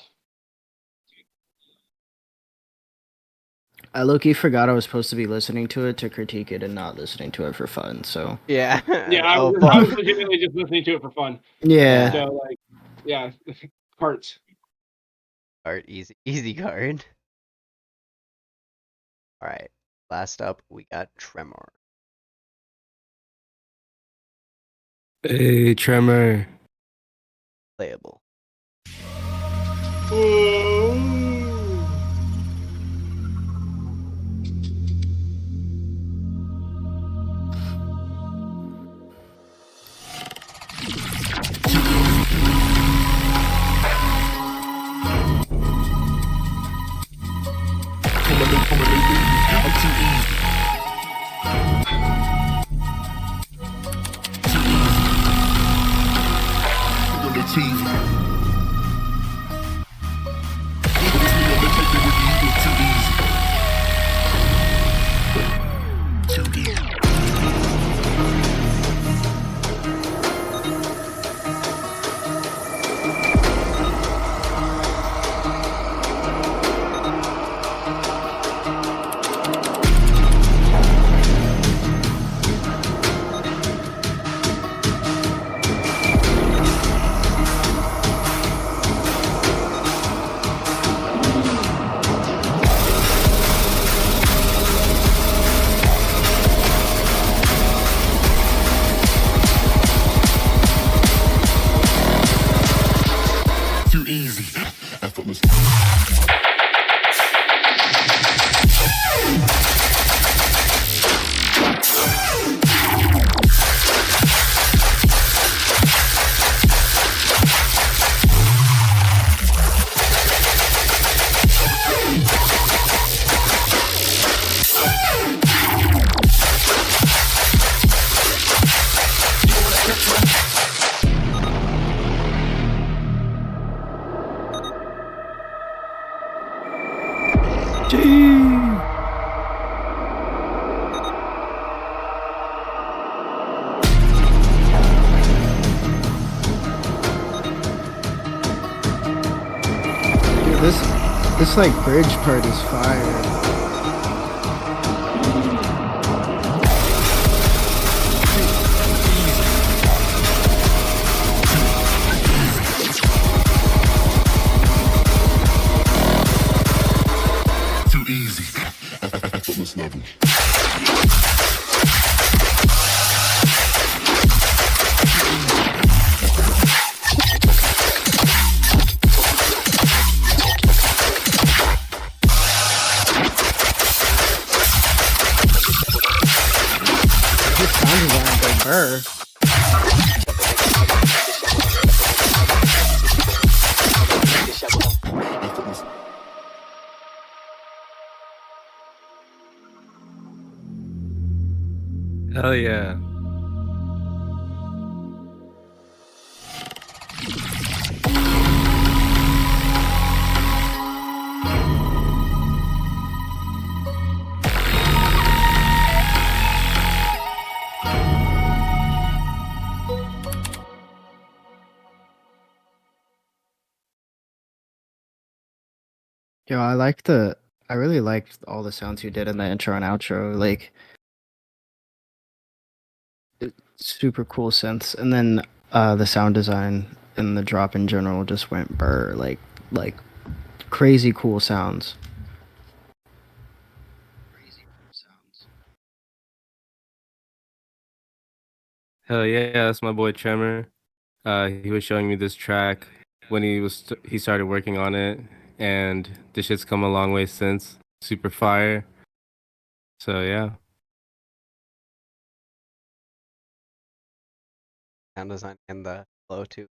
E: I low-key forgot I was supposed to be listening to it to critique it and not listening to it for fun. So
A: Yeah.
F: Yeah, I
A: Oh,
F: was
A: fuck.
F: legitimately just listening to it for fun.
E: yeah.
F: So like, yeah, parts.
A: Card, easy card. All right. Last up, we got Tremor.
B: Hey, Tremor.
A: Playable.
C: Too easy. Effortless.
E: Dude, this like bridge part is fire.
C: Too easy. Effortless level.
E: This sound design by Burr.
B: Hell yeah.
E: Yo, I like the I really liked all the sounds you did in the intro and outro. Like, super cool synths, and then the sound design and the drop in general just went burr. Like crazy cool sounds.
B: Hell yeah, that's my boy Tremor. He was showing me this track when he started working on it, and the shit's come a long way since. Super fire. So yeah.
A: Sound design and the flow too.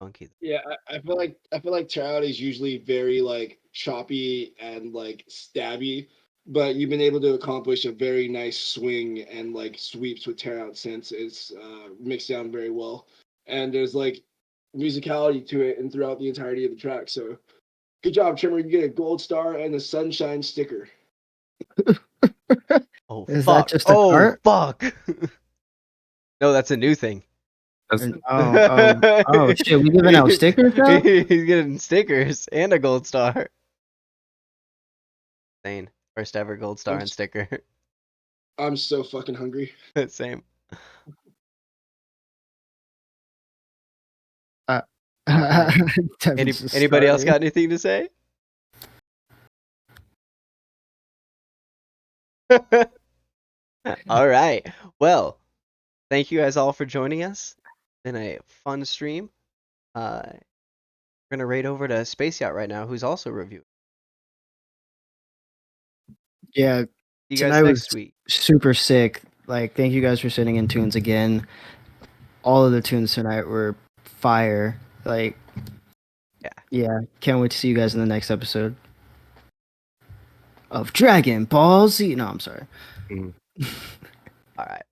A: Funky.
F: Yeah, I feel like Trout is usually very like choppy and like stabby, but you've been able to accomplish a very nice swing and like sweeps with tear out since it's mixed down very well, and there's like musicality to it and throughout the entirety of the track. So good job, Trimmer. You get a gold star and a sunshine sticker.
A: Oh
E: Is that
A: fuck!
E: just a
A: Oh
E: cart?
A: fuck! No, that's a new thing.
E: Oh shit! We giving out stickers now?
A: He's getting stickers and a gold star. Insane. First ever gold star and sticker.
F: I'm so fucking hungry.
A: Same.
E: Alright.
A: Anybody else got anything to say? All right. Well, thank you guys all for joining us. It's been a fun stream. We're gonna raid over to Space Yacht right now, who's also reviewing.
E: Yeah,
A: See you guys
E: tonight
A: next
E: was
A: week.
E: super sick. Like, thank you guys for sending in tunes again. All of the tunes tonight were fire. Like, yeah, can't wait to see you guys in the next episode of Dragon Ball Z. No, I'm sorry.
A: All right.